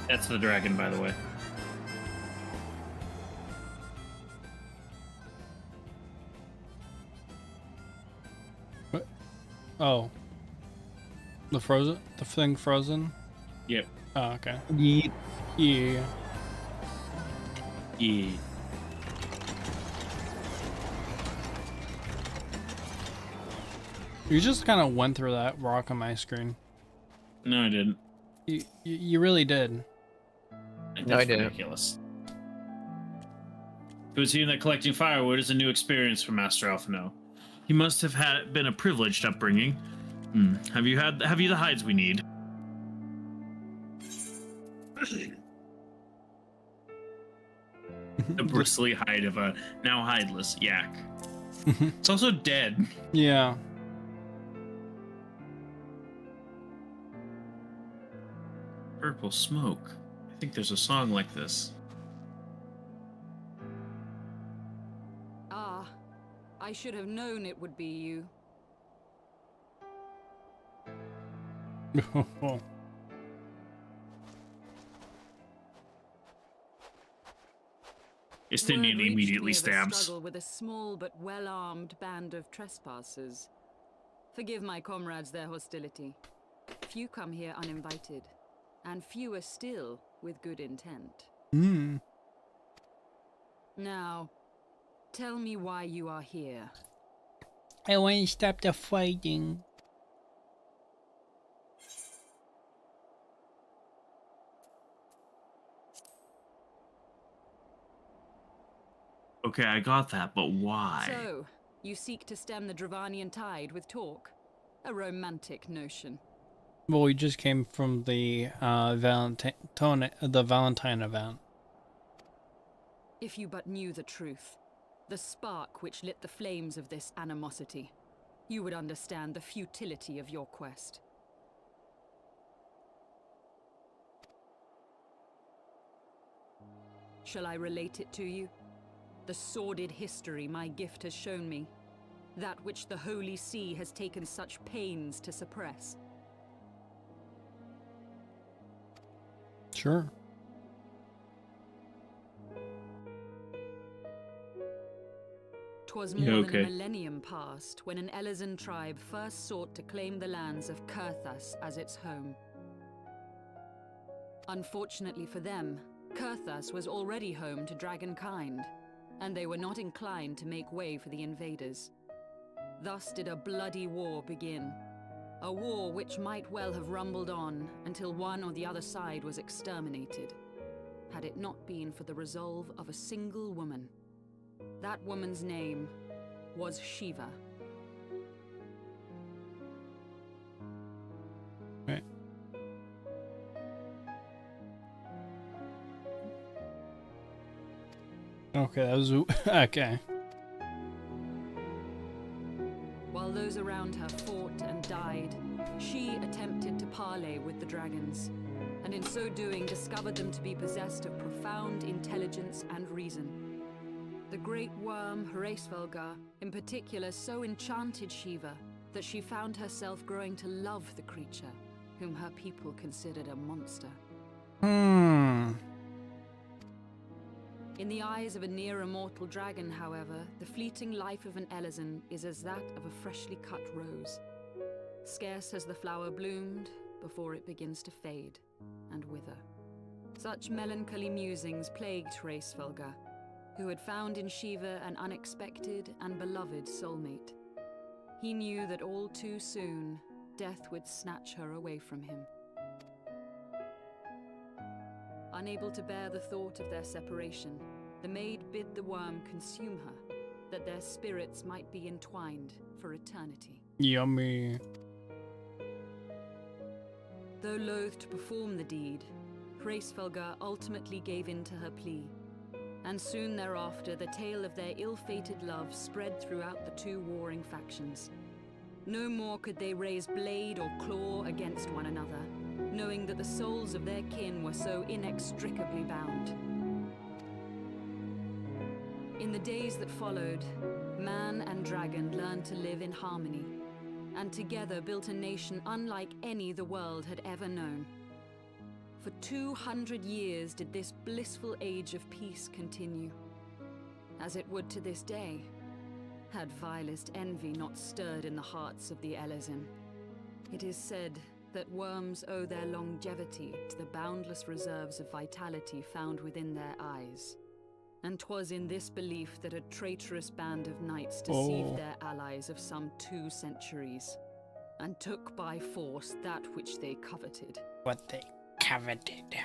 That's the dragon, by the way. What? Oh. The thing frozen? Yep. Oh, okay. Yeah. Yeah. Yeah. You just kind of went through that rock on my screen. No, I didn't. You really did. No, I didn't. Ridiculous. It would seem that collecting firewood is a new experience for Master Alphino. He must have been a privileged upbringing. Have you the hides we need? A bristly hide of a now hideless yak. It's also dead. Yeah. Purple smoke. I think there's a song like this. Ah, I should have known it would be you. Estinian Word reached immediately me of a stabs. struggle with a small but well-armed band of trespassers. Forgive my comrades their hostility. Few come here uninvited, and fewer still with good intent. Now, tell me why you are here. I want to stop the fighting. Okay, I got that, but why? So, you seek to stem the Dravanian tide with talk? A romantic notion. Well, we just came from the Valentine event. If you but knew the truth, the spark which lit the flames of this animosity, you would understand the futility of your quest. Shall I relate it to you? The sordid history my gift has shown me, that which the Holy See has taken such pains to suppress. Sure. 'Twas more than a millennium past when an Elizan tribe first sought to claim the lands of Kurthas as its home. Unfortunately for them, Kurthas was already home to dragonkind, and they were not inclined to make way for the invaders. Thus did a bloody war begin, a war which might well have rumbled on until one or the other side was exterminated, had it not been for the resolve of a single woman. That woman's name was Shiva. Right. Okay, that was okay. While those around her fought and died, she attempted to parley with the dragons, and in so doing discovered them to be possessed of profound intelligence and reason. The great worm Hraesvelgar, in particular, so enchanted Shiva that she found herself growing to love the creature, whom her people considered a monster. In the eyes of a near-immortal dragon, however, the fleeting life of an Elizan is as that of a freshly cut rose. Scarce has the flower bloomed before it begins to fade and wither. Such melancholy musings plagued Hraesvelgar, who had found in Shiva an unexpected and beloved soulmate. He knew that all too soon, death would snatch her away from him. Unable to bear the thought of their separation, the maid bid the worm consume her, that their spirits might be entwined for eternity. Yummy. Though loath to perform the deed, Hraesvelgar ultimately gave in to her plea, and soon thereafter the tale of their ill-fated love spread throughout the two warring factions. No more could they raise blade or claw against one another, knowing that the souls of their kin were so inextricably bound. In the days that followed, man and dragon learned to live in harmony, and together built a nation unlike any the world had ever known. For 200 years did this blissful age of peace continue, as it would to this day, had vilest envy not stirred in the hearts of the Elizan. It is said that worms owe their longevity to the boundless reserves of vitality found within their eyes. And 'twas in this belief that a traitorous band of knights deceived their allies of some 2 centuries, and took by force that which they coveted. What they coveted.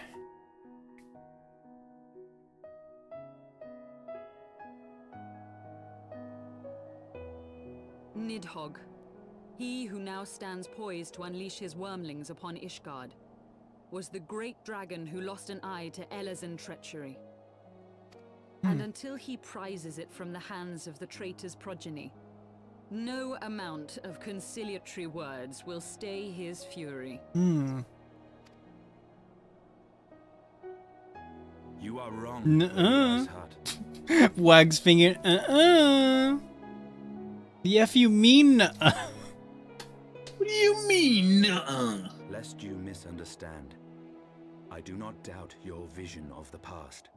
Nidhogg, he who now stands poised to unleash his wormlings upon Ishgard, was the great dragon who lost an eye to Elizan treachery. And until he prizes it from the hands of the traitor's progeny, no amount of conciliatory words will stay his fury. You are wrong. Wags finger. The F you mean? What do you mean, nuh-uh? Lest you misunderstand, I do not doubt your vision of the past.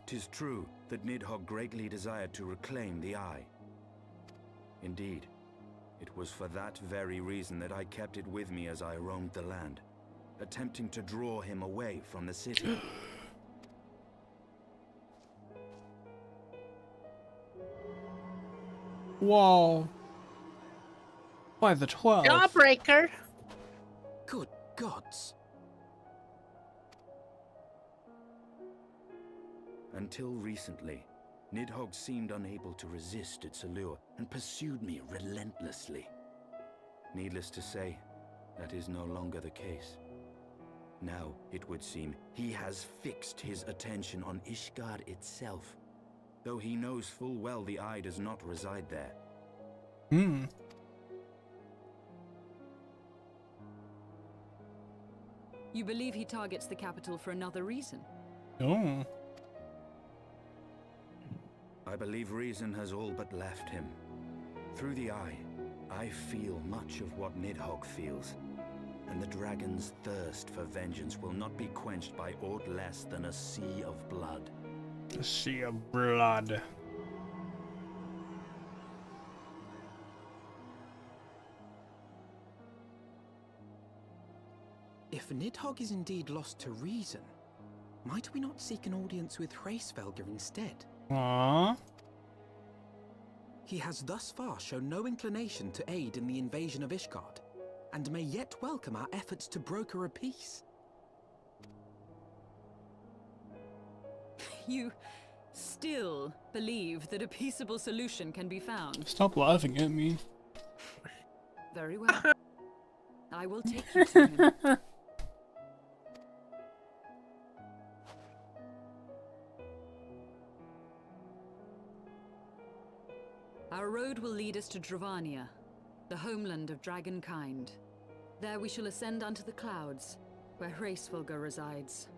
'Tis true that Nidhogg greatly desired to reclaim the Eye. Indeed, it was for that very reason that I kept it with me as I roamed the land, attempting to draw him away from the city. Whoa. By the 12. Jawbreaker! Good gods. Until recently, Nidhogg seemed unable to resist its allure and pursued me relentlessly. Needless to say, that is no longer the case. Now, it would seem, he has fixed his attention on Ishgard itself, though he knows full well the eye does not reside there. Hmm. You believe he targets the capital for another reason? Oh. I believe reason has all but left him. Through the eye, I feel much of what Nidhogg feels. And the dragon's thirst for vengeance will not be quenched by aught less than a sea of blood. A sea of blood. If Nidhogg is indeed lost to reason, might we not seek an audience with Hraesvelgr instead? Aww. He has thus far shown no inclination to aid in the invasion of Ishgard, and may yet welcome our efforts to broker a peace. You still believe that a peaceable solution can be found? Stop laughing at me. Very well. I will take you to him. Our road will lead us to Dravania, the homeland of dragonkind. There we shall ascend unto the clouds, where Hraesvelgr resides.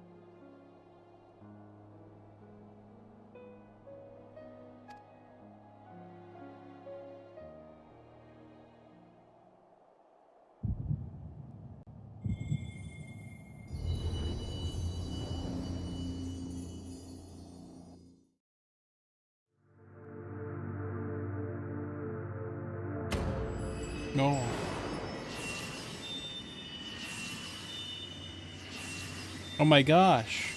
No. Oh my gosh.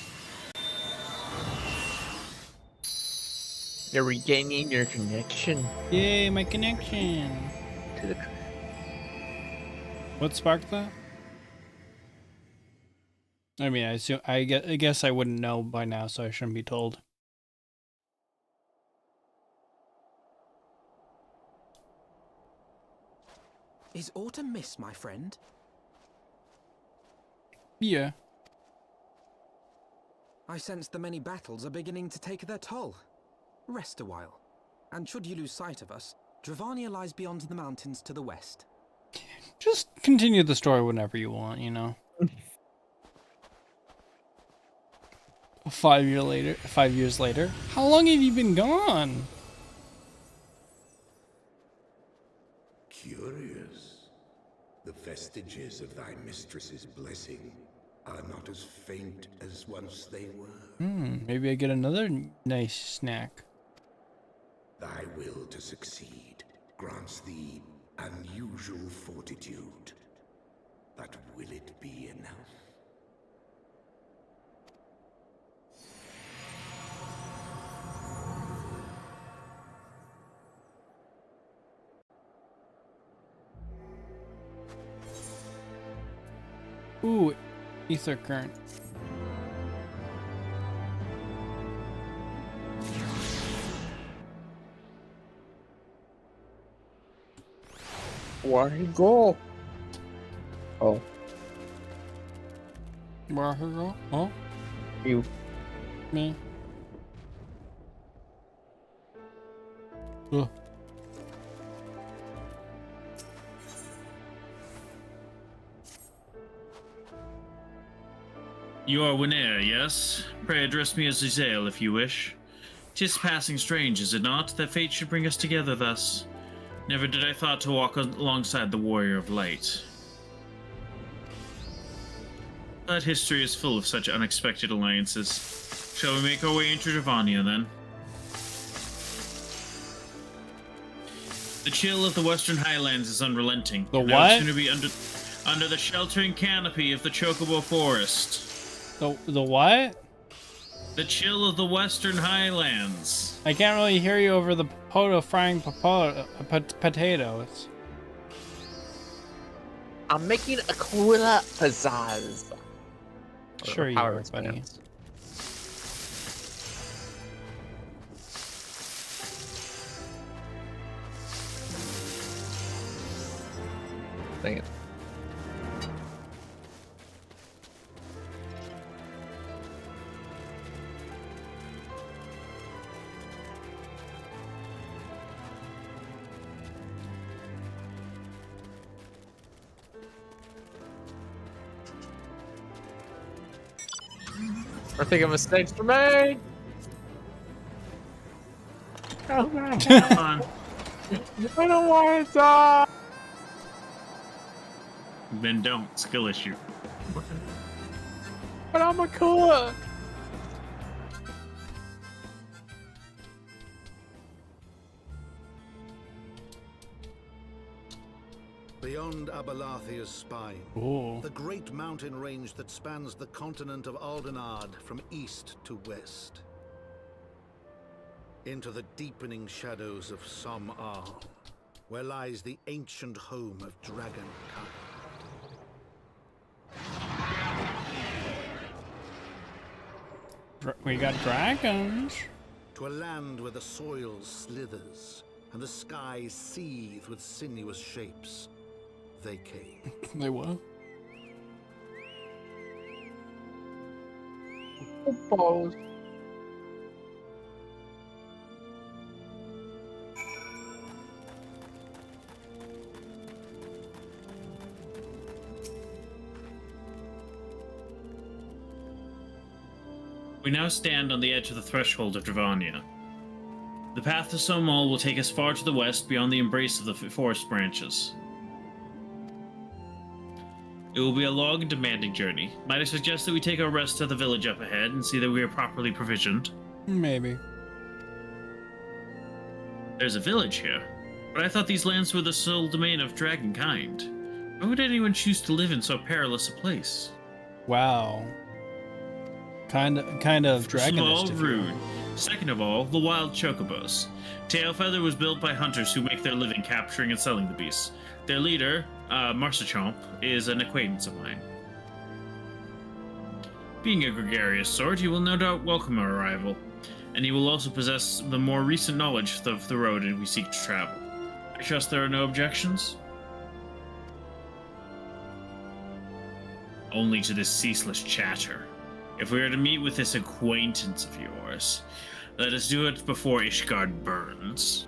You're regaining your connection. Yay, my connection. To the... What sparked that? I mean, I guess I wouldn't know by now, so I shouldn't be told. Is autumn mist, my friend? Yeah. I sense the many battles are beginning to take their toll. Rest a while, and should you lose sight of us, Dravania lies beyond the mountains to the west. Just continue the story whenever you want, you know. 5 years later. How long have you been gone? Curious. The vestiges of thy mistress's blessing are not as faint as once they were. Maybe I get another nice snack. Thy will to succeed grants thee unusual fortitude. But will it be enough? Ooh, ether current. Where he go? Oh. Where he go? Oh? You. Me. Ugh. You are Winnair, yes? Pray address me as Azael if you wish. 'Tis passing strange, is it not, that fate should bring us together thus? Never did I thought to walk alongside the warrior of light. But history is full of such unexpected alliances. Shall we make our way into Dravania, then? The chill of the Western Highlands is unrelenting. The Now what? it's soon to be under the sheltering canopy of the Chocobo Forest. The what? The chill of the Western Highlands. I can't really hear you over the frying potatoes. I'm making a cooler pizzazz. Sure you are, buddy. Dang it. I think a mistake's were made. Oh my Come on. I don't want to die. Then don't. Skill issue. But I'm a cook. Beyond Abalathia's spine, Ooh. the great mountain range that spans the continent of Aldenard from east to west. Into the deepening shadows of Som-Ar, where lies the ancient home of Dragonkind. We got dragons. To a land where the soil slithers and the skies seethe with sinuous shapes. They came. They what? Balls. We now stand on the edge of the threshold of Dravania. The path to Somal will take us far to the west beyond the embrace of the forest branches. It will be a long and demanding journey. Might I suggest that we take our rest at the village up ahead and see that we are properly provisioned? Maybe. There's a village here, but I thought these lands were the sole domain of Dragonkind. Why would anyone choose to live in so perilous a place? Wow. Kind of dragonist. Small, rude. Second of all, the wild chocobos. Tailfeather was built by hunters who make their living capturing and selling the beasts. Their leader, Marsachomp, is an acquaintance of mine. Being a gregarious sort, he will no doubt welcome our arrival, and he will also possess the more recent knowledge of the road we seek to travel. I trust there are no objections? Only to this ceaseless chatter. If we are to meet with this acquaintance of yours, let us do it before Ishgard burns.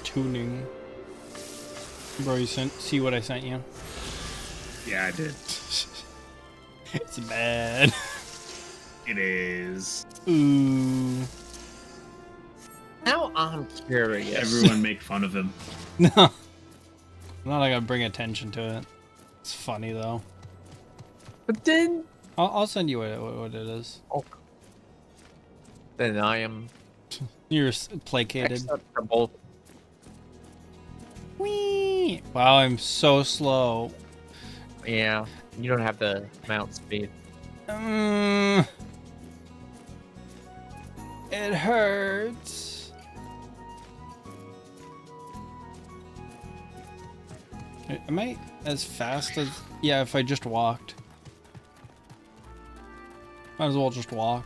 Tuning. Bro, you see what I sent you? Yeah, I did. It's bad. It is. Ooh. Now I'm curious. Everyone make fun of him. No. I'm not gonna bring attention to it. It's funny though. But then I'll send you what it is. Oh. Then I am. You're placated. Acceptable. Whee! Wow, I'm so slow. Yeah, you don't have the mount speed. It hurts. Am I as fast as... Yeah, if I just walked. Might as well just walk.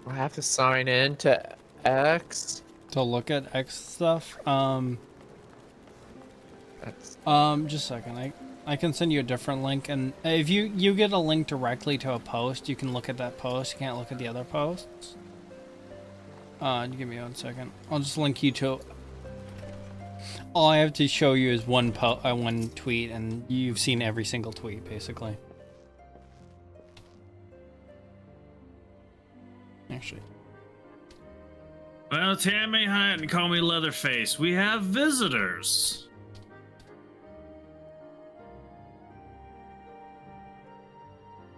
I have to sign in to X to look at X stuff. That's... Just a second. I can send you a different link, and if you get a link directly to a post, you can look at that post. You can't look at the other posts. Give me 1 second. I'll just link you to. All I have to show you is one tweet, and you've seen every single tweet, basically. Actually. Well, tear me hot and call me Leatherface. We have visitors.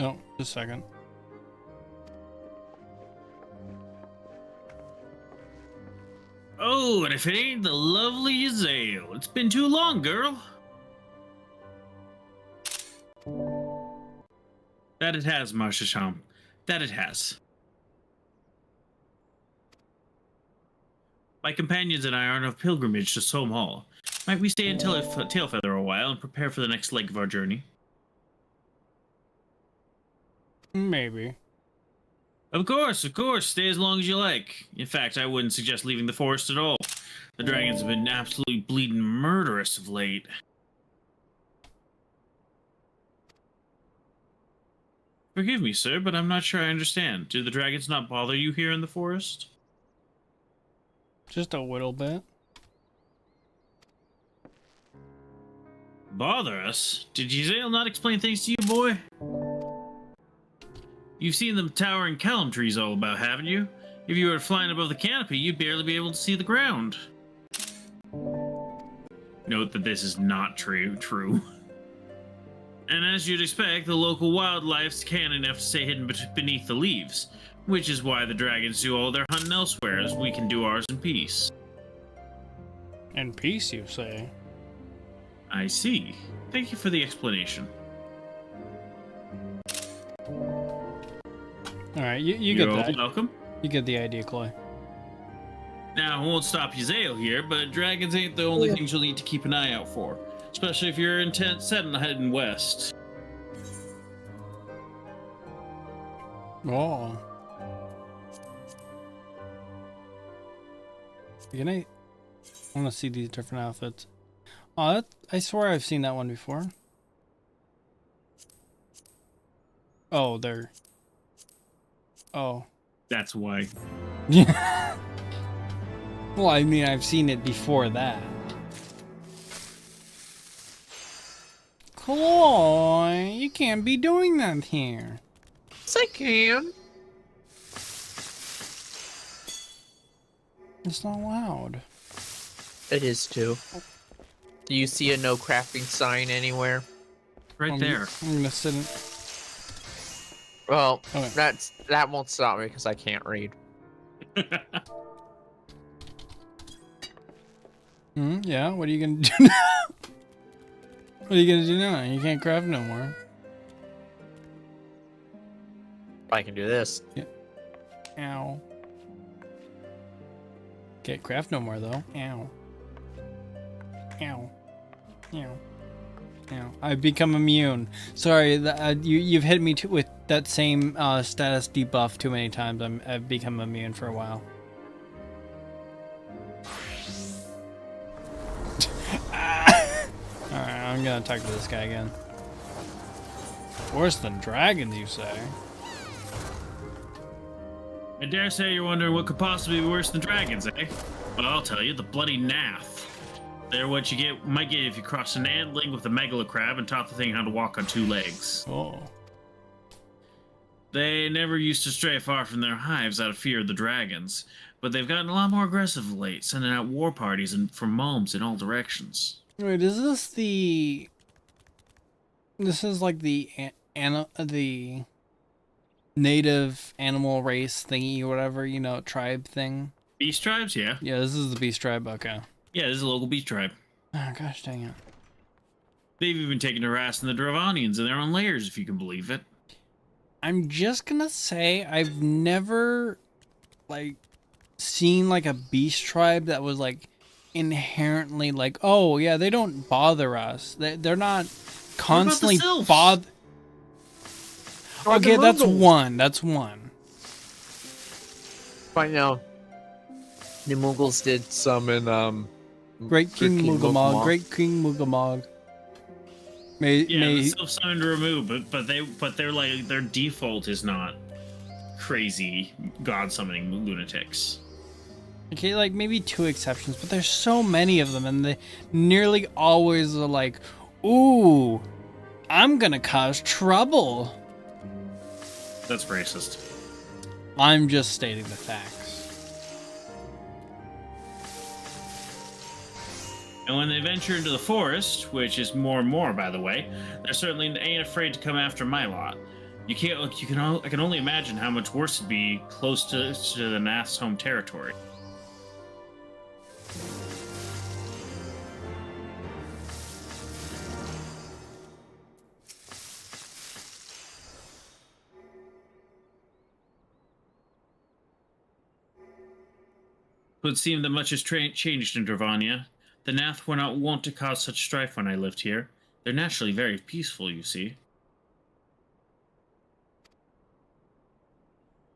Oh, just a second. Oh, and if it ain't the lovely Yzael. It's been too long, girl. That it has, Marshasham. That it has. My companions and I are on a pilgrimage to Sohm Hall. Might we stay in Tailfeather a while and prepare for the next leg of our journey? Maybe. Of course. Stay as long as you like. In fact, I wouldn't suggest leaving the forest at all. The dragons have been absolutely bleeding murderous of late. Forgive me, sir, but I'm not sure I understand. Do the dragons not bother you here in the forest? Just a little bit. Bother us? Did Giselle not explain things to you, boy? You've seen them towering callum trees all about, haven't you? If you were flying above the canopy, you'd barely be able to see the ground. Note that this is not true. And as you'd expect, the local wildlife's can't enough to stay hidden beneath the leaves, which is why the dragons do all their hunting elsewhere, as we can do ours in peace. In peace, you say? I see. Thank you for the explanation. Alright, you get You're that. welcome. You get the idea, Chloe. Now, I won't stop Ysale here, but dragons ain't the only things you'll need to keep an eye out for. Especially if you're set on heading west. Oh. I want to see these different outfits. Oh, I swear I've seen that one before. Oh, they're... Oh. That's why. Yeah. Well, I mean, I've seen it before that. Chloe, you can't be doing that here. Yes, I can. It's not allowed. It is too. Do you see a no crafting sign anywhere? Right there. I'm gonna sit in... Well, Okay. that won't stop me because I can't read. Yeah, what are you gonna do now? What are you gonna do now? You can't craft no more. I can do this. Yeah. Ow. Can't craft no more though. Ow. Ow. Ow. Ow. I've become immune. Sorry, you've hit me with that same status debuff too many times. I've become immune for a while. Alright, I'm gonna talk to this guy again. Worse than dragons, you say? I dare say you're wondering what could possibly be worse than dragons, eh? Well, I'll tell you, the bloody nath. They're what you might get if you cross an antling with a megalocrab and taught the thing how to walk on 2 legs. Oh. They never used to stray far from their hives out of fear of the dragons, but they've gotten a lot more aggressive of late, sending out war parties and from moms in all directions. Wait, is this the... This is like the native animal race thingy or whatever, you know, tribe thing? Beast tribes, yeah. Yeah, this is the beast tribe, okay. Yeah, this is a local beast tribe. Oh, gosh dang it. They've even taken to harassing the Dravanians in their own lairs, if you can believe it. I'm just gonna say I've never, like, seen, like, a beast tribe that was, like, inherently, like, oh, yeah, they don't bother us. They're not constantly bother... Okay, that's one. That's one. Right now, the Mughals did summon, Great King Mugamog. Great King Mugamog. May self-summoned to remove, but they're like, their default is not crazy god summoning lunatics. Okay, like maybe 2 exceptions, but there's so many of them, and they nearly always are like, ooh, I'm gonna cause trouble. That's racist. I'm just stating the facts. And when they venture into the forest, which is more and more, by the way, they certainly ain't afraid to come after my lot. I can only imagine how much worse it'd be close to the Nath's home territory. would seem that much has changed in Dravania. The Nath were not wont to cause such strife when I lived here. They're naturally very peaceful, you see.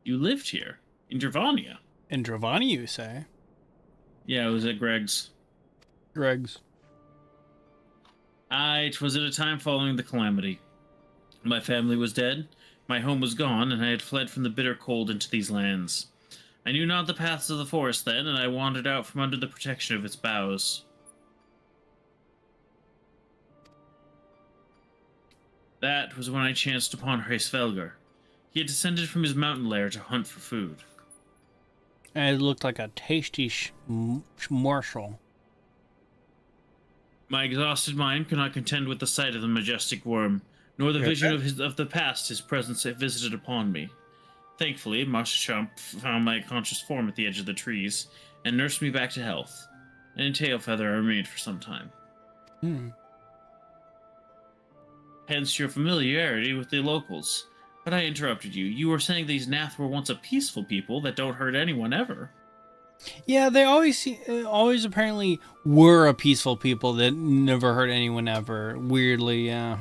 You lived here? In Dravania? In Dravania, you say? Yeah, it was at Greg's. Greg's. It was at a time following the calamity. My family was dead, my home was gone, and I had fled from the bitter cold into these lands. I knew not the paths of the forest then, and I wandered out from under the protection of its boughs. That was when I chanced upon Hreisvelgar. He had descended from his mountain lair to hunt for food. And it looked like a tasty morsel. My exhausted mind could not contend with the sight of the majestic worm, nor the vision of the past his presence had visited upon me. Thankfully, Marsha found my conscious form at the edge of the trees, and nursed me back to health. And in Tailfeather I remained for some time. Hence your familiarity with the locals. But I interrupted you. You were saying these Nath were once a peaceful people that don't hurt anyone ever. Yeah, they always apparently were a peaceful people that never hurt anyone ever. Weirdly, yeah.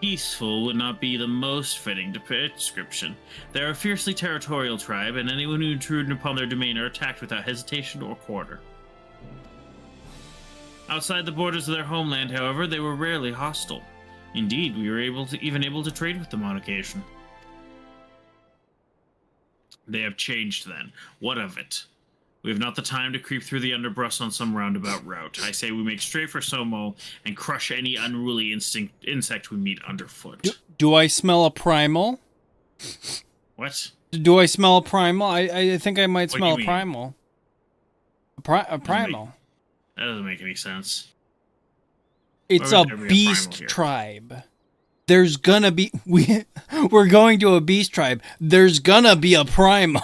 Peaceful would not be the most fitting description. They're a fiercely territorial tribe, and anyone who intruded upon their domain are attacked without hesitation or quarter. Outside the borders of their homeland, however, they were rarely hostile. Indeed, we were able to trade with them on occasion. They have changed then. What of it? We have not the time to creep through the underbrush on some roundabout route. I say we make straight for Somo and crush any unruly insect we meet underfoot. Do I smell a primal? What? Do I smell a primal? I think I might smell a mean? primal. A primal. That doesn't make any sense. It's a beast tribe. There's gonna be we're going to a beast tribe. There's gonna be a primal.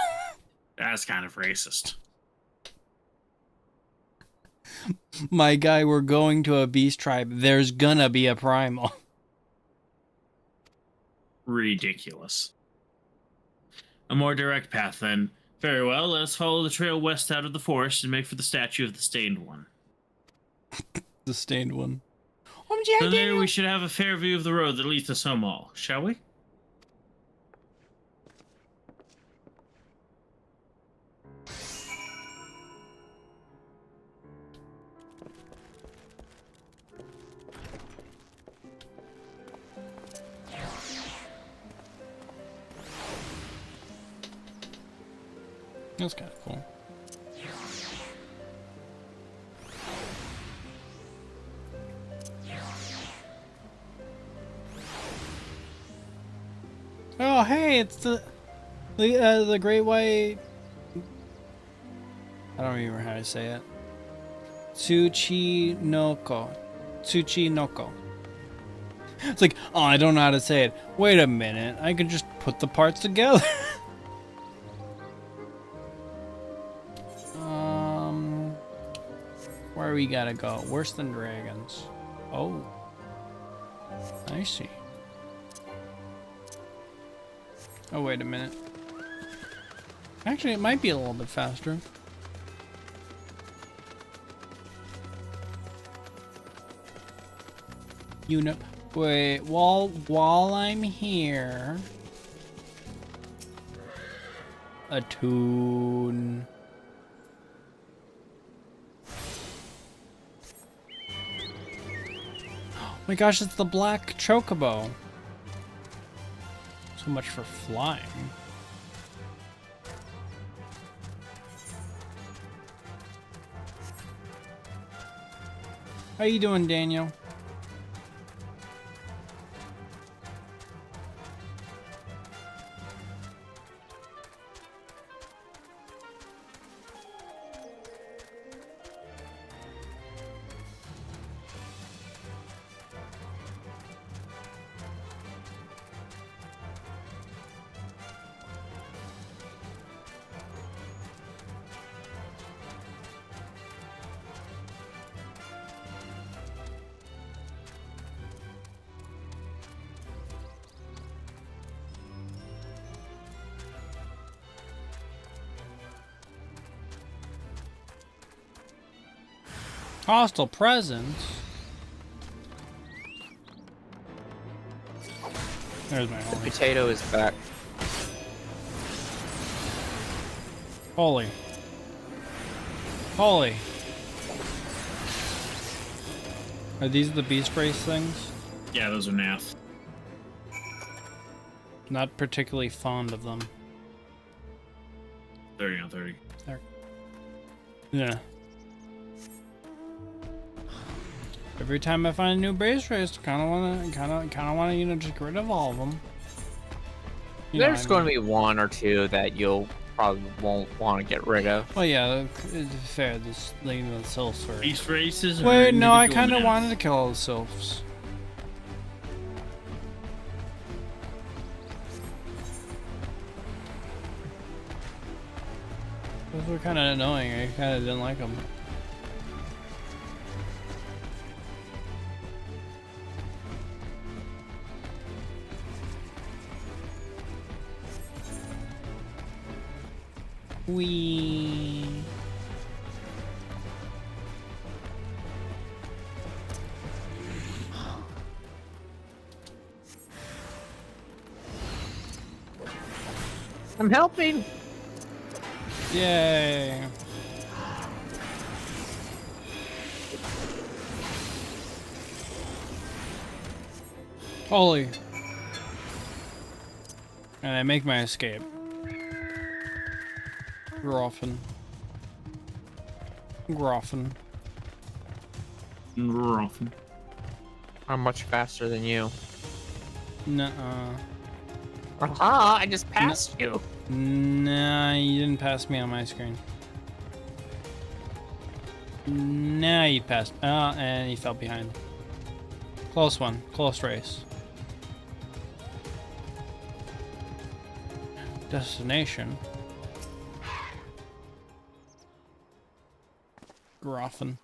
That's kind of racist. My guy, we're going to a beast tribe. There's gonna be a primal. Ridiculous. A more direct path, then. Very well, let us follow the trail west out of the forest and make for the statue of the Stained One. The Stained One. From there, we should have a fair view of the road that leads to Somal, shall we? That's kind of cool. Oh, hey, it's the Great White. I don't remember how to say it. Tsuchinoko. It's like, oh, I don't know how to say it. Wait a minute, I can just put the parts together. Where we gotta go? Worse than dragons. Oh, I see. Oh, wait a minute. Actually, it might be a little bit faster. Wait, while I'm here, attune. Oh my gosh, it's the black chocobo. So much for flying. How you doing, Daniel? Hostile presence? There's my The holy. potato is back. Holy. Holy. Are these the beast race things? Yeah, those are naff. Not particularly fond of them. 30 on 30. There. Yeah. Every time I find a new base race, kind of wanna, you know, just get rid of all of them. You know There's what I going mean. to be one or two that you'll probably won't want to get rid of. Well, yeah, it's fair. This leaving the sylphs first. Beast races. Wait, no, I kind of wanted to kill all the sylphs. Those were kind of annoying. I kind of didn't like them. Wee. I'm helping. Yay. Holy. And I make my escape. Groffen. Groffen. Groffen. I'm much faster than you. Nuh-uh. Aha, I just passed you. Nah, you didn't pass me on my screen. Nah, you passed. And you fell behind. Close one. Close race. Destination. Groffen.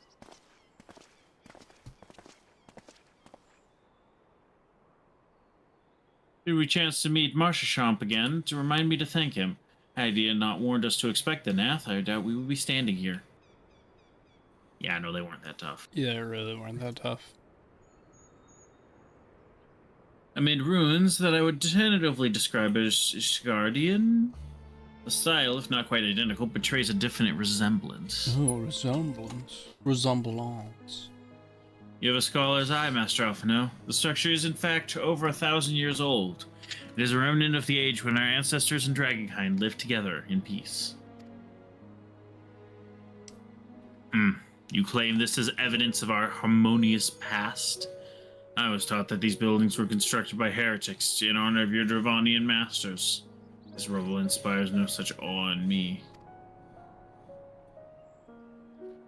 Did we chance to meet Marshachamp again to remind me to thank him? Had he not warned us to expect the Nath, I doubt we would be standing here. Yeah, I know they weren't that tough. Yeah, they really weren't that tough. Amid ruins that I would tentatively describe as Sgardian. The style, if not quite identical, betrays a definite resemblance. Oh, resemblance. Resemblance. You have a scholar's eye, Master Alphino. The structure is in fact over 1,000 years old. It is a remnant of the age when our ancestors and Dragonkind lived together in peace. You claim this is evidence of our harmonious past? I was taught that these buildings were constructed by heretics in honor of your Dravanian masters. This rubble inspires no such awe in me.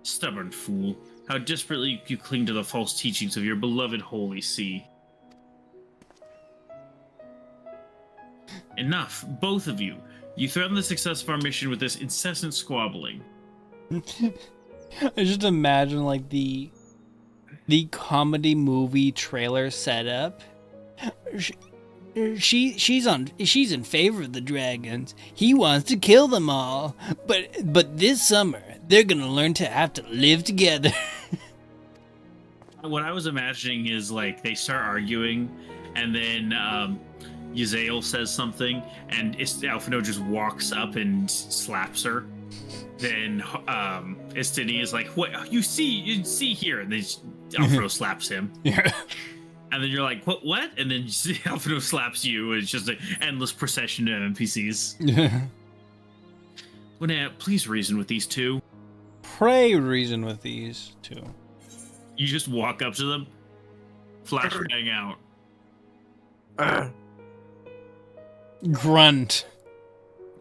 Stubborn fool. How desperately you cling to the false teachings of your beloved Holy See. Enough, both of you. You threaten the success of our mission with this incessant squabbling. I just imagine like the comedy movie trailer setup. She's in favor of the dragons. He wants to kill them all. But this summer they're gonna learn to have to live together. What I was imagining is like they start arguing, and then Yzael says something, and Alphino just walks up and slaps her. Then Istini is like, "What you see here?" And then Alphino slaps him. Yeah. And then you're like, "What?" And then Alphino slaps you. It's just an endless procession of NPCs. Yeah. Linnea, please reason with these two. Pray reason with these two. You just walk up to them, flashbang out. Grunt.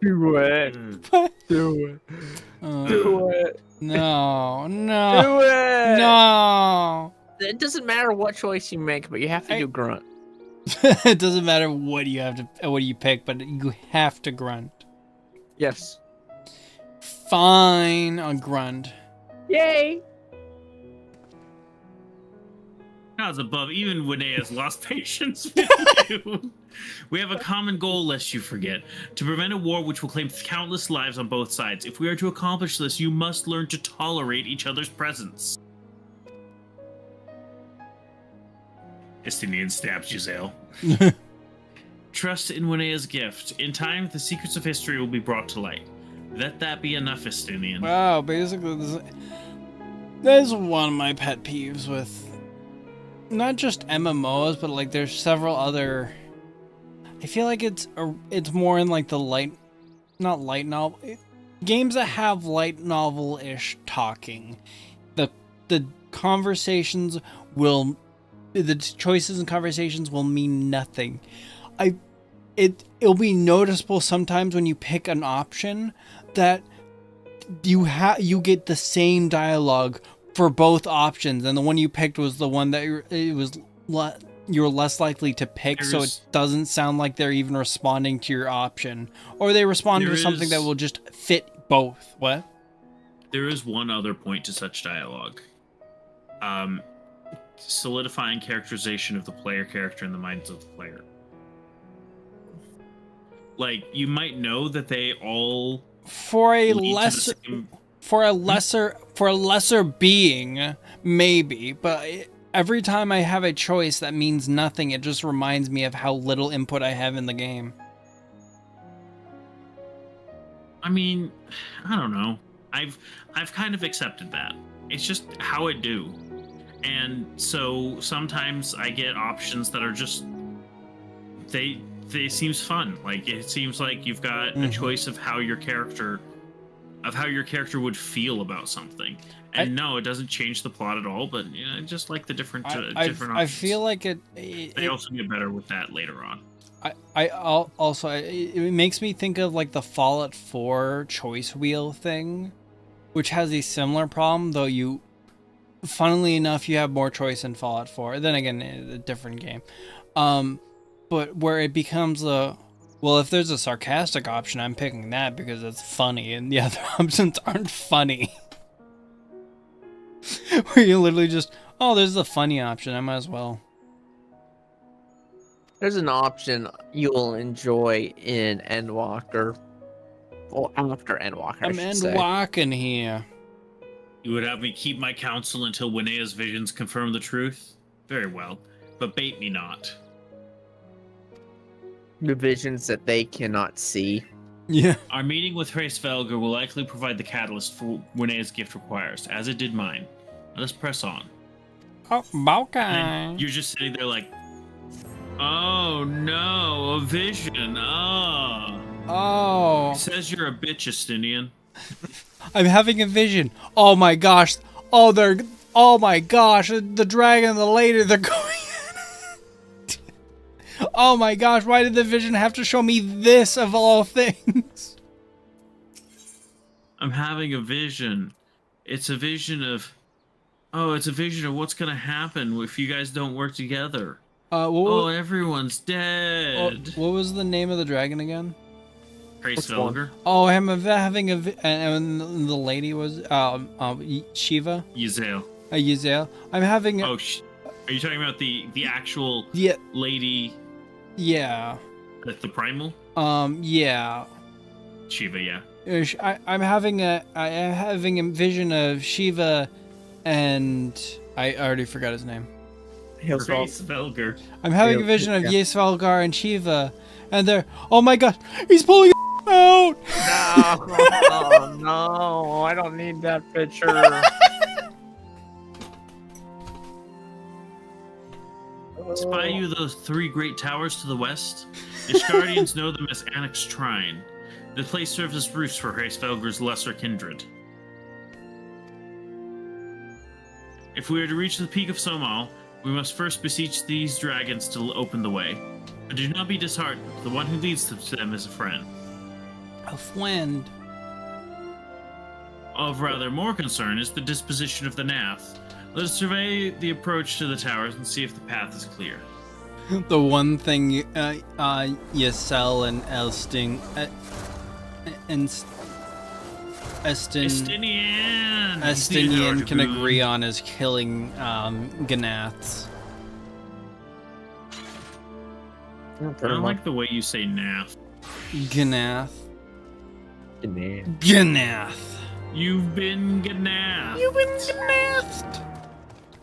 Do it. Do it. Do it. No. Do it. No. It doesn't matter what choice you make, but you have to do grunt. It doesn't matter what you pick, but you have to grunt. Yes. Fine, a grunt. Yay. Gods above, even Winea has lost patience with you. We have a common goal, lest you forget, to prevent a war which will claim countless lives on both sides. If we are to accomplish this, you must learn to tolerate each other's presence. Estinian stabs Giselle. Trust in Winea's gift. In time, the secrets of history will be brought to light. Let that be enough, Estinian. Wow, basically, there's one of my pet peeves with not just MMOs, but like there's several other. I feel like it's more in like the not light novel games that have light novel-ish talking. The conversations will, the choices and conversations will mean nothing. It'll be noticeable sometimes when you pick an option that you get the same dialogue for both options, and the one you picked was the one that you're less likely to pick, so it doesn't sound like they're even responding to your option, or they respond to something that will just fit both. What? There is one other point to such dialogue. Solidifying characterization of the player character in the minds of the player. Like, you might know that they all for a lesser being, maybe, but every time I have a choice that means nothing, it just reminds me of how little input I have in the game. I mean, I don't know. I've kind of accepted that. It's just how it do. And so sometimes I get options that are just they seems fun. Like, it seems like you've got a choice of how your character would feel about something. And no, it doesn't change the plot at all, but I just like the different options. I feel like they also get better with that later on. It makes me think of like the Fallout 4 choice wheel thing, which has a similar problem, though funnily enough, you have more choice in Fallout 4. Then again, it's a different game. But where it becomes if there's a sarcastic option, I'm picking that because it's funny, and the other options aren't funny. Where you literally just, there's the funny option, I might as well. There's an option you'll enjoy in Endwalker. Well, after Endwalker, I'm Endwalking here. You would have me keep my counsel until Winea's visions confirm the truth? Very well, but bait me not. The visions that they cannot see. Yeah. Our meeting with Hraesvelgr will likely provide the catalyst for Winea's gift requires, as it did mine. Let us press on. Oh, okay. And you're just sitting there like, oh no, a vision. Oh. It says you're a bitch, Estinian. I'm having a vision. Oh my gosh. Oh my gosh. The dragon and the lady, they're going. Oh my gosh, why did the vision have to show me this of all things? I'm having a vision. It's a vision of what's gonna happen if you guys don't work together. Everyone's dead. What was the name of the dragon again? Hraesvelgr. Oh, I'm having and the lady was Shiva. Ysel. Ysel. I'm having. Are you talking about the actual lady? Yeah. The primal? Yeah. Shiva, yeah. I'm having a vision of Shiva, and I already forgot his name. Hraesvelgr. I'm having a vision of Hraesvelgr and Shiva, and they're, oh my god, he's pulling out! Oh no, I don't need that picture. Spy you those 3 great towers to the west? Ishgardians know them as Annex Trine. The place serves as roofs for Hraesvelgr's lesser kindred. If we are to reach the peak of Somal, we must first beseech these dragons to open the way. But do not be disheartened. The one who leads them is a friend. A friend? Of rather more concern is the disposition of the Nath. Let us survey the approach to the towers and see if the path is clear. The one thing Ysel and Estinian can agree on is killing Ganaths. I don't like the way you say Nath. Ganath. Ganath. Ganath. You've been Ganath. You've been Ganathed.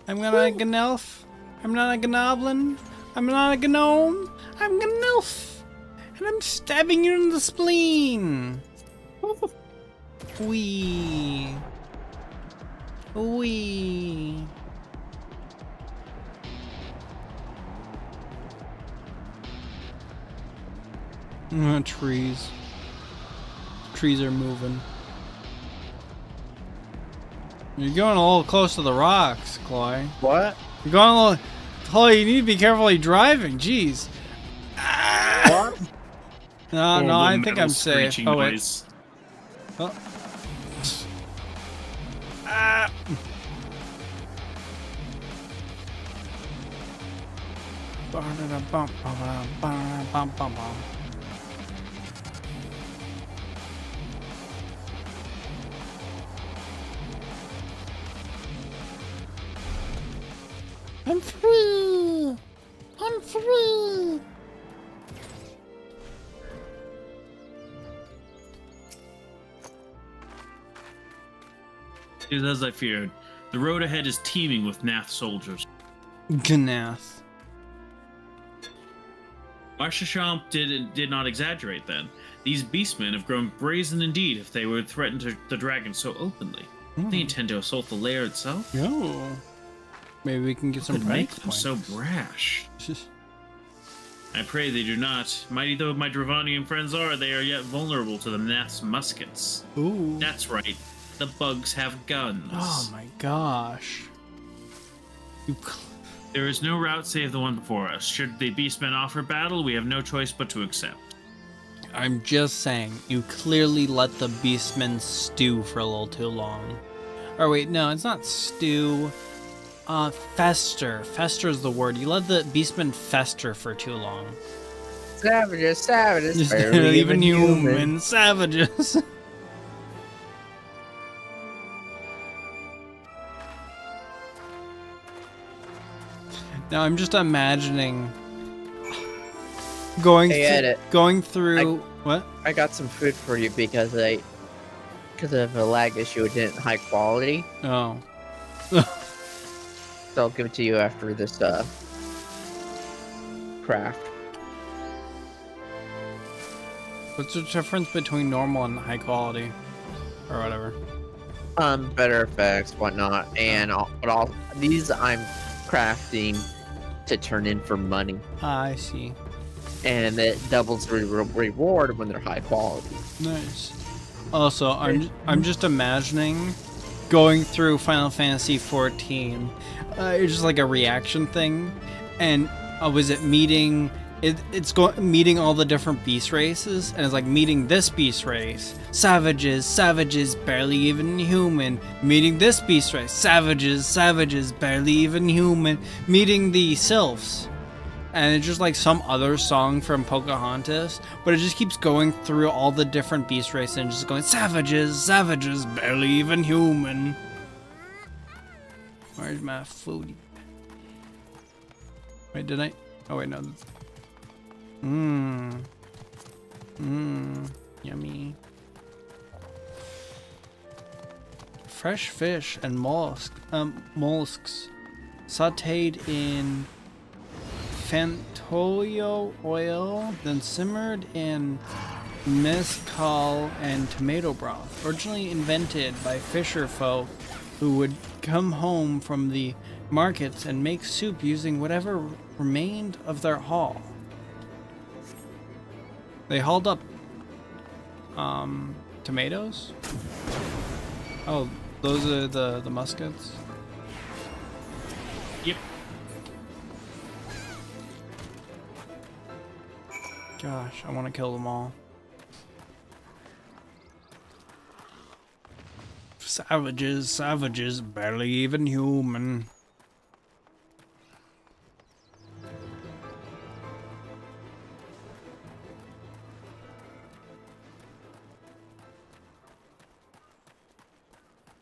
I'm gonna Ganelf. I'm not a goblin. I'm not a gnome. I'm an elf. And I'm stabbing you in the spleen. Wee. Wee. Trees. Trees are moving. You're going a little close to the rocks, Chloe. What? You're going a little... Chloe, you need to be carefully driving. Jeez. What? No, I think I'm safe. screeching Oh, wait. noise. Oh. Ah. I'm free! I'm free! It is as I feared. The road ahead is teeming with Nath soldiers. Gnath. Marshashamp did not exaggerate then. These beastmen have grown brazen indeed if they would threaten the dragon so openly. They intend to assault the lair itself? No. Maybe we can get some What could make rank them so points. brash? I pray they do not. Mighty though my Dravanian friends are, they are yet vulnerable to the Nath's muskets. Ooh. That's right. The bugs have guns. Oh my gosh. There is no route save the one before us. Should the beastmen offer battle, we have no choice but to accept. I'm just saying, you clearly let the beastmen stew for a little too long. Or wait, no, it's not stew. Fester. Fester is the word. You let the beastmen fester for too long. Savages, Just barely even human savages. Now I'm just imagining going through what? I got some food for you because of a lag issue. It didn't high quality. Oh. So I'll give it to you after this craft. What's the difference between normal and high quality, or whatever? Better effects, whatnot, and all these I'm crafting to turn in for money. I see. And it doubles the reward when they're high quality. Nice. Also, I'm just imagining going through Final Fantasy 14. It's just like a reaction thing, and was it meeting? It's meeting all the different beast races, and it's like meeting this beast race, savages, barely even human. Meeting this beast race, savages, barely even human. Meeting the sylphs, and it's just like some other song from Pocahontas, but it just keeps going through all the different beast races and just going savages, barely even human. Where's my food? Wait, did I? Oh wait, no. Yummy. Fresh fish and mollusks sauteed in Fantoyo oil, then simmered in mezcal and tomato broth, originally invented by fisher folk who would come home from the markets and make soup using whatever remained of their haul. They hauled up tomatoes? Oh, those are the muskets? Yep. Gosh, I want to kill them all. Savages, barely even human.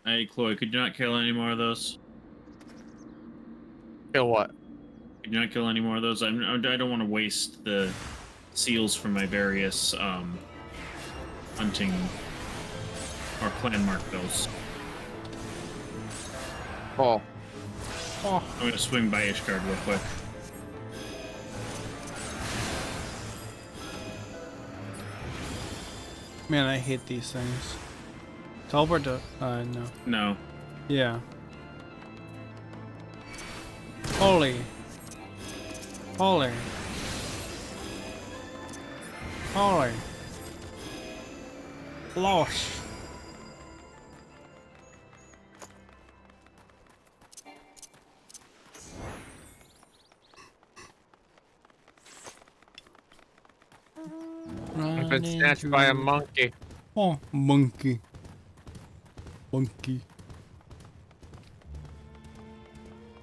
Hey, Chloe, could you not kill any more of those? Kill what? Could you not kill any more of those? I don't want to waste the seals from my various hunting or clan mark bills. Oh. Oh. I'm gonna swing by Ishgard real quick. Man, I hate these things. Teleport to... no. No. Yeah. Holy. Holy. Holy. Losh. I've been snatched by a monkey. Oh, monkey. Monkey.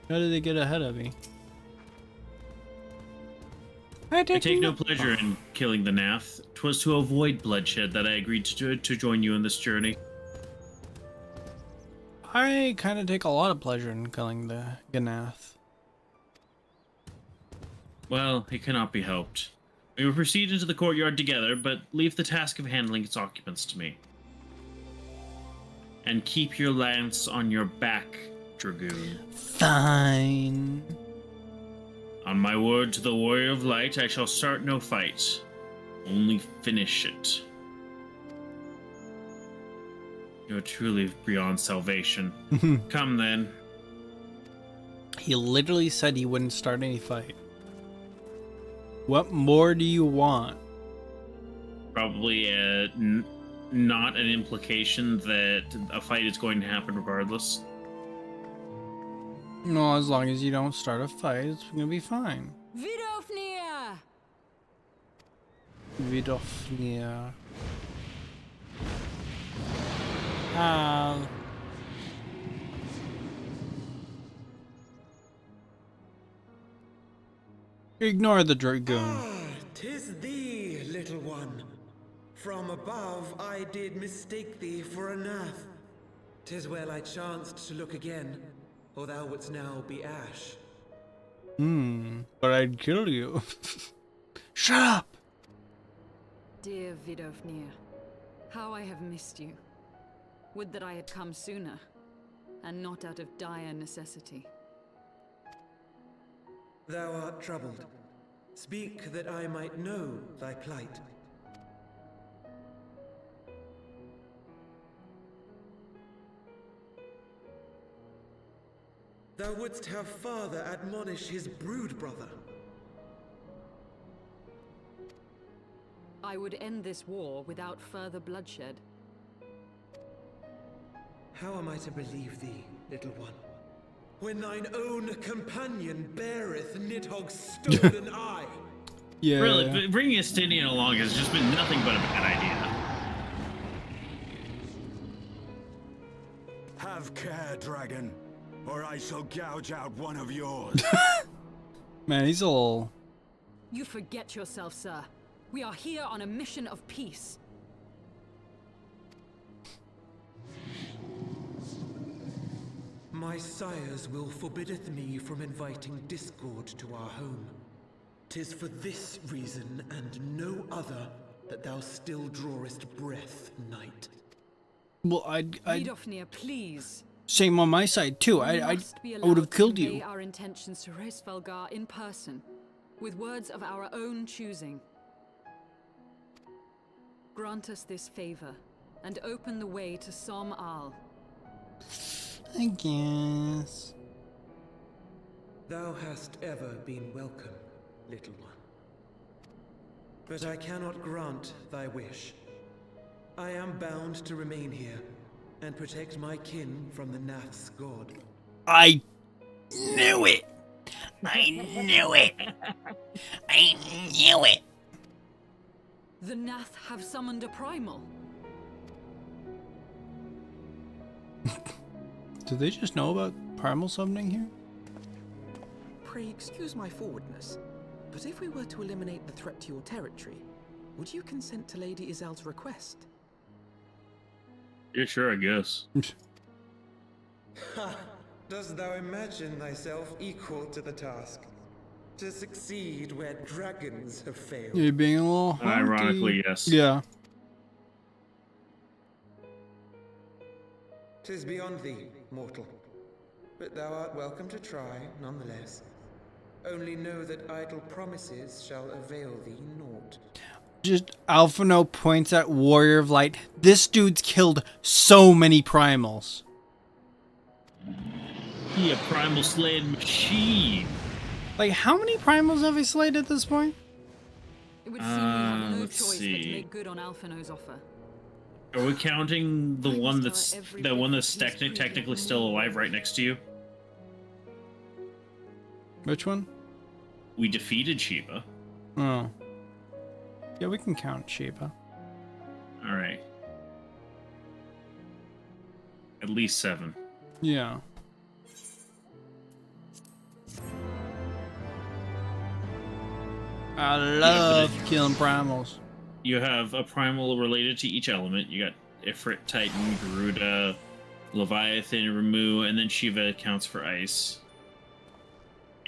How did they get ahead of me? I take no pleasure in killing the Nath. 'Twas to avoid bloodshed that I agreed to join you in this journey. I kind of take a lot of pleasure in killing the Ganath. Well, it cannot be helped. We will proceed into the courtyard together, but leave the task of handling its occupants to me. And keep your lance on your back, Dragoon. Fine. On my word to the Warrior of Light, I shall start no fight. Only finish it. You're truly beyond salvation. Come then. He literally said he wouldn't start any fight. What more do you want? Probably not an implication that a fight is going to happen regardless. No, as long as you don't start a fight, it's gonna be fine. Vidofnir! Vidofnir. Ignore the dragoon. Ah, 'tis thee, little one. From above I did mistake thee for a Nath. 'Tis well I chanced to look again, or thou wouldst now be ash. But I'd kill you. Shut up! Dear Vidofnir, how I have missed you. Would that I had come sooner, and not out of dire necessity. Thou art troubled. Speak that I might know thy plight. Thou wouldst have father admonish his brood brother. I would end this war without further bloodshed. How am I to believe thee, little one, when thine own companion beareth Nidhogg's stolen eye? Yeah. Really, bringing Estinian along has just been nothing but a bad idea. Have care, dragon, or I shall gouge out one of yours. Man, he's a little... You forget yourself, sir. We are here on a mission of peace. My sires will forbiddeth me from inviting discord to our home. 'Tis for this reason and no other that thou still drawest breath, knight. Well, I'd Vidofnir, please. same on my side too. I would have killed you. Convey our intentions to Resfelgar in person, with words of our own choosing. Grant us this favor, and open the way to Som Al. I guess. Thou hast ever been welcome, little one. But I cannot grant thy wish. I am bound to remain here and protect my kin from the Nath's god. I knew it! I knew it! I knew it! The Nath have summoned a primal. Do they just know about primal summoning here? Pray excuse my forwardness, but if we were to eliminate the threat to your territory, would you consent to Lady Izel's request? Yeah, sure, I guess. Ha! Dost thou imagine thyself equal to the task? To succeed where dragons have failed? You're being a little hunky. Ironically, yes. Yeah. 'Tis beyond thee, mortal. but thou art welcome to try, nonetheless. Only know that idle promises shall avail thee naught. Just Alphino points at Warrior of Light. This dude's killed so many primals. He a primal slaying machine. Like, how many primals have he slayed at this point? It would seem we have no let's choice but to see. make good on Alphino's offer. Are we counting the one that's technically still alive right next to you? Which one? We defeated Sheba. Oh. Yeah, we can count Sheba. All right. At least 7. Yeah. I love killing primals. You have a primal related to each element. You got Ifrit, Titan, Garuda, Leviathan, Ramu, and then Shiva accounts for ice.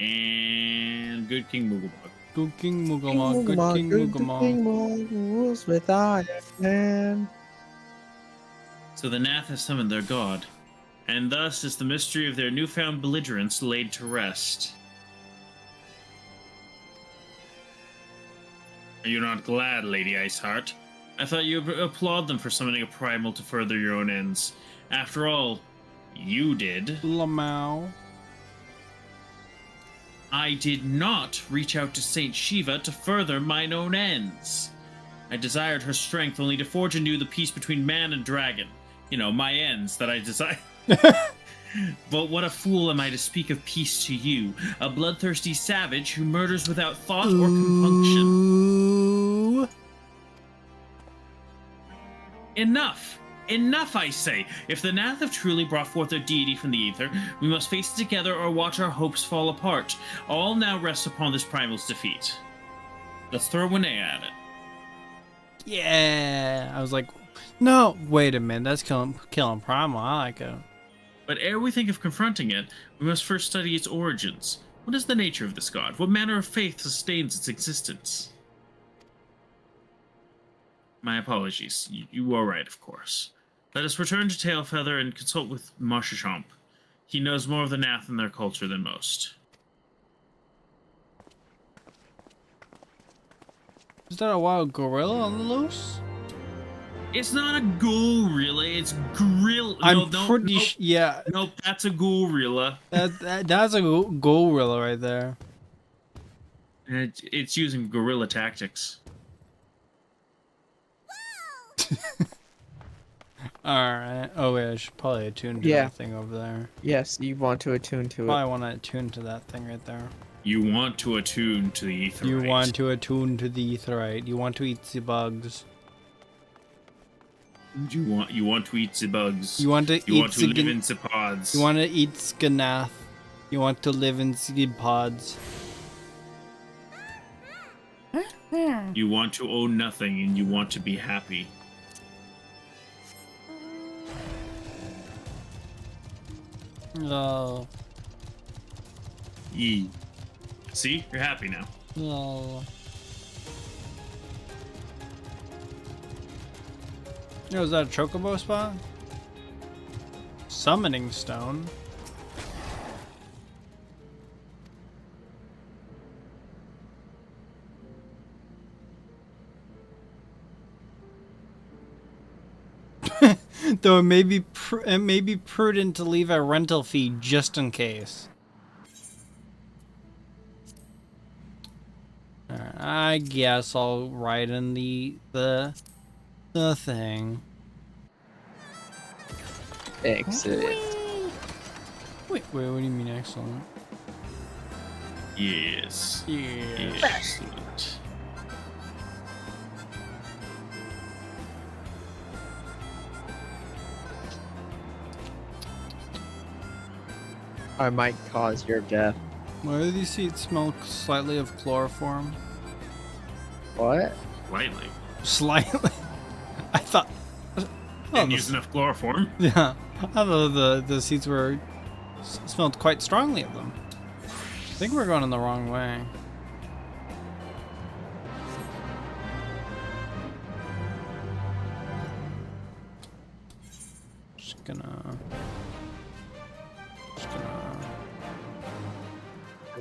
And Good King Mooglebog. Good King Mooglebog, Good King Mooglebog. Rules with Iron Man. So the Nath has summoned their god, and thus is the mystery of their newfound belligerence laid to rest. Are you not glad, Lady Iceheart? I thought you would applaud them for summoning a primal to further your own ends. After all, you did. Lamau. I did not reach out to Saint Shiva to further mine own ends. I desired her strength only to forge anew the peace between man and dragon. You know, my ends that I desire. But what a fool am I to speak of peace to you, a bloodthirsty savage who murders without thought or compunction. Enough! Enough, I say! If the Nath have truly brought forth their deity from the ether, we must face it together or watch our hopes fall apart. All now rests upon this primal's defeat. Let's throw Winea at it. Yeah! I was like, no, wait a minute, that's killing primal. I like it. But ere we think of confronting it, we must first study its origins. What is the nature of this god? What manner of faith sustains its existence? My apologies. You are right, of course. Let us return to Tailfeather and consult with Marshachamp. He knows more of the Nath and their culture than most. Is that a wild gorilla on the loose? It's not a gorilla, it's gorilla. I'm pretty sure. Yeah. Nope, that's a gorilla. That's a gorilla right there. And it's using gorilla tactics. Alright. Oh, wait, I should probably attune to that thing over there. Yes, you want to attune to it. Probably want to attune to that thing right there. You want to attune to the etherite. You want to attune to the etherite. You want to eat the bugs. You want to eat the bugs. You want to live in the pods. You want to eat Skanath. You want to live in the pods. You want to own nothing and you want to be happy. No. Yee. See? You're happy now. No. Oh, is that a chocobo spot? Summoning stone. Though it may be prudent to leave a rental fee just in case. Alright, I guess I'll write in the thing. Excellent. Wait, what do you mean excellent? Yes. Yes. Excellent. I might cause your death. Why do these seats smell slightly of chloroform? What? Slightly. Slightly? I thought... Didn't use enough chloroform. Yeah. I thought the seats were... smelled quite strongly of them. I think we're going in the wrong way. Just gonna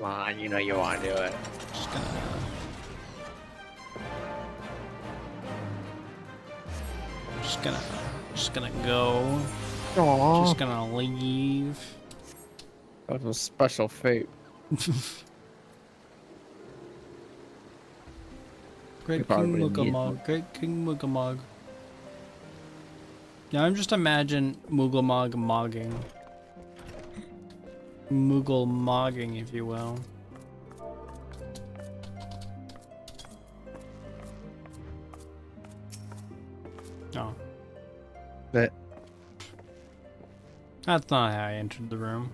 Come on, you know you want to do it. Just gonna go. Aww. Just gonna leave. That was a special fate. Great probably King wouldn't need Mugamog. Great King Mugamog. Now I'm just imagine Mugamog mogging. Moogle mogging, if you will. Oh. That. That's not how I entered the room.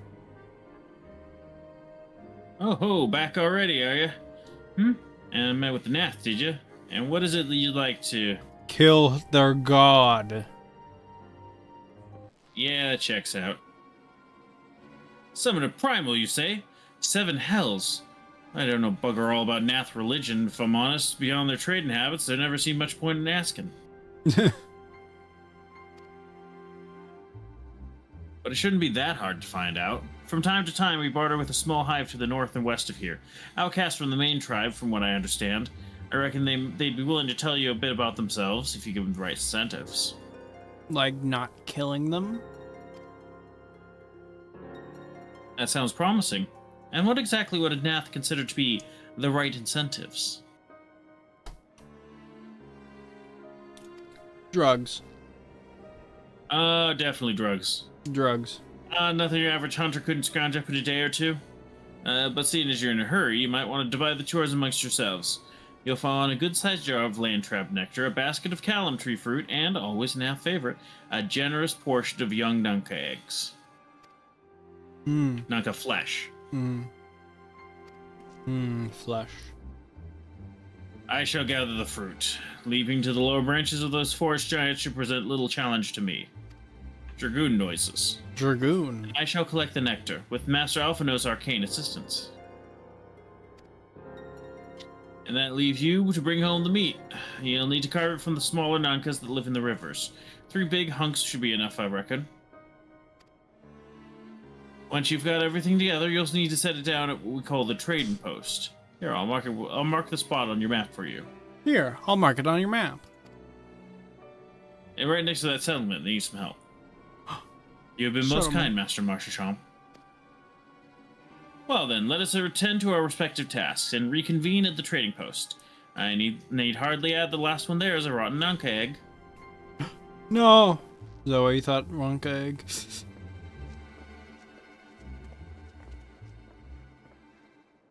Oh ho, back already, are you? Hmm? And met with the Nath, did you? And what is it that you'd like to... Kill their god. Yeah, that checks out. Summon a primal, you say? 7 hells. I don't know bugger all about Nath religion, if I'm honest. Beyond their trading habits, there never seemed much point in asking. But it shouldn't be that hard to find out. From time to time, we barter with a small hive to the north and west of here. Outcasts from the main tribe, from what I understand. I reckon they'd be willing to tell you a bit about themselves if you give them the right incentives. Like not killing them? That sounds promising. And what exactly would a Nath consider to be the right incentives? Drugs. Definitely drugs. Drugs. Nothing your average hunter couldn't scrounge up in a day or two. But seeing as you're in a hurry, you might want to divide the chores amongst yourselves. You'll find a good-sized jar of land trap nectar, a basket of callum tree fruit, and, always a Nath favorite, a generous portion of young Nunca eggs. Nunca flesh. Flesh. I shall gather the fruit. Leaping to the lower branches of those forest giants should present little challenge to me. Dragoon noises. Dragoon. I shall collect the nectar, with Master Alphino's arcane assistance. And that leaves you to bring home the meat. You'll need to carve it from the smaller Nankas that live in the rivers. 3 big hunks should be enough, I reckon. Once you've got everything together, you'll need to set it down at what we call the trading post. Here, I'll mark the spot on your map for you. Here, I'll mark it on your map. And right next to that settlement, they need some help. You've been most kind, Master Marshasham. Well then, let us attend to our respective tasks and reconvene at the trading post. I need hardly add the last one there is a rotten Nunca egg. No! Is that what you thought, Nunca egg?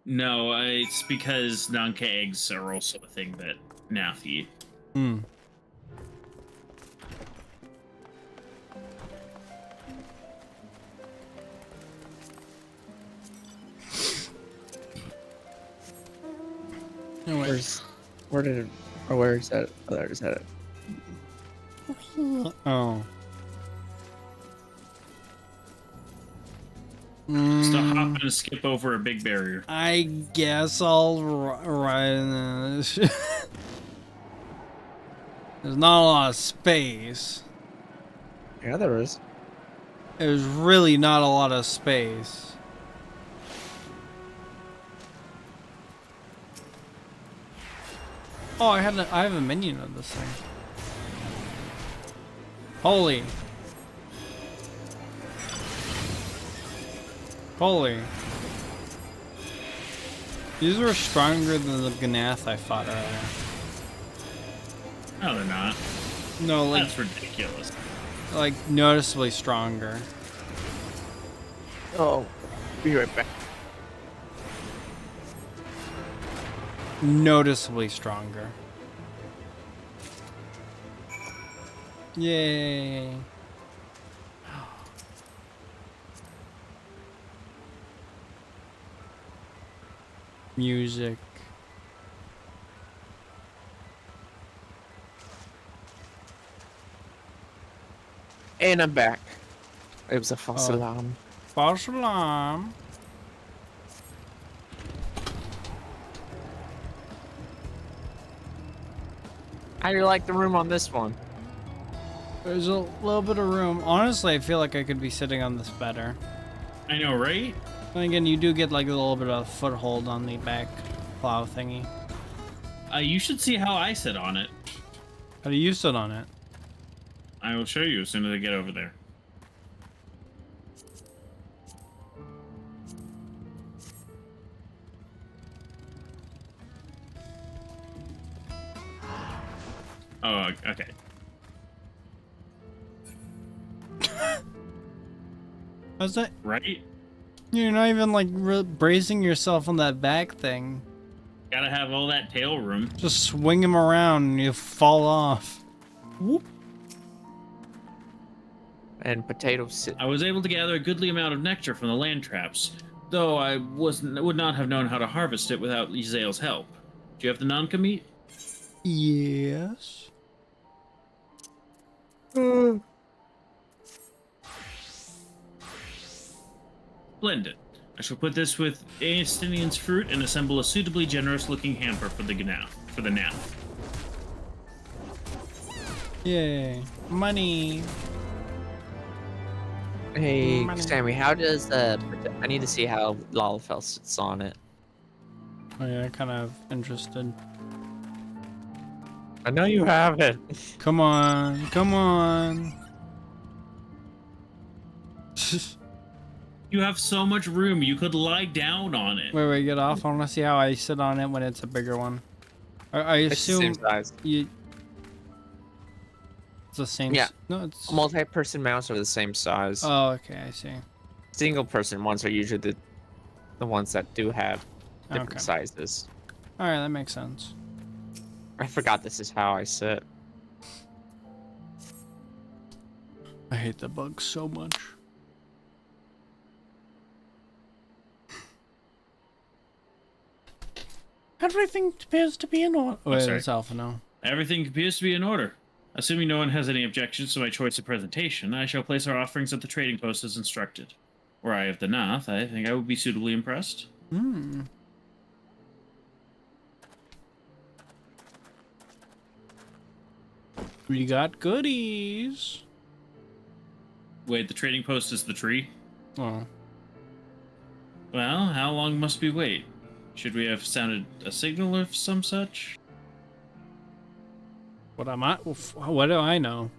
No, it's because Nunca eggs are also a thing that Nath eat. Anyway. Where is that? Oh, there's that. Oh. Stop hopping and skip over a big barrier. I guess I'll ride in this. There's not a lot of space. Yeah, there is. There's really not a lot of space. Oh, I have a minion of this thing. Holy. Holy. These were stronger than the Ganath I fought earlier. No, they're not. No, like... That's ridiculous. Like, noticeably stronger. Oh, be right back. Noticeably stronger. Yay. Music. And I'm back. It was a false alarm. False alarm. How do you like the room on this one? There's a little bit of room. Honestly, I feel like I could be sitting on this better. I know, right? And again, you do get like a little bit of foothold on the back plow thingy. You should see how I sit on it. How do you sit on it? I will show you as soon as I get over there. Oh, okay. How's that? Right? You're not even like bracing yourself on that back thing. Gotta have all that tail room. Just swing him around and you fall off. Whoop. And potatoes. I was able to gather a goodly amount of nectar from the land traps, though I would not have known how to harvest it without Lizel's help. Do you have the Nanka meat? Yes. Splendid. I shall put this with Aestinian's fruit and assemble a suitably generous-looking hamper for the nap. Yay. Money. Hey, Money. Sammy, how does I need to see how Lalafell sits on it. Oh yeah, kind of interested. I know you have it. Come on, come on. You have so much room, you could lie down on it. Wait, get off. I want to see how I sit on it when it's a bigger one. I It's the assume same size. you. It's the same. Yeah. No, it's. Multi-person mounts are the same size. Oh, okay, I see. Single-person ones are usually the ones that do have different Okay. sizes. All right, that makes sense. I forgot this is how I sit. I hate the bugs so much. Everything appears to be in order. Wait, sorry. it's Alpha now. Everything appears to be in order. Assuming no one has any objections to my choice of presentation, I shall place our offerings at the trading post as instructed. Were I of the North, I think I would be suitably impressed. Hmm. We got goodies. Wait, the trading post is the tree? Oh. Well, how long must we wait? Should we have sounded a signal of some such? What am I? What do I know?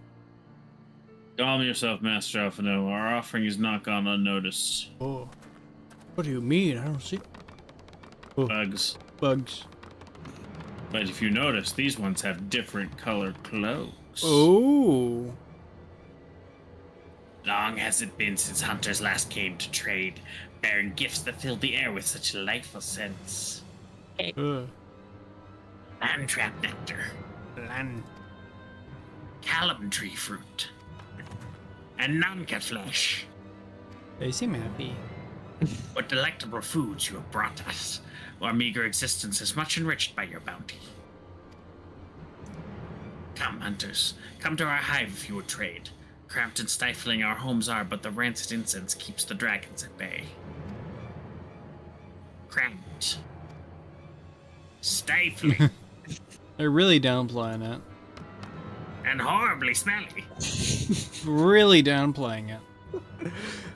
Calm yourself, Master Alphino. Our offering has not gone unnoticed. Oh. What do you mean? I don't see. Oh. Bugs. Bugs. But if you notice, these ones have different colored cloaks. Oh. Long has it been since hunters last came to trade, bearing gifts that filled the air with such delightful scents. Landtrap nectar. Land. Callum tree fruit. And Nanka flesh. They seem happy. What delectable foods you have brought us. Our meager existence is much enriched by your bounty. Come, hunters. Come to our hive if you would trade. Cramped and stifling our homes are, but the rancid incense keeps the dragons at bay. Cramped. Stifling. They're really downplaying it. And horribly smelly. Really downplaying it.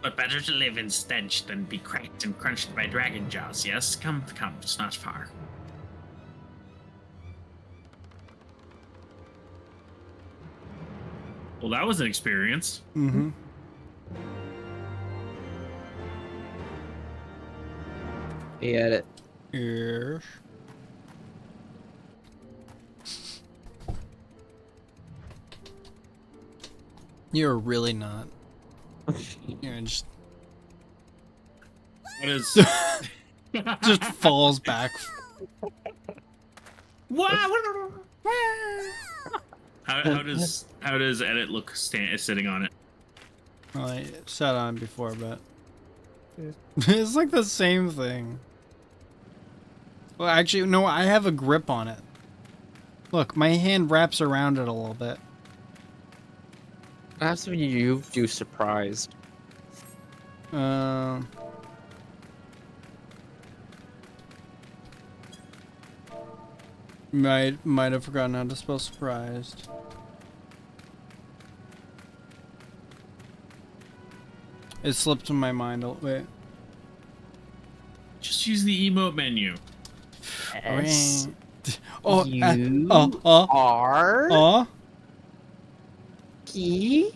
But better to live in stench than be cracked and crunched by dragon jaws, yes? Come, it's not far. Well, that was an experience. Mm-hmm. He had it. Yes. You're really not. You're just What is... just falls back. How does Edit look sitting on it? Well, I sat on it before, but it's like the same thing. Well, actually, no, I have a grip on it. Look, my hand wraps around it a little bit. That's when you do surprised. Might have forgotten how to spell surprised. It slipped from my mind. Wait. Just use the emote menu. S Oh, U R R E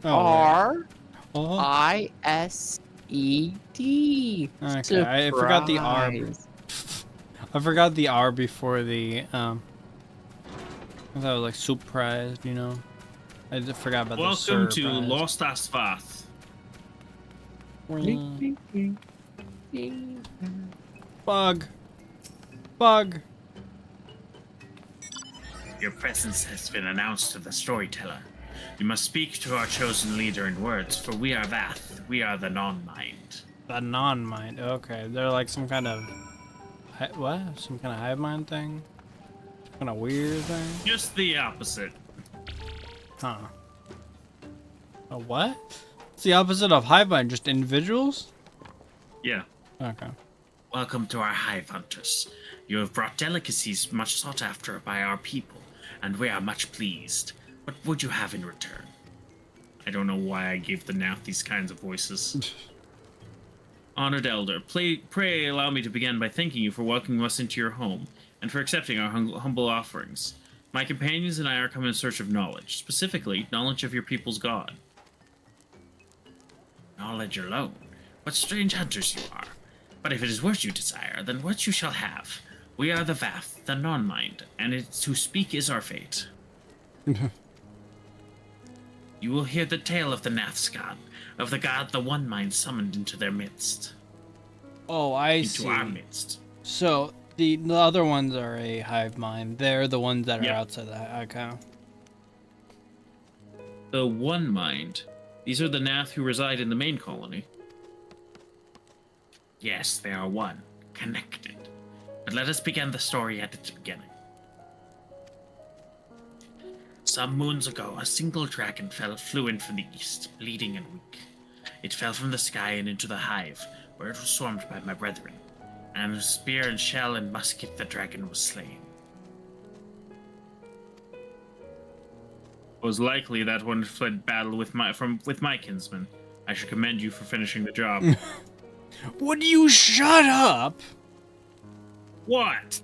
R I S E D. Okay, I forgot the R. Surprise. I forgot the R before the I thought it was like surprised, you know. I just forgot about the Welcome to surprise. Lost Asfath. Bug. Bug. Your presence has been announced to the storyteller. You must speak to our chosen leader in words, for we are Vath. We are the non-mind. The non-mind. Okay, they're like some kind of what? Some kind of hive mind thing? Some kind of weird thing? Just the opposite. Huh. A what? It's the opposite of hive mind, just individuals? Yeah. Okay. Welcome to our hive hunters. You have brought delicacies much sought after by our people, and we are much pleased. What would you have in return? I don't know why I gave the Nath these kinds of voices. Honored Elder, pray allow me to begin by thanking you for welcoming us into your home, and for accepting our humble offerings. My companions and I are come in search of knowledge, specifically, knowledge of your people's god. Knowledge alone? What strange hunters you are. But if it is words you desire, then what you shall have. We are the Vath, the non-mind, and to speak is our fate. You will hear the tale of the Nath's god, of the god the One Mind summoned into their midst. Oh, I see. Into our midst. So the other ones are a hive mind. They're the ones that are Yep. outside that. Okay. The One Mind. These are the Nath who reside in the main colony. Yes, they are one, connected. But let us begin the story at its beginning. Some moons ago, a single dragon flew in from the east, bleeding and weak. It fell from the sky and into the hive, where it was swarmed by my brethren. And with spear and shell and musket, the dragon was slain. It was likely that one fled battle with my kinsman. I should commend you for finishing the job. Would you shut up? What?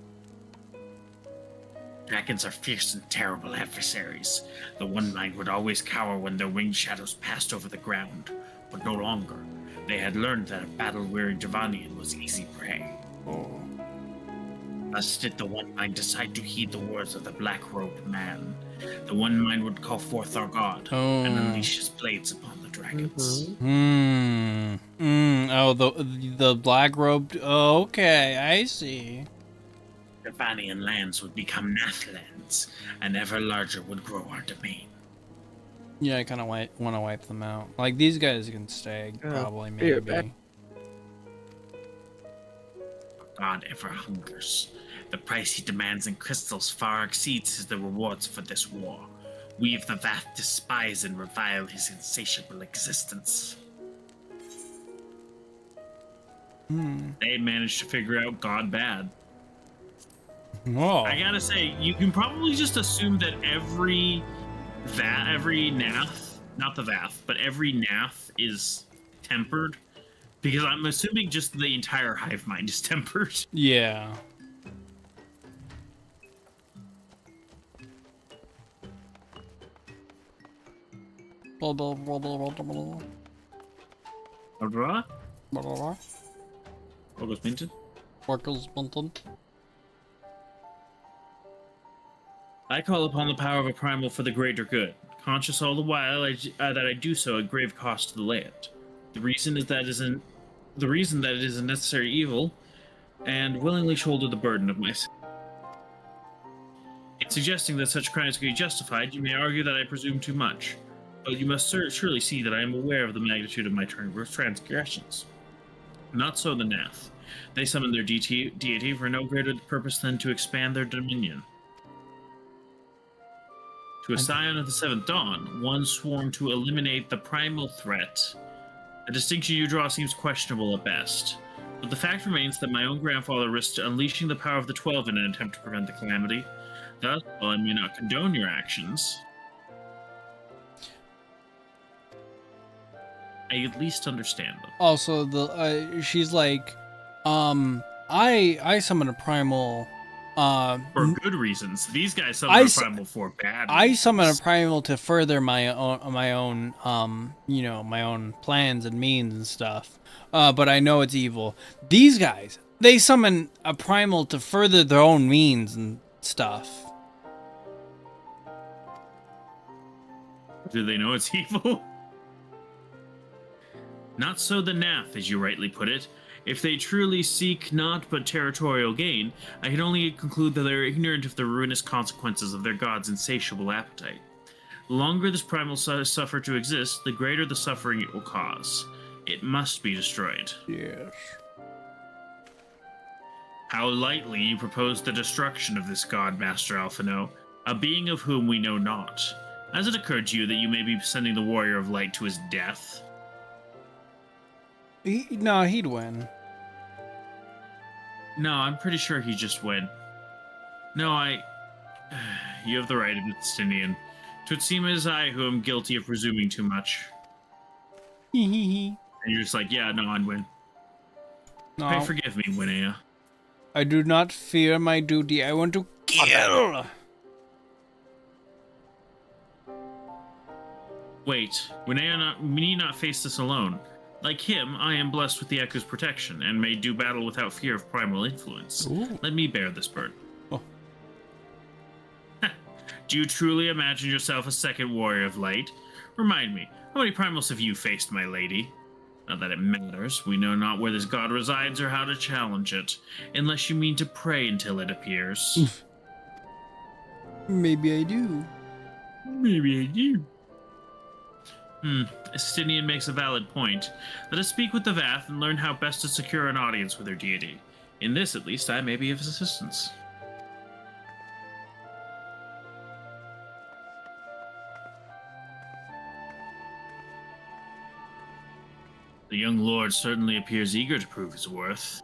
Dragons are fierce and terrible adversaries. The One Mind would always cower when their winged shadows passed over the ground, but no longer. They had learned that a battle-weary Javanian was easy prey. Thus did the One Mind decide to heed the words of the black-robed man. The One Mind would call forth our god and unleash his blades upon the dragons. Oh, the black robed. Oh, okay, I see. Javanian lands would become Nath lands, and ever larger would grow our domain. Yeah, I kind of want to wipe them out. Like these guys can stay, probably, maybe. God ever hungers. The price he demands in crystals far exceeds the rewards for this war. We of the Vath despise and revile his insatiable existence. They managed to figure out God bad. Whoa. I gotta say, you can probably just assume that every Nath, not the Vath, but every Nath is tempered. Because I'm assuming just the entire hive mind is tempered. Yeah. Blah, blah, blah, blah, blah, blah. Blah, Blah, blah, blah. August Minton. Sparkles, Bunton. I call upon the power of a primal for the greater good, conscious all the while that I do so at grave cost to the land. The reason that it is a necessary evil, and willingly shoulder the burden of my sin. In suggesting that such crimes can be justified, you may argue that I presume too much, but you must surely see that I am aware of the magnitude of my transgressions. Not so the Nath. They summon their deity for no greater purpose than to expand their dominion. To a scion of the Seventh Dawn, one sworn to eliminate the primal threat, a distinction you draw seems questionable at best. But the fact remains that my own grandfather risked unleashing the power of the 12 in an attempt to prevent the calamity. Thus, while I may not condone your actions, I at least understand them. Also, she's like, I summon a primal. For good reasons. These guys summon a primal for bad I reasons. summon a primal to further my own you know, my own plans and means and stuff. But I know it's evil. These guys, they summon a primal to further their own means and stuff. Do they know it's evil? Not so the Nath, as you rightly put it. If they truly seek naught but territorial gain, I can only conclude that they are ignorant of the ruinous consequences of their god's insatiable appetite. The longer this primal suffer to exist, the greater the suffering it will cause. It must be destroyed. Yes. How lightly you propose the destruction of this god, Master Alphino, a being of whom we know not. Has it occurred to you that you may be sending the Warrior of Light to his death? No, he'd win. No, I'm pretty sure he just win. No, You have the right, Justinian. 'Twould seem it is I who am guilty of presuming too much. And you're just like, yeah, no, I'd win. No. Hey, forgive me, Winnea. I do not fear my duty. I want to kill. Wait, Winnea we need not face this alone. Like him, I am blessed with the Echo's protection, and may do battle without fear of primal influence. Ooh. Let me bear this burden. Oh. Do you truly imagine yourself a second Warrior of Light? Remind me, how many primals have you faced, my lady? Not that it matters, we know not where this god resides or how to challenge it, unless you mean to pray until it appears. Maybe I do. Maybe I do. Estinian makes a valid point. Let us speak with the Vath and learn how best to secure an audience with their deity. In this, at least, I may be of assistance. The young lord certainly appears eager to prove his worth.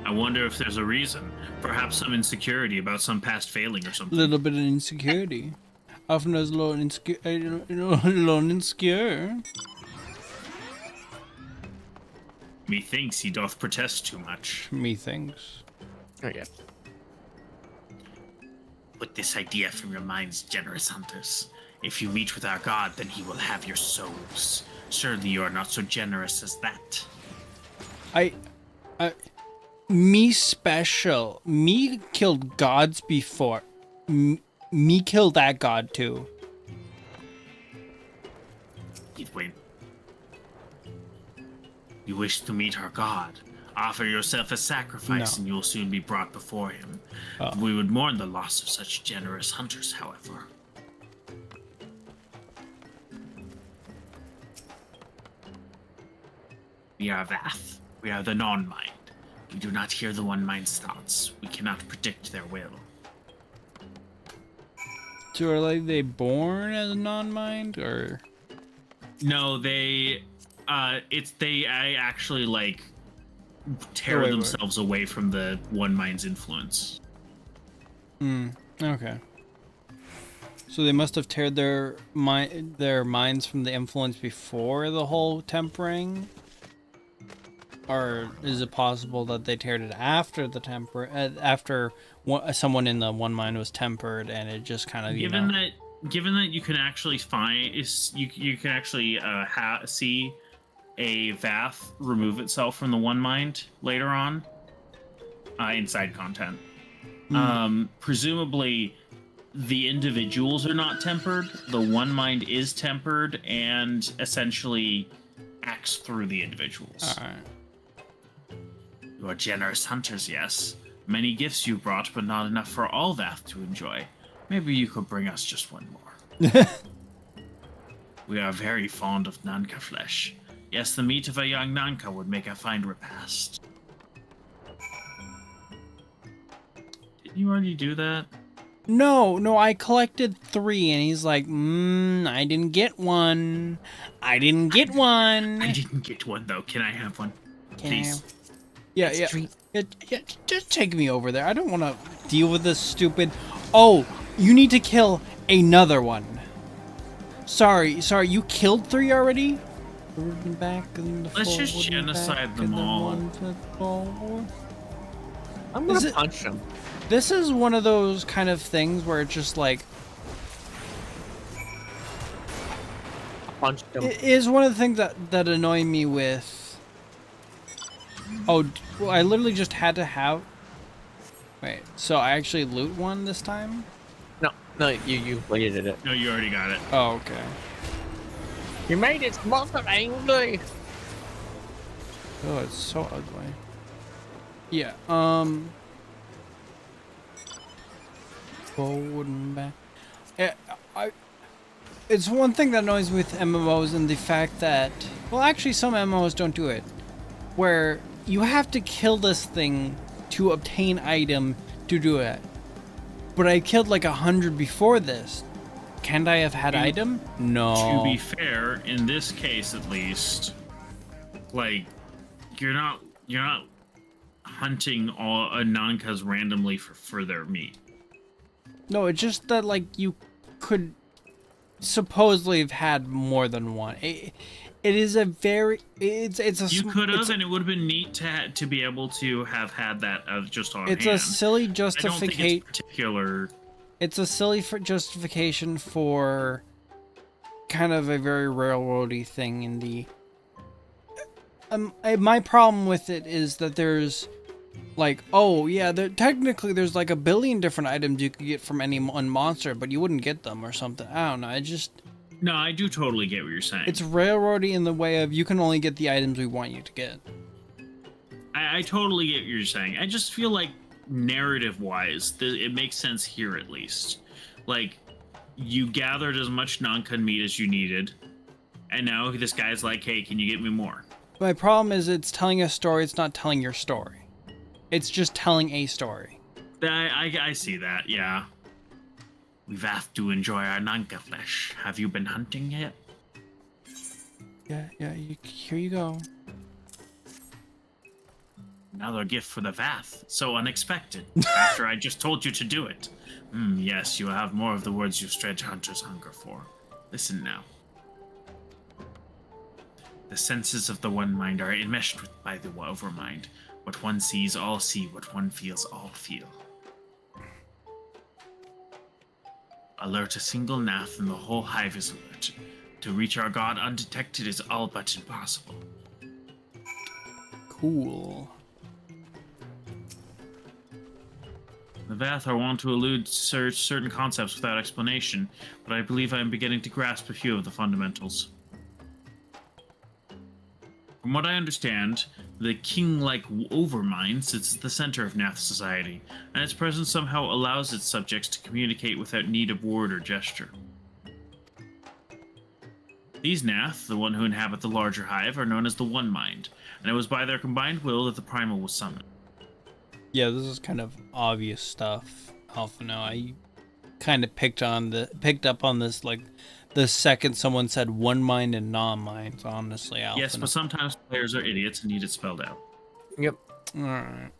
I wonder if there's a reason. Perhaps some insecurity about some past failing or something. A little bit of insecurity. Often as a little insecure. Methinks he doth protest too much. Methinks. Oh, yeah. Put this idea from your minds, generous hunters. If you meet with our god, then he will have your souls. Surely you are not so generous as that. Me special. Me killed gods before. Me killed that god too. Wait. You wish to meet our god. Offer yourself a sacrifice, and you will soon be brought before him. We would mourn the loss of such generous hunters, however. We are Vath. We are the non-mind. We do not hear the one mind's thoughts. We cannot predict their will. So are they born as a non-mind, or? No, they actually like tear themselves away from the one mind's influence. Okay. So they must have teared their minds from the influence before the whole tempering? Or is it possible that they teared it after the after someone in the one mind was tempered, and it just kind of given that you can actually find you can actually see a Vath remove itself from the one mind later on inside content. Presumably the individuals are not tempered. The one mind is tempered and essentially acts through the individuals. All right. You are generous hunters, yes. Many gifts you brought, but not enough for all Vath to enjoy. Maybe you could bring us just one more. We are very fond of Nanka flesh. Yes, the meat of a young Nanka would make a fine repast. Didn't you already do that? No, I collected 3, and he's like, I didn't get one. I didn't get one. I didn't get one, though. Can I have one? Please. Yeah, just take me over there. I don't want to deal with this stupid... Oh, you need to kill another one. Sorry, you killed 3 already? Let's just genocide them all. I'm gonna punch him. This is one of those kind of things where it's just like Punched him. it is one of the things that annoy me with. Oh, well, I literally just had to have. Wait, so I actually loot one this time? No, you waited it. No, you already got it. Oh, okay. You made it monster angry. Oh, it's so ugly. Yeah. Forward and back. It's one thing that annoys me with MMOs and the fact that, well, actually some MMOs don't do it, where you have to kill this thing to obtain item to do it. But I killed like 100 before this. Can't I have had item? No. To be fair, in this case at least, like you're not hunting all non-cuz randomly for their meat. No, it's just that like you could supposedly have had more than one. It is a very it's a you could have, and it would have been neat to be able to have had that just on it's hand. a silly I don't think justification. it's particular. It's a silly justification for kind of a very railroady thing in the. My problem with it is that there's like, oh yeah, technically there's like 1 billion different items you could get from any one monster, but you wouldn't get them or something. I don't know. No, I do totally get what you're saying. It's railroady in the way of you can only get the items we want you to get. I totally get what you're saying. I just feel like narrative-wise, it makes sense here at least. Like, you gathered as much non-con meat as you needed, and now this guy's like, hey, can you get me more? My problem is it's telling a story, it's not telling your story. It's just telling a story. I see that, yeah. We've have to enjoy our Nanka flesh. Have you been hunting yet? Yeah, here you go. Another gift for the Vath. So unexpected. After I just told you to do it. Yes, you have more of the words you stretch hunters' hunger for. Listen now. The senses of the one mind are enmeshed by the overmind. What one sees, all see. What one feels, all feel. Alert a single Nath and the whole hive is alert. To reach our god undetected is all but impossible. Cool. The Vath are wont to elude certain concepts without explanation, but I believe I am beginning to grasp a few of the fundamentals. From what I understand, the king-like overmind sits at the center of Nath society, and its presence somehow allows its subjects to communicate without need of word or gesture. These Nath, the one who inhabit the larger hive, are known as the One Mind, and it was by their combined will that the Primal was summoned. Yeah, this is kind of obvious stuff. Alpha, no, I kind of picked up on this like the second someone said one mind and non-mind. Honestly, Alpha. Yes, but sometimes players are idiots and need it spelled out. Yep. All right.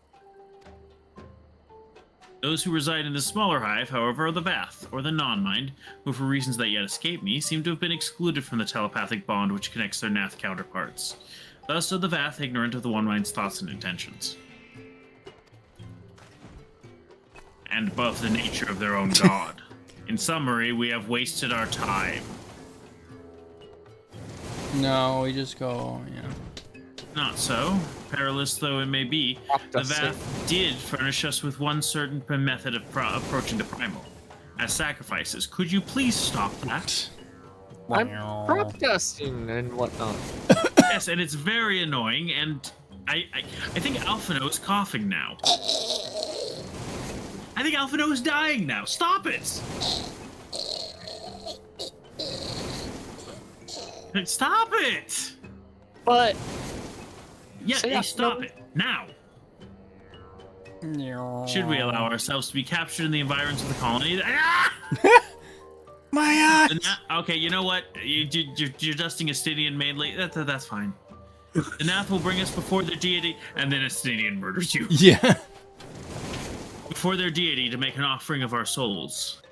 Those who reside in the smaller hive, however, are the Vath, or the non-mind, who for reasons that yet escape me, seem to have been excluded from the telepathic bond which connects their Nath counterparts. Thus are the Vath ignorant of the One Mind's thoughts and intentions. And above the nature of their own god. In summary, we have wasted our time. No, we just go, yeah. Not so. Perilous though it may be, the Vath did furnish us with one certain method of approaching the Primal. As sacrifices. Could you please stop that? I'm crop dusting and whatnot. Yes, and it's very annoying, and I think Alphino is coughing now. I think Alphino is dying now. Stop it! Stop it! But yeah, stop it now. Should we allow ourselves to be captured in the environs of the colony? Ah! My eyes! Okay, you know what? You're dusting Astidian mainly. That's fine. The Nath will bring us before their deity, and then Astidian murders you. Yeah. Before their deity to make an offering of our souls.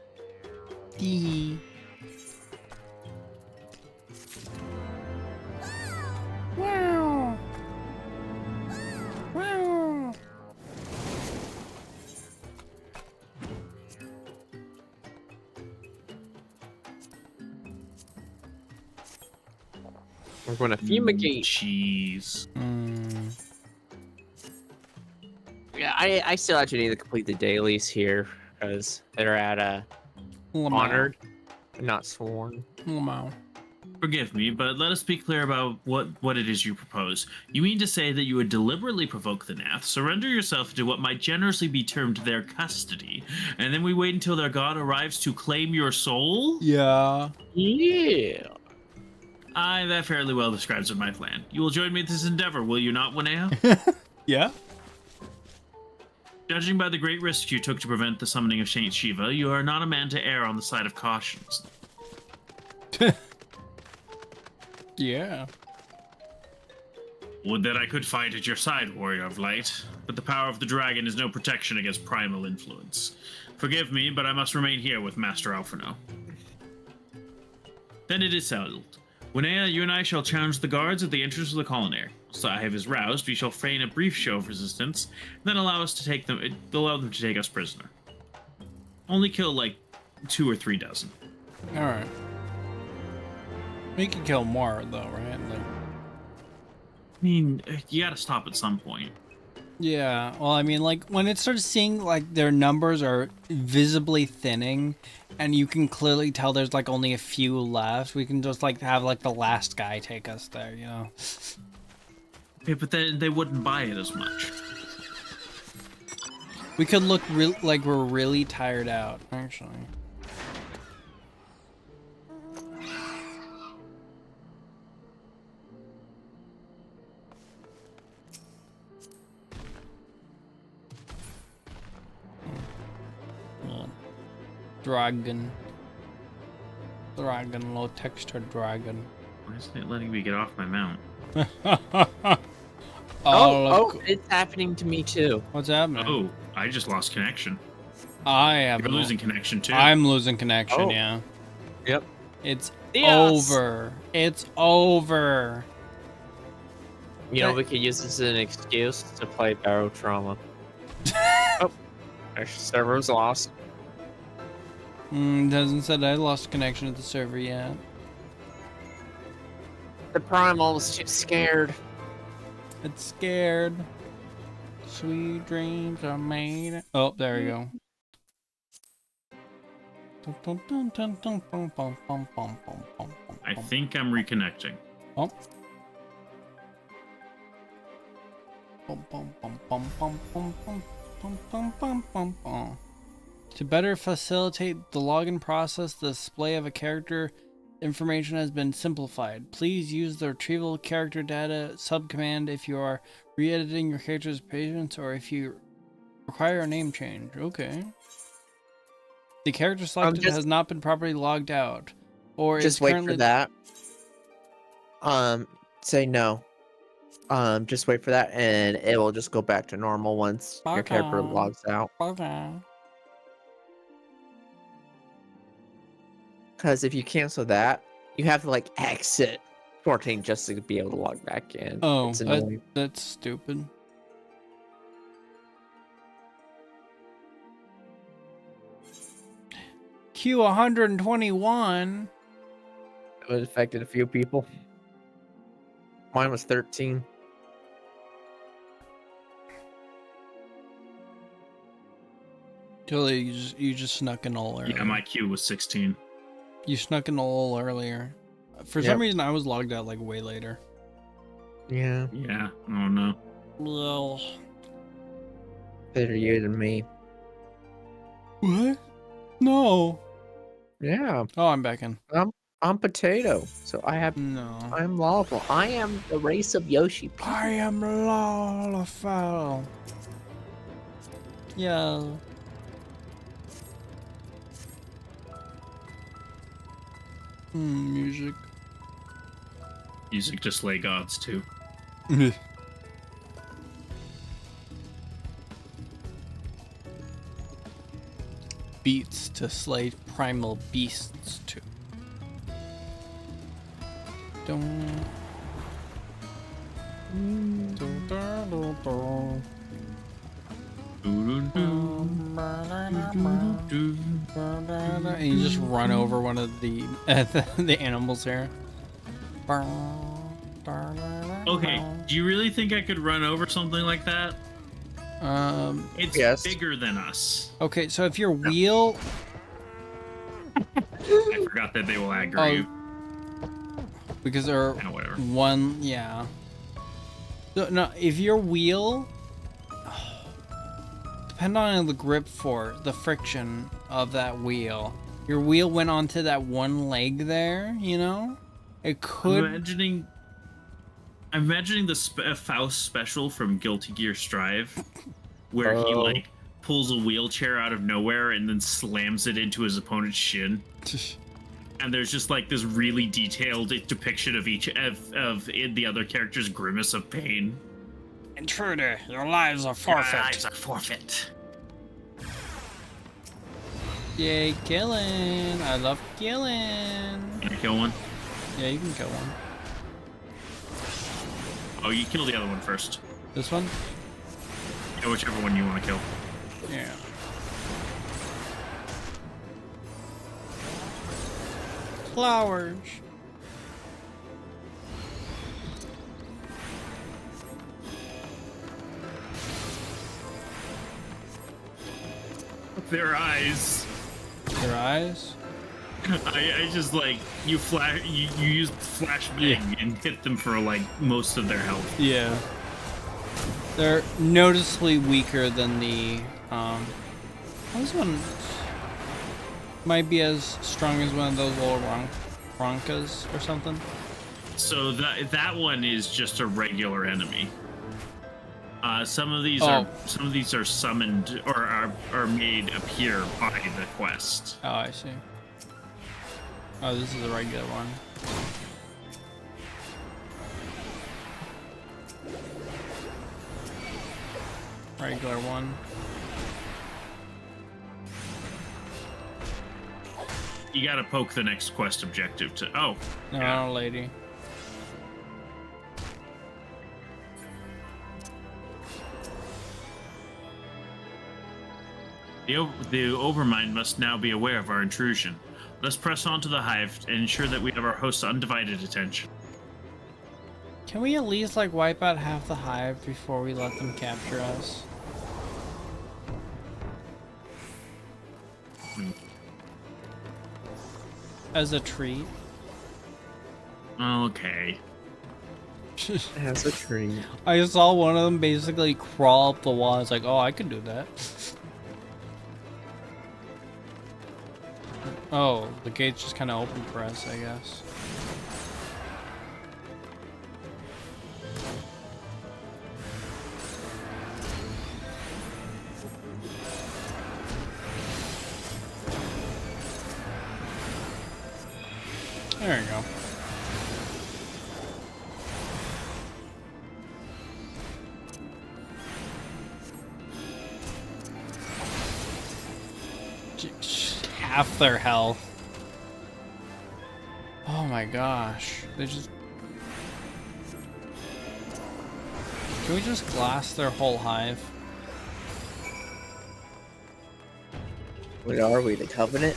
We're going to fumigate. Cheese. Yeah, I still actually need to complete the dailies here because they're at honored, not sworn. Forgive me, but let us be clear about what it is you propose. You mean to say that you would deliberately provoke the Nath, surrender yourself to what might generously be termed their custody, and then we wait until their god arrives to claim your soul? Yeah. Yeah. Aye, that fairly well describes my plan. You will join me in this endeavor, will you not, Winea? Yeah. Judging by the great risks you took to prevent the summoning of Saint Shiva, you are not a man to err on the side of caution. Yeah. Would that I could fight at your side, warrior of light, but the power of the dragon is no protection against primal influence. Forgive me, but I must remain here with Master Alphino. Then it is settled. Winea, you and I shall challenge the guards at the entrance of the colonnade. So I have is roused, we shall feign a brief show of resistance, then allow them to take us prisoner. Only kill like 2 or 3 dozen. All right. We can kill more though, right? Like, I mean, you gotta stop at some point. yeah. Well, I mean, like when it starts seeing like their numbers are visibly thinning, and you can clearly tell there's like only a few left, we can just like have like the last guy take us there, you know? Okay, but then they wouldn't buy it as much. We could look like we're really tired out, actually. Dragon, low texture dragon. Why isn't it letting me get off my mount? Oh, it's happening to me too. What's happening? Oh, I just lost connection. I am You're losing connection too. I'm losing connection, yeah. Yep. It's Yes. over. It's over. You know, we could use this as an excuse to play Barrow Trauma. Oh, our server's lost. Doesn't said I lost connection to the server yet. The Primal's just scared. It's scared. Sweet dreams are made. Oh, there we go. I think I'm reconnecting. Oh. To better facilitate the login process, the display of a character information has been simplified. Please use the retrieval character data subcommand if you are re-editing your character's pages or if you require a name change. Okay. The character selected has not been properly logged out, or just is wait currently... for that. Say no. Just wait for that, and it will just go back to normal once your character logs out. Because if you cancel that, you have to like exit 14 just to be able to log back in. Oh, it's annoying. That's stupid. Q121. It affected a few people. Mine was 13. Totally, you just snuck in all earlier. Yeah, my Q was 16. You snuck in a little earlier. For some reason, I was logged out like way later. Yeah. Yeah. Oh no. Well. Better you than me. What? No. Yeah. Oh, I'm back in. I'm potato, so I have no. I'm lawful. I am the race of Yoshi. I am lawful. Yeah. Music. Music to slay gods too. Beats to slay primal beasts too. And you just run over one of the the animals here. Okay, do you really think I could run over something like that? It's Yes. bigger than us. Okay, so if your wheel... I forgot that they will aggro you. Because they're whatever. one, yeah. So, no, if your wheel... Depend on the grip for the friction of that wheel. Your wheel went onto that one leg there, you know? It could... I'm imagining the Faust special from Guilty Gear Strive, where he like pulls a wheelchair out of nowhere and then slams it into his opponent's shin. And there's just like this really detailed depiction of each of the other character's grimace of pain. Intruder, your lives are forfeit. Your lives are forfeit. Yay, killing. I love killing. Can I kill one? Yeah, you can kill one. Oh, you kill the other one first. This one? Yeah, whichever one you want to kill. Yeah. Flowers. Their eyes. Their eyes? I just like you use flashbang and hit them for like most of their health. Yeah. They're noticeably weaker than the this one might be as strong as one of those little Ronkas or something. So that one is just a regular enemy. Some of these are summoned or are made appear by the quest. Oh, I see. Oh, this is a regular one. Regular one. You gotta poke the next quest objective to. Oh. No, yeah. lady. The Overmind must now be aware of our intrusion. Let's press on to the hive and ensure that we have our host's undivided attention. Can we at least like wipe out half the hive before we let them capture us? As a treat. Okay. As a treat. I saw one of them basically crawl up the wall. It's like, oh, I could do that. Oh, the gate's just kind of open for us, I guess. There you go. Half their health. Oh my gosh. They just... Can we just glass their whole hive? What are we, the Covenant?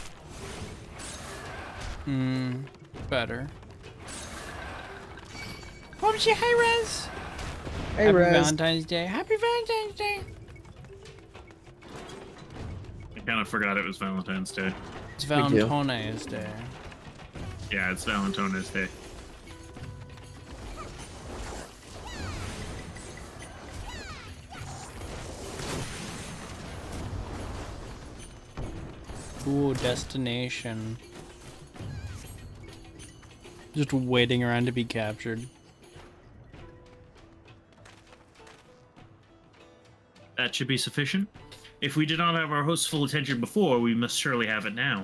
Better. Whoopsie, hey Rez! Hey Happy Rez. Valentine's Day. Happy Valentine's Day! I kind of forgot it was Valentine's Day. It's Valentine's Day. Yeah, it's Valentine's Day. Ooh, destination. Just waiting around to be captured. That should be sufficient. If we did not have our host's full attention before, we must surely have it now.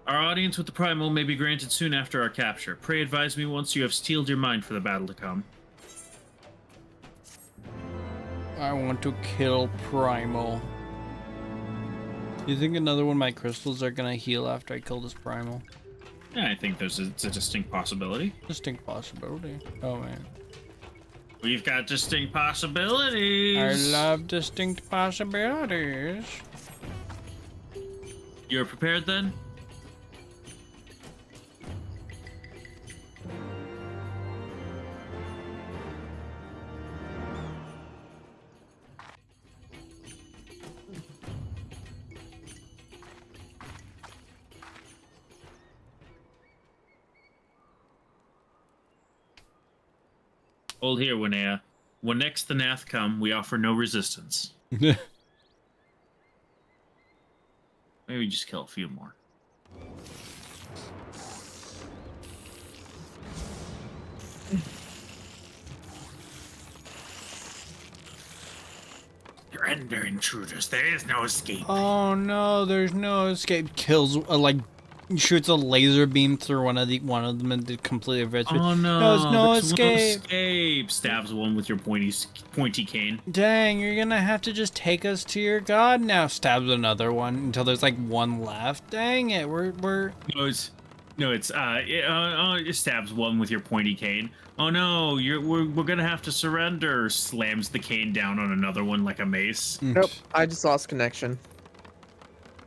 Our audience with the Primal may be granted soon after our capture. Pray advise me once you have steeled your mind for the battle to come. I want to kill Primal. Do you think another one of my crystals are gonna heal after I kill this Primal? Yeah, I think it's a distinct possibility. Distinct possibility. Oh man. We've got distinct possibilities. I love distinct possibilities. You're prepared then? Hold here, Winea. When next the Nath come, we offer no resistance. Maybe just kill a few more. Surrender, intruders. There is no escape. Oh no, there's no escape. Kills like shoots a laser beam through one of them and completely avoids it. Oh no, There's no there's escape. No escape. Stabs one with your pointy cane. Dang, you're gonna have to just take us to your god now. Stabs another one until there's like one left. Dang it, we're. It stabs one with your pointy cane. Oh no, we're gonna have to surrender. Slams the cane down on another one like a mace. Nope, I just lost connection.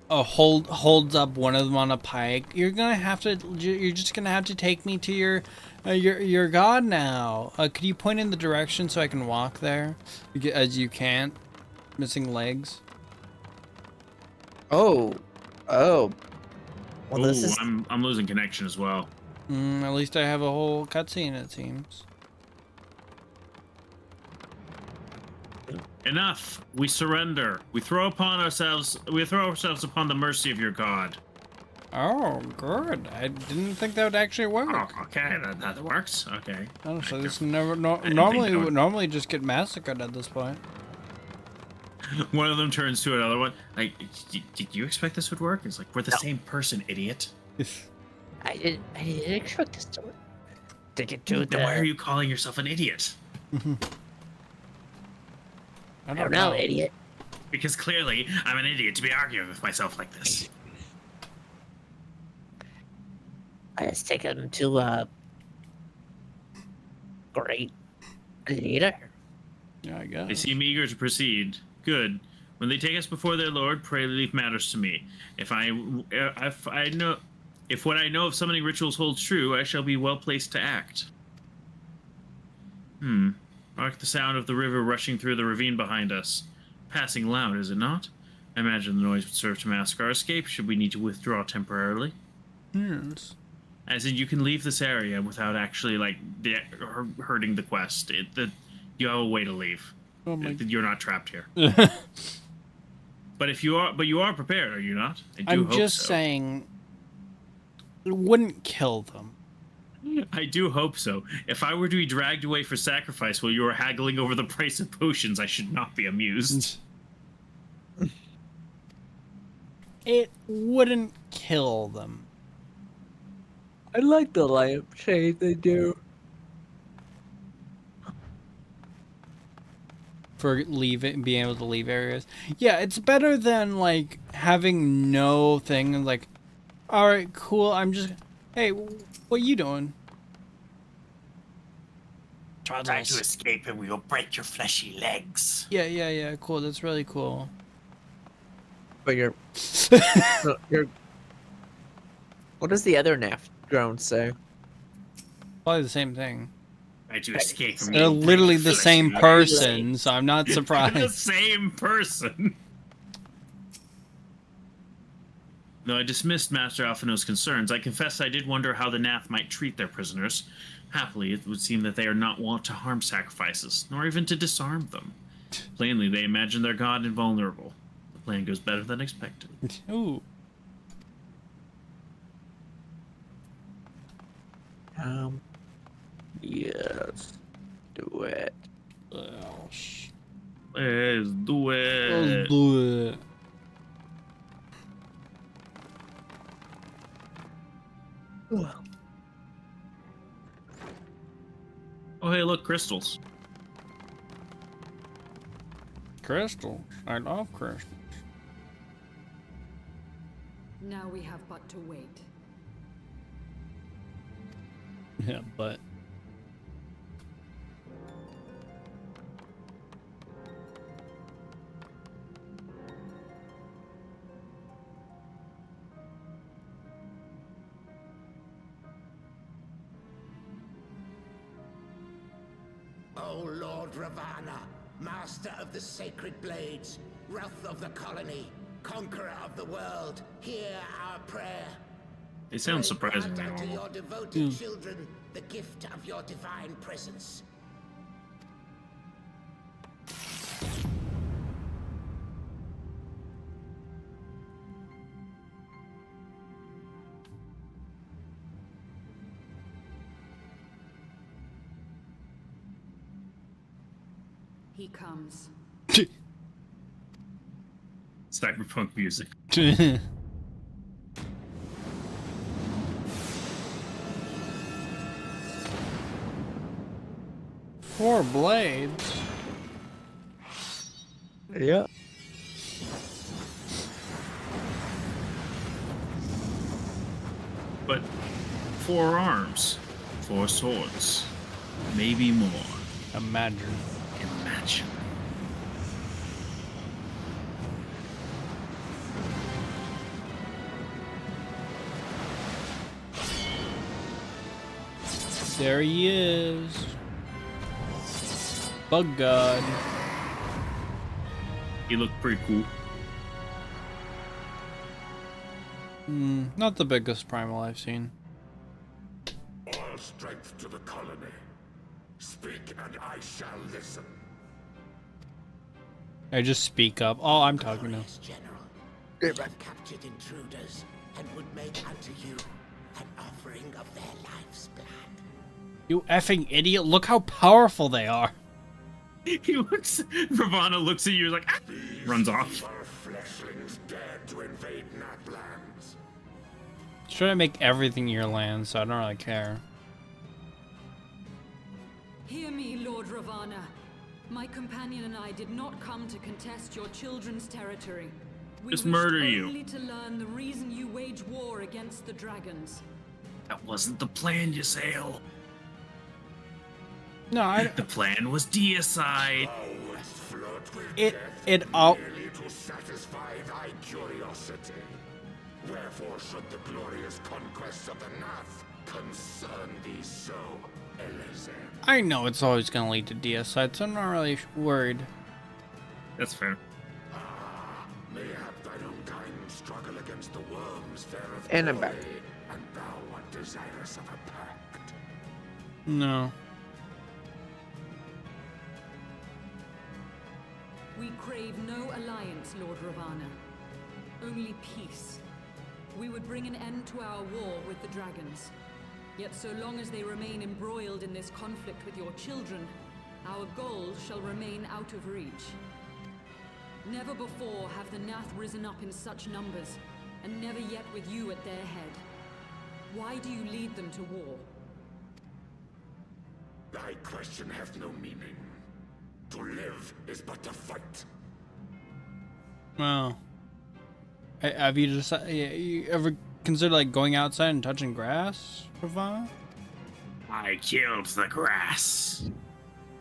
Oh, holds up one of them on a pike. You're just gonna have to take me to your god now. Could you point in the direction so I can walk there, as you can't, missing legs. Oh. Well, this is... I'm losing connection as well. At least I have a whole cutscene, it seems. Enough. We surrender. We throw ourselves upon the mercy of your god. Oh, good. I didn't think that would actually work. Oh, okay, that works. Okay. Oh, so this normally just get massacred at this point. One of them turns to another one. Like, did you expect this would work? It's like, we're the same person, idiot. I didn't expect this to work. Then why are you calling yourself an idiot? I don't know, idiot. Because clearly, I'm an idiot to be arguing with myself like this. I just take him to great leader. Yeah, I guess. They seem eager to proceed. Good. When they take us before their lord, pray leave matters to me. If what I know of summoning rituals holds true, I shall be well placed to act. Mark the sound of the river rushing through the ravine behind us. Passing loud, is it not? I imagine the noise would serve to mask our escape should we need to withdraw temporarily. Yes. As in, you can leave this area without actually, like, hurting the quest. You have a way to leave. Oh my... You're not trapped here. But you are prepared, are you not? I'm just saying, it wouldn't kill them. I do hope so. If I were to be dragged away for sacrifice while you were haggling over the price of potions, I should not be amused. It wouldn't kill them. I like the lampshade they do. For being able to leave areas. Yeah, it's better than, like, having no thing and, like, alright, cool, hey, what you doing? Try to escape and we will break your fleshy legs. Yeah, cool, that's really cool. But you're... What does the other NAF drone say? Probably the same thing. Try to escape from They're literally the same person, so I'm not surprised. The same person. Though I dismissed Master Alphino's concerns, I confess I did wonder how the Nath might treat their prisoners. Happily, it would seem that they are not wont to harm sacrifices, nor even to disarm them. Plainly, they imagine their god invulnerable. The plan goes better than expected. Ooh. Yes. Do it. Let's do it. Let's do it. Oh, hey, look, crystals. Crystals? I love crystals. Now we have but to wait. Yeah, but... O Lord Ravana, master of the sacred blades, wrath of the colony, conqueror of the world, hear our prayer. It sounds surprisingly Grant unto normal. your devoted children the gift of your divine presence. He comes. Cyberpunk music. Four blades. Yeah. But 4 arms, 4 swords, maybe more. Imagine. Imagine. There he is. Bug God. He looked pretty cool. Not the biggest primal I've seen. All strength to the colony. Speak and I shall listen. I just speak up. Oh, I'm talking now. General, we have captured intruders and would make unto you an offering of their life's blood. You effing idiot! Look how powerful they are. He looks. Ravana looks at you like, ah! Runs off. Our fleshlings dared to invade Natlands. Try to make everything your land, so I don't really care. Hear me, Lord Ravana. My companion and I did not come to contest your children's territory. We Just wished murder you. only to learn the reason you wage war against the dragons. That wasn't the plan, Ysael. No, The plan was deicide. It all. Merely to satisfy thy curiosity. Wherefore should the glorious conquests of the Nath concern thee so, Elizabeth? I know it's always gonna lead to deicide, so I'm not really worried. That's fair. Mayhap thine own kind struggle against the worms fareth And I'm glory, back. and thou art desirous of a pact. No. We crave no alliance, Lord Ravana. Only peace. We would bring an end to our war with the dragons. Yet so long as they remain embroiled in this conflict with your children, our goals shall remain out of reach. Never before have the Nath risen up in such numbers, and never yet with you at their head. Why do you lead them to war? Thy question hath no meaning. To live is but to fight. Well, have you just you ever considered like going outside and touching grass, Ravana? I killed the grass.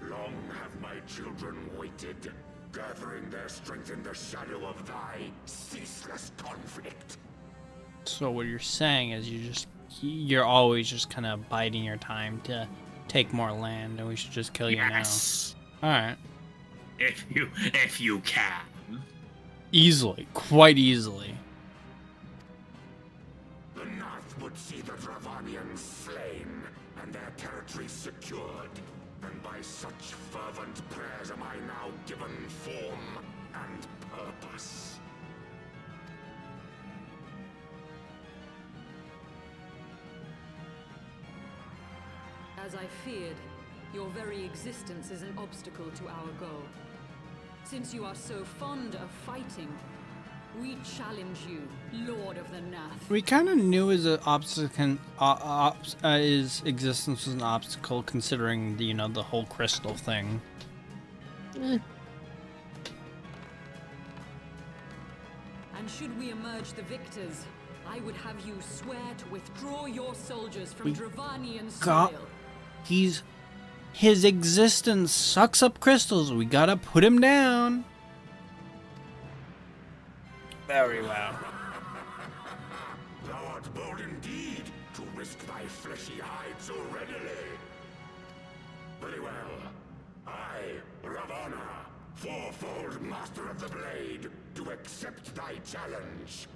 Long have my children waited, gathering their strength in the shadow of thy ceaseless conflict. So what you're saying is you're always just kind of biding your time to take more land, and we should just kill you Yes. now. All right. If you can. Easily, quite easily. The Nath would see the Dravanians slain and their territory secured. And by such fervent prayers am I now given form and purpose. As I feared, your very existence is an obstacle to our goal. Since you are so fond of fighting, we challenge you, Lord of the Nath. We kind of knew his his existence was an obstacle, considering the whole crystal thing. And should we emerge the victors, I would have you swear to withdraw your soldiers from Dravanian soil. His existence sucks up crystals. We gotta put him down. Very well. Thou art bold indeed to risk thy fleshy hide so readily. Very well. I, Ravana, fourfold master of the blade, do accept thy challenge.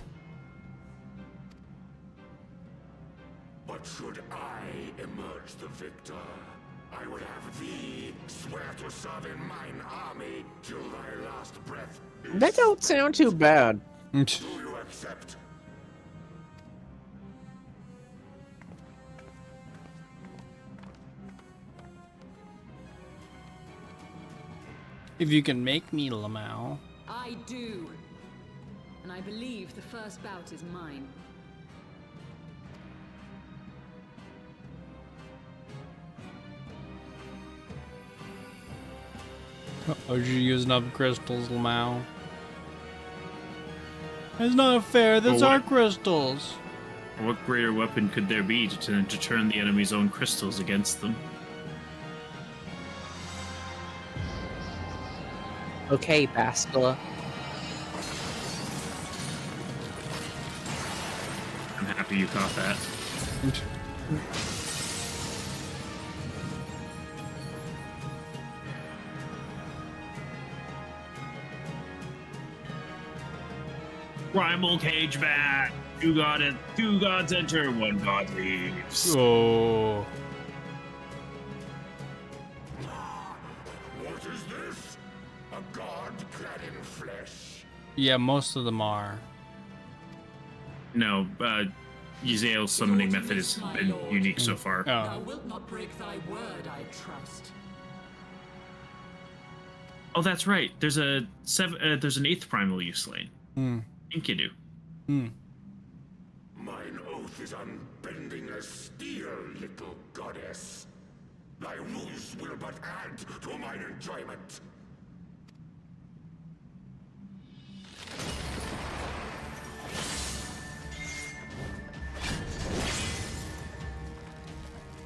But should I emerge the victor, I would have thee swear to serve in mine army till thy last breath. That don't sound too bad. Do you accept? If you can make me Lamau. I do. And I believe the first bout is mine. Oh, you're using up crystals, Lamau. It's not fair. That's our crystals. What greater weapon could there be to turn the enemy's own crystals against them? Okay, Bastila. I'm happy you caught that. Primal cage back. Two gods enter, one god leaves. Oh. What is this? A god clad in flesh? Yeah, most of them are. No, Yzael's summoning method has been unique so far. Thou wilt not break thy word, I trust. Oh, that's right. There's an 8th primal you've slain. Enkidu. Mine oath is unbending as steel, little goddess. Thy ruse will but add to mine enjoyment.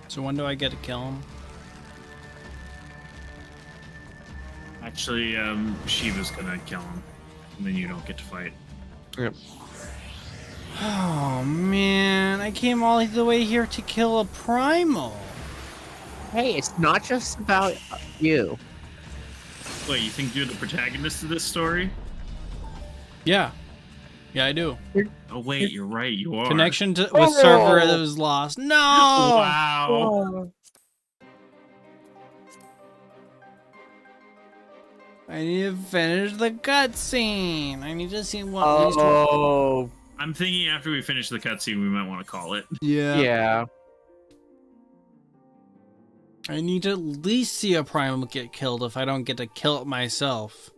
So when do I get to kill him? Actually, Shiva's gonna kill him, and then you don't get to fight. Yep. Oh man, I came all the way here to kill a primal. Hey, it's not just about you. Wait, you think you're the protagonist of this story? Yeah. Yeah, I do. Oh wait, you're right, you are. Connection with server that was lost. No! Wow. I need to finish the cutscene. I need to see what these Oh. I'm thinking after we finish the cutscene, we might want to call it. Yeah. Yeah. I need to at least see a primal get killed if I don't get to kill it myself.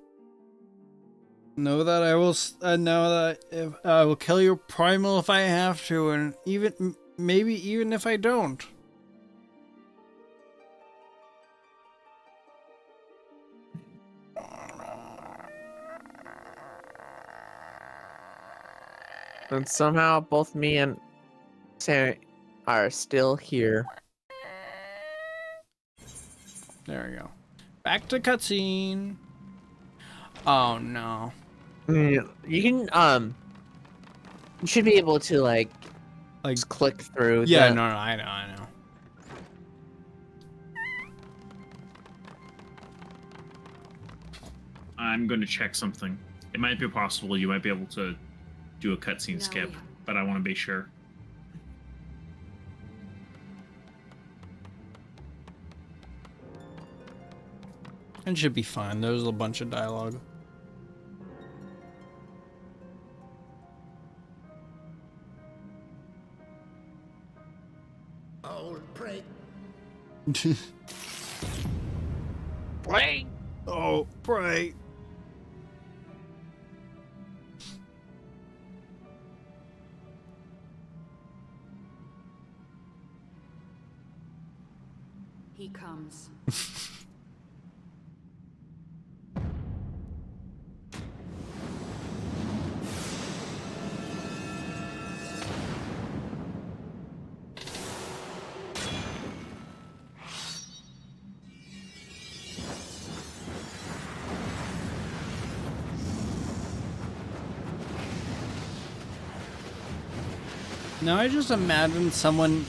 Know that I will. Know that if I will kill your primal if I have to, and maybe even if I don't. And somehow both me and Sam are still here. There we go. Back to cutscene. Oh no. You can you should be able to like just click through. Yeah, the... no, I know. I'm going to check something. It might be possible you might be able to do a cutscene skip, but I want to be sure. It should be fine. There's a bunch of dialogue. Old pray. Pray. Oh, pray. He comes. Now I just imagine someone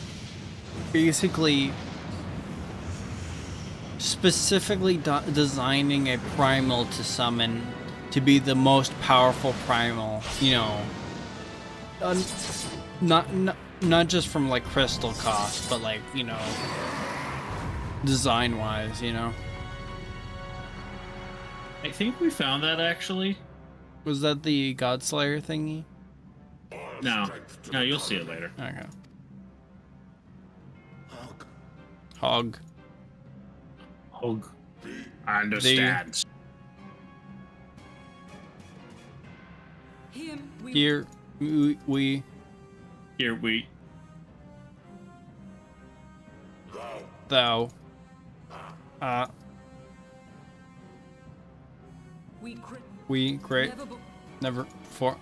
basically specifically designing a primal to summon to be the most powerful primal, you know, not just from like crystal cost, but like, you know, design wise, you know. I think we found that actually. Was that the Godslayer thingy? No, you'll see it later. Okay. Hog. I understand. Him we Here we. Here we. Thou. We great. Never before.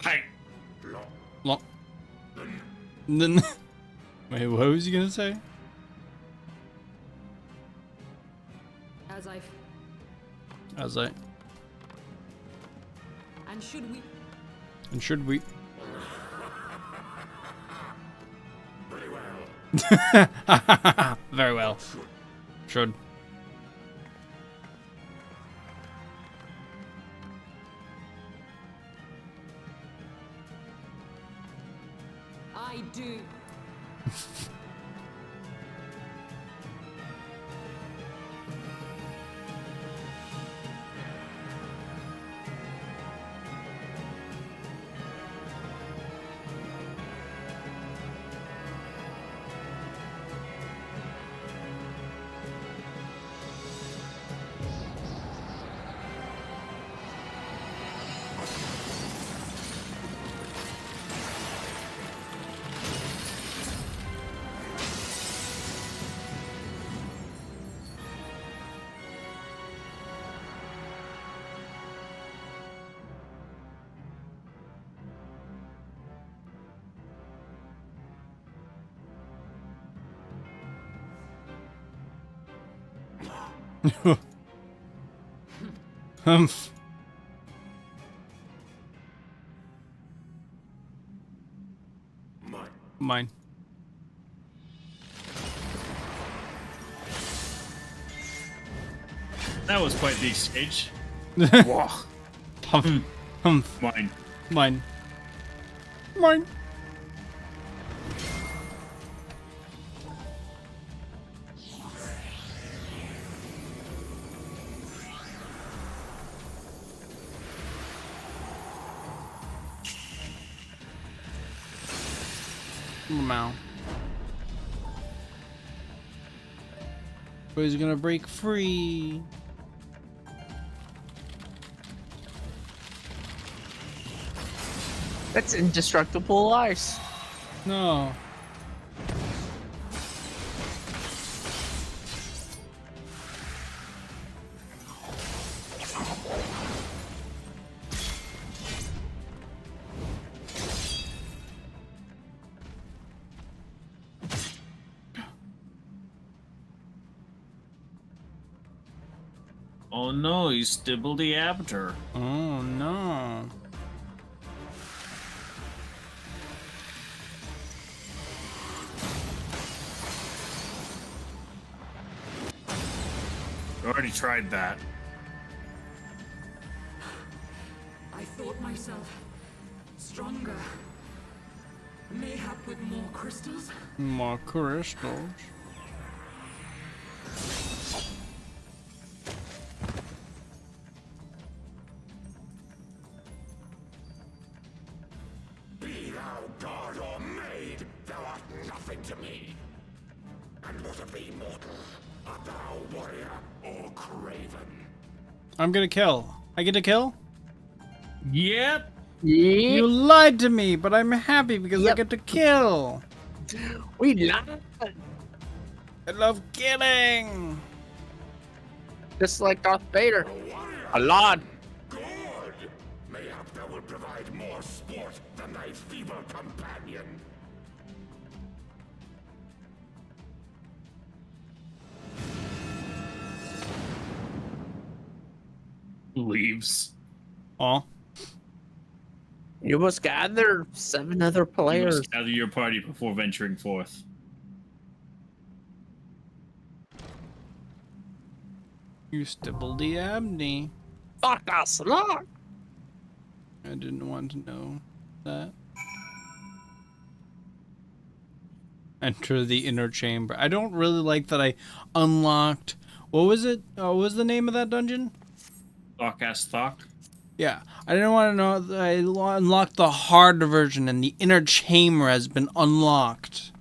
Hi. Lo. Then. Wait, what was he gonna say? as I And should we? Very well. Should. I do. Mine. That was quite the exchange. Humph. Mine. Mine. Mine. Meow. But he's gonna break free. That's indestructible ice. No. Oh no, he stibbled the abtor. Oh no. Already tried that. I thought myself stronger. Mayhap with more crystals? More crystals. Be thou god or maid, thou art nothing to me. And what of thee, mortal? Art thou warrior or craven? I'm gonna kill. I get to kill? Yep. You lied to me, but I'm happy because I get to kill. We lied. I love killing. Just like Darth Vader. A lot. Good! Mayhap thou will provide more sport than thy feeble companion. Leaves. Aw. You must gather 7 other You players. must gather your party before venturing forth. You stibbled the abney. Fuck us, look. I didn't want to know that. Enter the inner chamber. I don't really like that I unlocked. What was it? What was the name of that dungeon? Thok. Yeah, I didn't want to know that I unlocked the hard version and the inner chamber has been unlocked.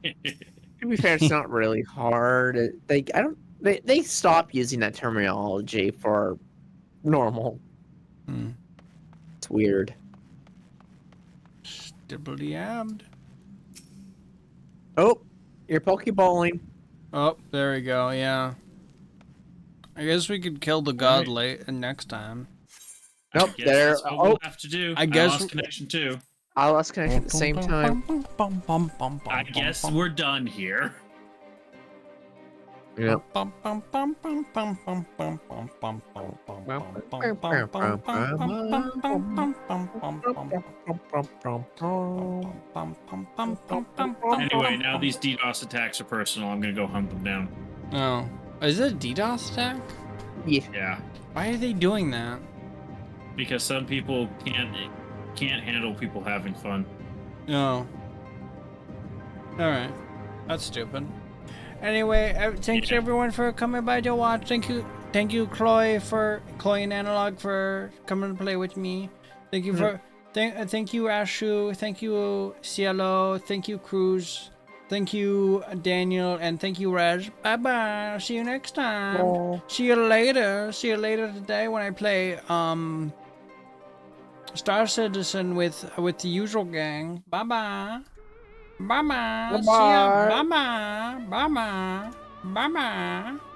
To be fair, it's not really hard. They stopped using that terminology for normal. It's weird. Stibbly-abbed. Oh, you're pokeballing. Oh, there we go, yeah. I guess we could kill the god next time. Nope, I guess there. that's what we'll have to do. I guess lost connection too. I lost connection at the same time. I guess we're done here. Yep. Anyway, now these DDoS attacks are personal. I'm gonna go hunt them down. Oh. Is it a DDoS attack? Yeah. Why are they doing that? Because some people can't handle people having fun. No. Alright. That's stupid. Anyway, thanks everyone for coming by to watch. Thank you, Chloe and Analog for coming to play with me. Thank you for thank you, Ashu. Thank you, Cielo. Thank you, Cruz. Thank you, Daniel, and thank you, Reg. Bye bye. See you next time. Oh. See you later. See you later today when I play Star Citizen with the usual gang. Bye bye. Bye bye. Bye bye. See ya. Bye bye. Bye bye. Bye bye.